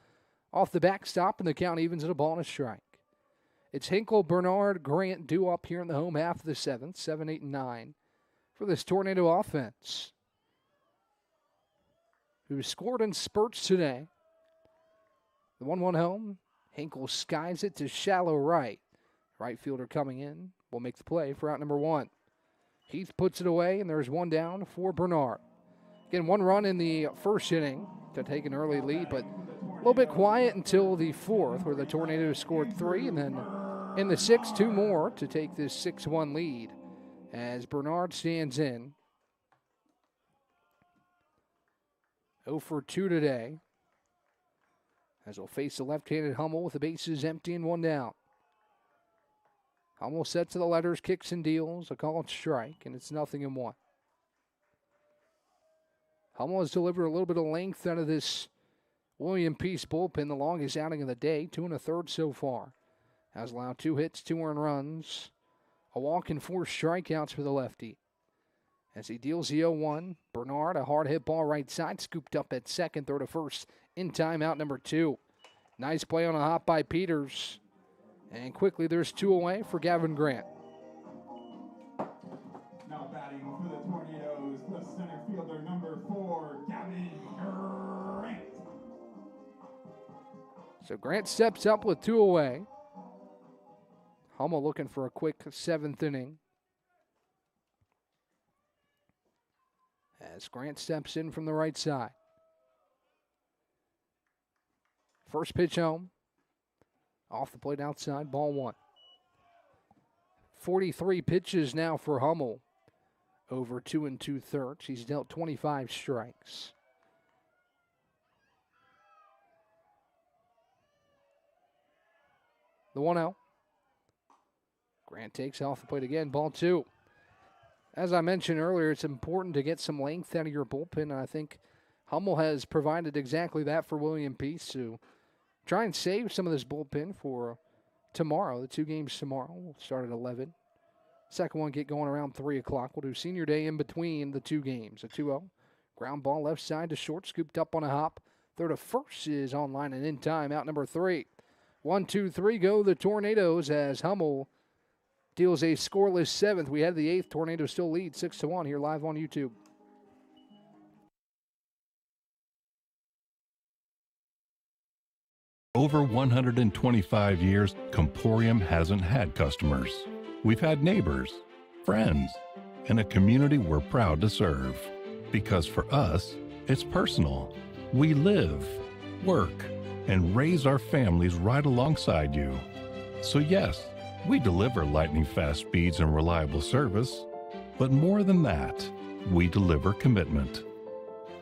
off the backstop, and the count evens at a ball and a strike. It's Hinkle, Bernard, Grant due up here in the home half of the 7th, 7, 8, and 9 for this Tornado offense, who scored in spurts today. The 1-1 home. Hinkle skies it to shallow right. Right fielder coming in will make the play for out number 1. Heath puts it away, and there's 1 down for Bernard. Again, 1 run in the first inning to take an early lead, but a little bit quiet until the 4th, where the Tornadoes scored 3, and then in the 6th, 2 more to take this 6-1 lead as Bernard stands in. 0 for 2 today, as he'll face the left-handed Hummel with the bases empty and 1 down. Hummel sets to the letters, kicks and deals, a called strike, and it's 0-1. Hummel has delivered a little bit of length out of this William Peace bullpen, the longest outing of the day, 2 1/3 so far. Has allowed 2 hits, 2 earned runs, a walk and 4 strikeouts for the lefty. As he deals the 0-1, Bernard, a hard hit ball right side, scooped up at second, throw to first in time, out number 2. Nice play on a hop by Peters. And quickly there's 2 away for Gavin Grant. Now batting for the Tornadoes, the center fielder number 4, Gavin Grant. So Grant steps up with 2 away. Hummel looking for a quick 7th inning. As Grant steps in from the right side. First pitch home. Off the plate outside, ball one. 43 pitches now for Hummel. Over 2 2/3. He's dealt 25 strikes. The 1-0. Grant takes off the plate again, ball two. As I mentioned earlier, it's important to get some length out of your bullpen, and I think Hummel has provided exactly that for William Peace to try and save some of this bullpen for tomorrow. The 2 games tomorrow. We'll start at 11. Second one get going around 3 o'clock. We'll do senior day in between the 2 games. A 2-0. Ground ball left side to short, scooped up on a hop. Throw to first is online and in time. Out number 3. 1, 2, 3 go the Tornadoes as Hummel deals a scoreless 7th. We had the 8th. Tornadoes still lead 6-1 here live on YouTube. Over 125 years, Comporium hasn't had customers. We've had neighbors, friends, and a community we're proud to serve. Because for us, it's personal. We live, work, and raise our families right alongside you. So yes, we deliver lightning-fast speeds and reliable service, but more than that, we deliver commitment.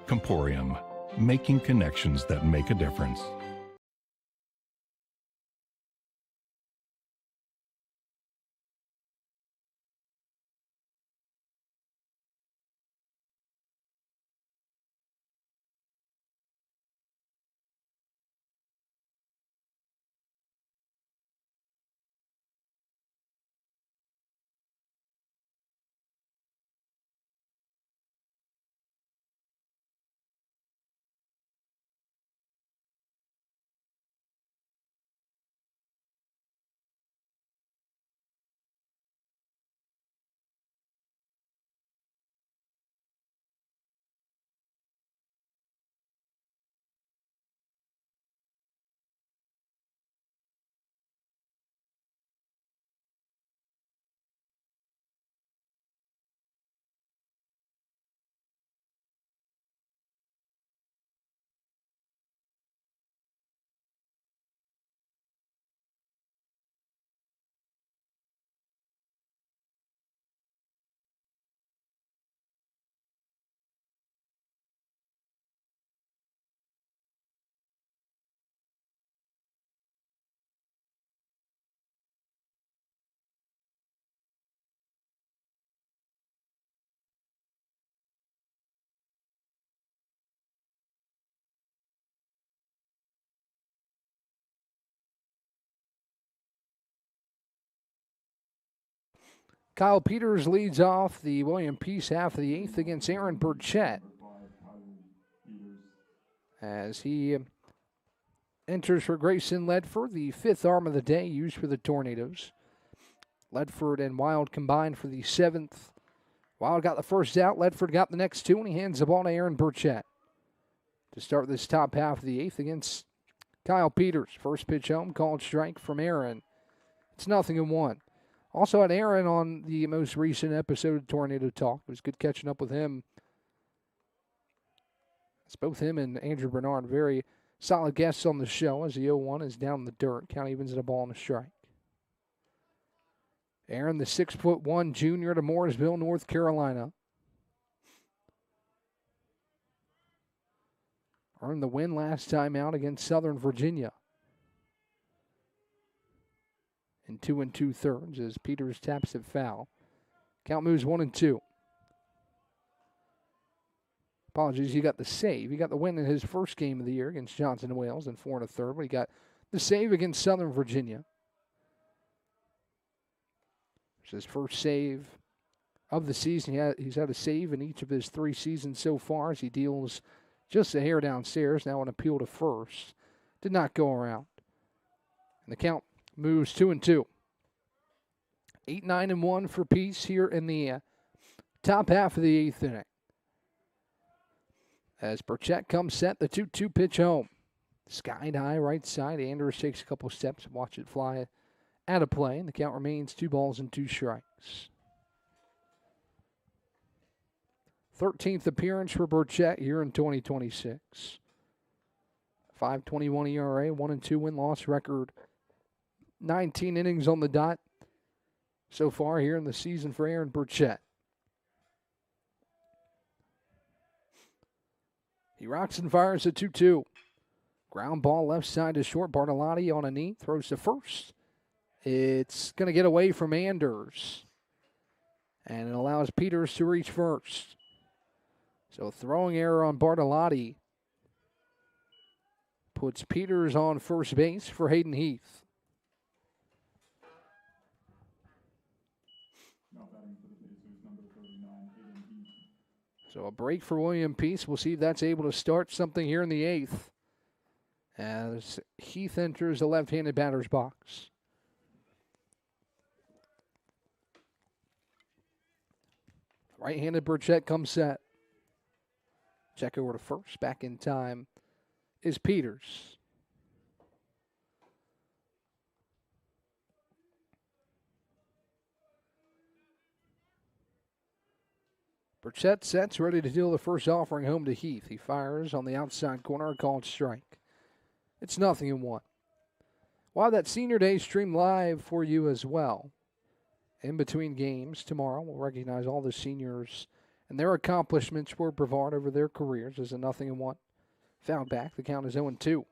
Comporium, making connections that make a difference. Kyle Peters leads off the William Peace half of the 8th against Aaron Burchett as he enters for Grayson Ledford, the 5th arm of the day used for the Tornadoes. Ledford and Wild combined for the 7th. Wild got the first out, Ledford got the next 2, and he hands the ball to Aaron Burchett to start this top half of the 8th against Kyle Peters. First pitch home, called strike from Aaron. It's 0-1. Also had Aaron on the most recent episode of Tornado Talk. It was good catching up with him. It's both him and Andrew Bernard, very solid guests on the show as the 0-1 is down in the dirt. Count evens at a ball and a strike. Aaron, the 6'1" junior to Mooresville, North Carolina. Earned the win last time out against Southern Virginia. In 2 2/3 as Peters taps it foul. Count moves 1-2. Apologies, he got the save. He got the win in his first game of the year against Johnson Wales in 4 1/3, but he got the save against Southern Virginia. It's his first save of the season. He's had a save in each of his 3 seasons so far as he deals just a hair downstairs. Now an appeal to first. Did not go around. And the count moves 2-2. 8-9-1 for Peace here in the top half of the 8th inning. As Burchett comes set, the 2-2 pitch home. Skied high right side. Anders takes a couple steps. Watch it fly out of play. And the count remains 2-2 strikes. 13th appearance for Burchett here in 2026. 5.21 ERA, 1-2 win-loss record. 19 innings on the dot so far here in the season for Aaron Burchett. He rocks and fires at 2-2. Ground ball left side to short. Bartolotti on a knee. Throws to first. It's going to get away from Anders. And it allows Peters to reach first. So throwing error on Bartolotti puts Peters on first base for Hayden Heath. So a break for William Peace. We'll see if that's able to start something here in the 8th. As Heath enters the left-handed batter's box. Right-handed Burchett comes set. Check over to first. Back in time is Peters. Burchett sets, ready to deal the first offering home to Heath. He fires on the outside corner, a called strike. It's 0-1. We'll have that Senior Day stream live for you as well. In between games tomorrow, we'll recognize all the seniors and their accomplishments for Brevard over their careers as a 0-1. Foul back. The count is 0-2.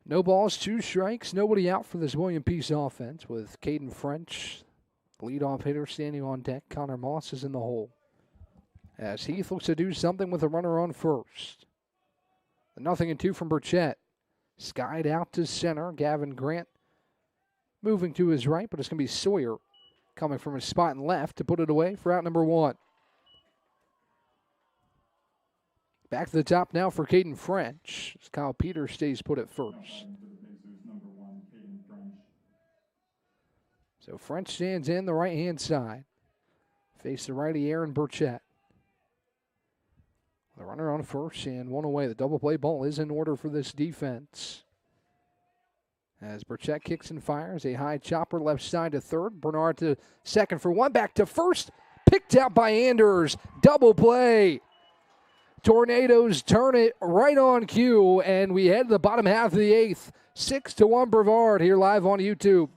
No balls, 2 strikes, nobody out for this William Peace offense with Caden French, leadoff hitter, standing on deck. Connor Moss is in the hole. As Heath looks to do something with a runner on first. The 0-2 from Burchett. Skied out to center. Gavin Grant moving to his right, but it's going to be Sawyer coming from his spot in left to put it away for out number 1. Back to the top now for Caden French, as Kyle Peters stays put at first. So French stands in the right-hand side. Face the righty Aaron Burchett. The runner on first and 1 away. The double play ball is in order for this defense. As Burchett kicks and fires, a high chopper left side to third. Bernard to second for 1. Back to first. Picked out by Anders. Double play. Tornadoes turn it right on cue, and we head to the bottom half of the 8th. 6-1 Brevard here live on YouTube.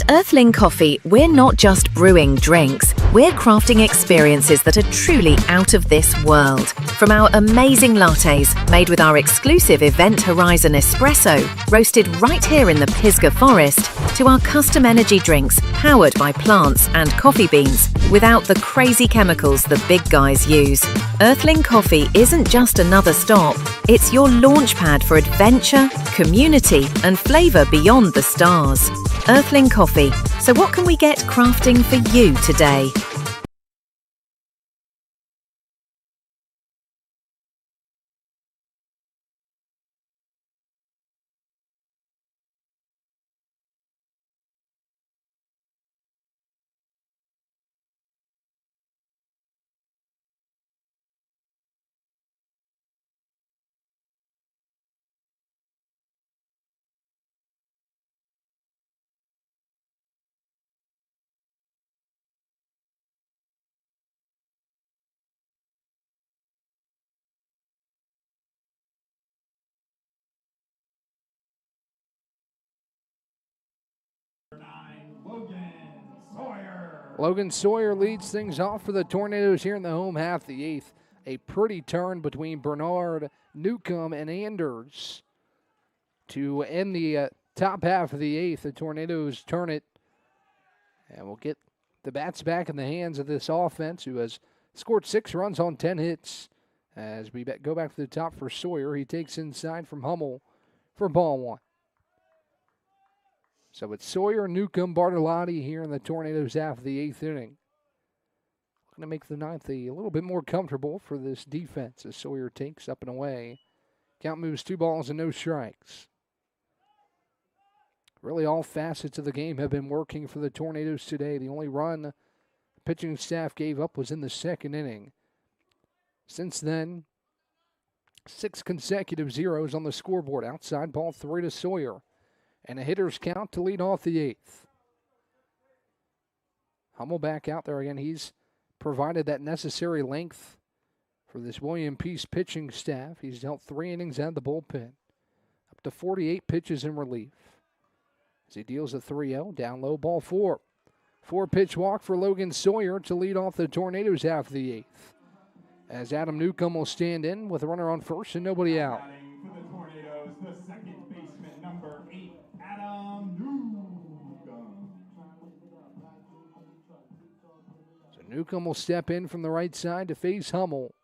Earthling Coffee, we're not just brewing drinks, we're crafting experiences that are truly out of this world. From our amazing lattes, made with our exclusive Event Horizon espresso, roasted right here in the Pisgah Forest, to our custom energy drinks, powered by plants and coffee beans, without the crazy chemicals the big guys use. Earthling Coffee isn't just another stop, it's your launchpad for adventure, community, and flavour beyond the stars. Earthling Coffee. So what can we get crafting for you today? Logan Sawyer leads things off for the Tornadoes here in the home half of the 8th. A pretty turn between Bernard, Newcomb, and Anders to end the top half of the 8th. The Tornadoes turn it, and we'll get the bats back in the hands of this offense, who has scored 6 runs on 10 hits. As we go back to the top for Sawyer, he takes inside from Hummel for ball 1. So it's Sawyer, Newcomb, Bartolotti here in the Tornadoes half of the 8th inning. Going to make the 9th a little bit more comfortable for this defense as Sawyer takes up and away. Count moves 2 balls and no strikes. Really all facets of the game have been working for the Tornadoes today. The only run the pitching staff gave up was in the 2nd inning. Since then, 6 consecutive zeros on the scoreboard. Outside ball 3 to Sawyer. and a hitter's count to lead off the 8th. Hummel back out there again. He's provided that necessary length for this William Peace pitching staff. He's dealt 3 innings out of the bullpen. Up to 48 pitches in relief. As he deals a 3-0, down low, ball 4. 4-pitch walk for Logan Sawyer to lead off the Tornadoes half of the 8th. As Adam Newcomb will stand in with a runner on first and nobody out. Batting for the Tornadoes, the second baseman, number 8, Adam Newcomb. So Newcomb will step in from the right side to face Hummel.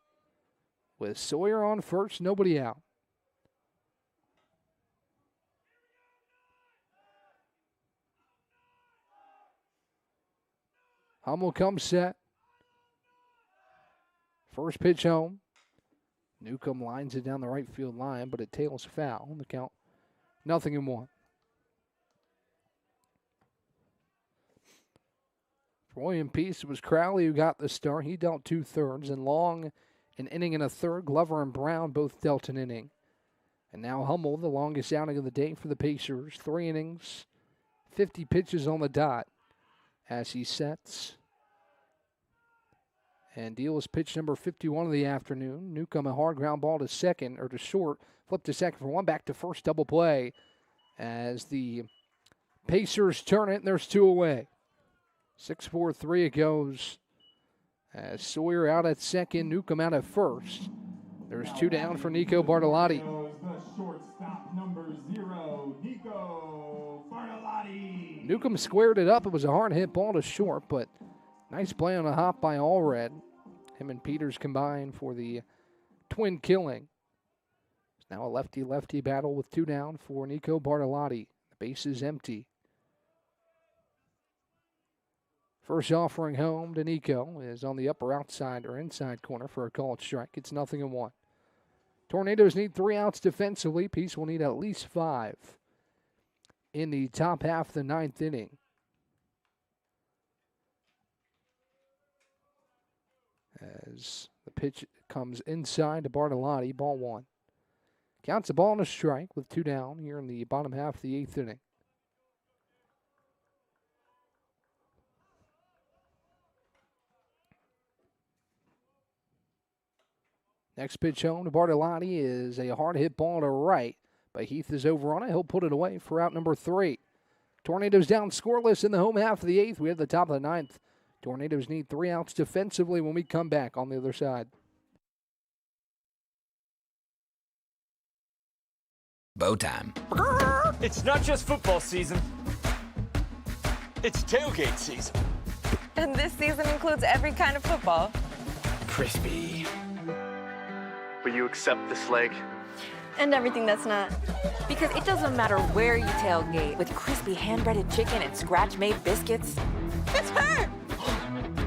With Sawyer on first, nobody out. Hummel comes set. First pitch home. Newcomb lines it down the right field line, but it tails foul. The count, 0-1. For William Peace, it was Crowley who got the start. He dealt 2/3, and Long an inning and a third. Glover and Brown both dealt an inning. And now Hummel, the longest outing of the day for the Pacers. 3 innings, 50 pitches on the dot as he sets and deals pitch number 51 of the afternoon. Newcomb a hard ground ball to second, or to short. Flip to second for 1, back to first, double play. As the Pacers turn it, and there's 2 away. 6-4-3 it goes. As Sawyer out at second, Newcomb out at first. There's 2 down for Nico Bartolotti. The shortstop, number 0, Nico Bartolotti. Newcomb squared it up. It was a hard hit ball to short, but nice play on a hop by Allred. Him and Peters combine for the twin killing. It's now a lefty-lefty battle with 2 down for Nico Bartolotti. The base is empty. First offering home to Nico is on the upper outside or inside corner for a called strike. It's 0-1. Tornadoes need 3 outs defensively. Peace will need at least 5 in the top half of the 9th inning. As the pitch comes inside to Bartolotti, ball 1. Counts a ball and a strike with 2 down here in the bottom half of the 8th inning. Next pitch home to Bartolotti is a hard hit ball to right, but Heath is over on it. He'll put it away for out number 3. Tornadoes down scoreless in the home half of the 8th. We have the top of the 9th. Tornadoes need 3 outs defensively when we come back on the other side. Bow time. It's not just football season. It's tailgate season. And this season includes every kind of football. Crispy. Will you accept this leg? And everything that's not. Because it doesn't matter where you tailgate, with crispy hand-breaded chicken and scratch-made biscuits. It's her!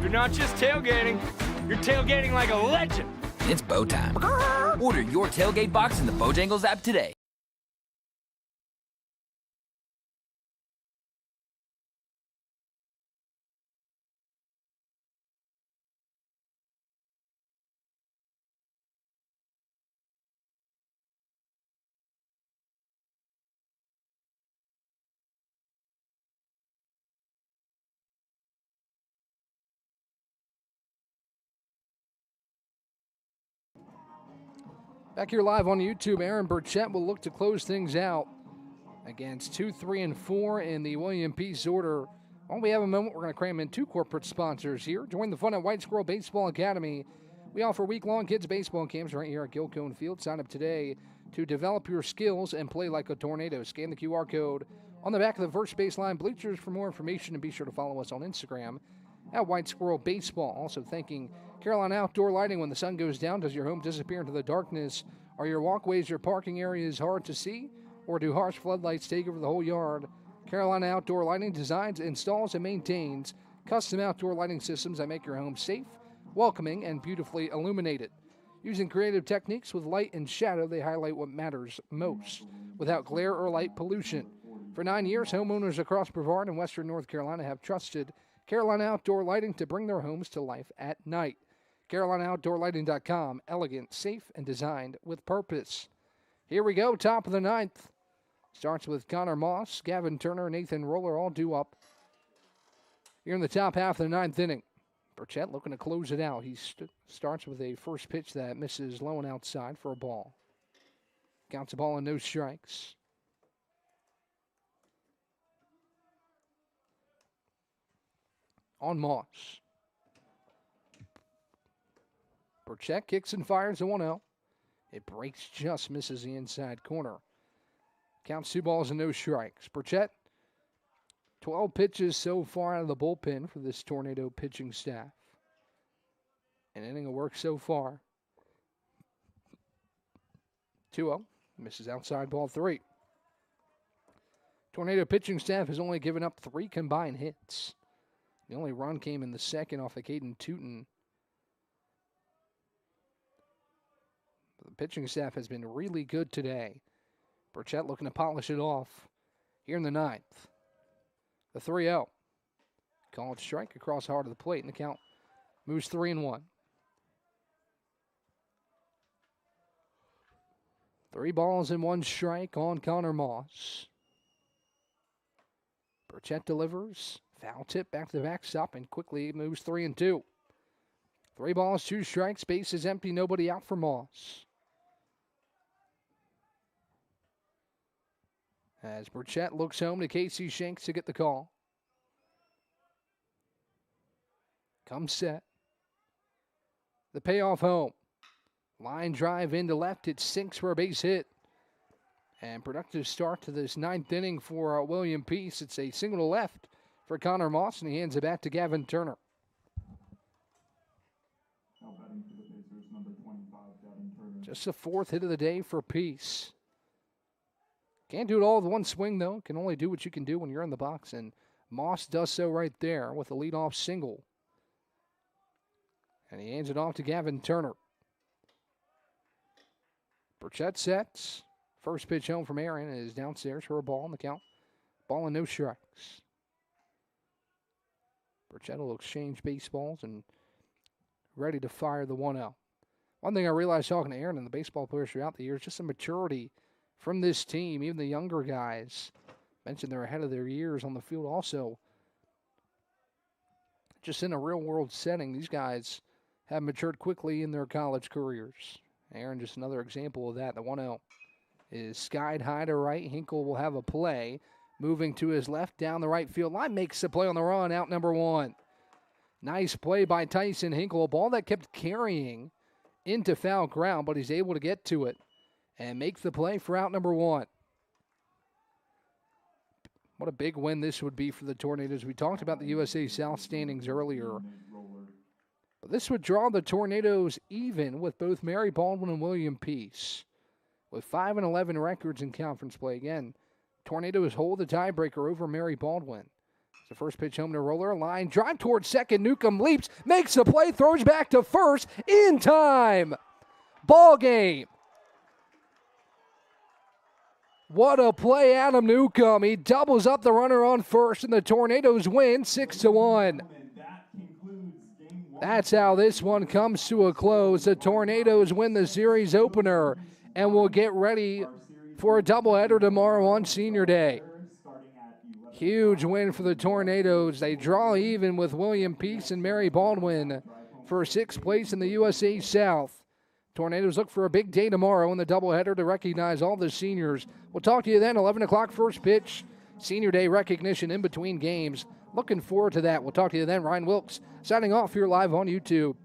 You're not just tailgating. You're tailgating like a legend. It's bow time. Order your tailgate box in the Bojangles app today. Back here live on YouTube, Aaron Burchett will look to close things out against 2, 3, and 4 in the William Peace order. While we have a moment, we're going to cram in 2 corporate sponsors here. Join the fun at White Squirrel Baseball Academy. We offer week-long kids baseball camps right here at Gilcone Field. Sign up today to develop your skills and play like a tornado. Scan the QR code on the back of the first baseline bleachers for more information, and be sure to follow us on Instagram at White Squirrel Baseball. Also thanking Carolina Outdoor Lighting. When the sun goes down, does your home disappear into the darkness? Are your walkways or parking areas hard to see? Or do harsh floodlights take over the whole yard? Carolina Outdoor Lighting designs, installs, and maintains custom outdoor lighting systems that make your home safe, welcoming, and beautifully illuminated. Using creative techniques with light and shadow, they highlight what matters most without glare or light pollution. For 9 years, homeowners across Brevard and Western North Carolina have trusted Carolina Outdoor Lighting to bring their homes to life at night. CarolinaOutdoorLighting.com, elegant, safe, and designed with purpose. Here we go, top of the 9th. Starts with Connor Moss, Gavin Turner, Nathan Roller all due up here in the top half of the ninth inning. Burchett looking to close it out. He starts with a first pitch that misses low and outside for a ball. Counts the ball and no strikes. On Moss. Burchett kicks and fires a 1-0. It breaks, just misses the inside corner. Counts 2 balls and no strikes. Burchett, 12 pitches so far out of the bullpen for this Tornado pitching staff. An inning of work so far. 2-0. Misses outside ball 3. Tornado pitching staff has only given up 3 combined hits. The only run came in the second off of Caden Tootin. The pitching staff has been really good today. Burchett looking to polish it off here in the ninth. The 3-0. Called strike across the heart of the plate, and the count moves 3-1. 3 balls and 1 strike on Connor Moss. Burchett delivers. Foul tip back to the backstop and quickly moves 3-2. 3 balls, 2 strikes. Base is empty. Nobody out for Moss. As Burchett looks home to Casey Shanks to get the call. Comes set. The payoff home. Line drive into left. It sinks for a base hit. And productive start to this ninth inning for William Peace. It's a single to left for Connor Moss, and he hands it back to Gavin Turner. Now batting for the Pacers, number 25, Gavin Turner. Just the 4th hit of the day for Peace. Can't do it all with one swing, though. Can only do what you can do when you're in the box, and Moss does so right there with a leadoff single. And he hands it off to Gavin Turner. Burchett sets. First pitch home from Aaron is downstairs for a ball on the count. Ball and no strikes. Burchett will exchange baseballs and ready to fire the 1-0. One thing I realized talking to Aaron and the baseball players throughout the years, just the maturity from this team, even the younger guys. Mentioned they're ahead of their years on the field also. Just in a real-world setting, these guys have matured quickly in their college careers. Aaron, just another example of that. The 1-0 is skied high to right. Hinkle will have a play. Moving to his left down the right field line. Makes the play on the run, out number 1. Nice play by Tyson Hinkle. A ball that kept carrying into foul ground, but he's able to get to it and make the play for out number 1. What a big win this would be for the Tornadoes. We talked about the USA South standings earlier. But this would draw the Tornadoes even with both Mary Baldwin and William Peace. With 5-11 records in conference play. Again, Tornadoes hold the tiebreaker over Mary Baldwin. The first pitch home to Roller. Line drive towards second. Newcomb leaps, makes the play, throws back to first in time. Ball game. What a play, Adam Newcomb. He doubles up the runner on first, and the Tornadoes win 6-1. That's how this one comes to a close. The Tornadoes win the series opener and will get ready for a doubleheader tomorrow on Senior Day. Huge win for the Tornadoes. They draw even with William Peace and Mary Baldwin for 6th place in the USA South. Tornadoes look for a big day tomorrow in the doubleheader to recognize all the seniors. We'll talk to you then, 11 o'clock first pitch. Senior Day recognition in between games. Looking forward to that. We'll talk to you then. Ryan Wilkes signing off here live on YouTube.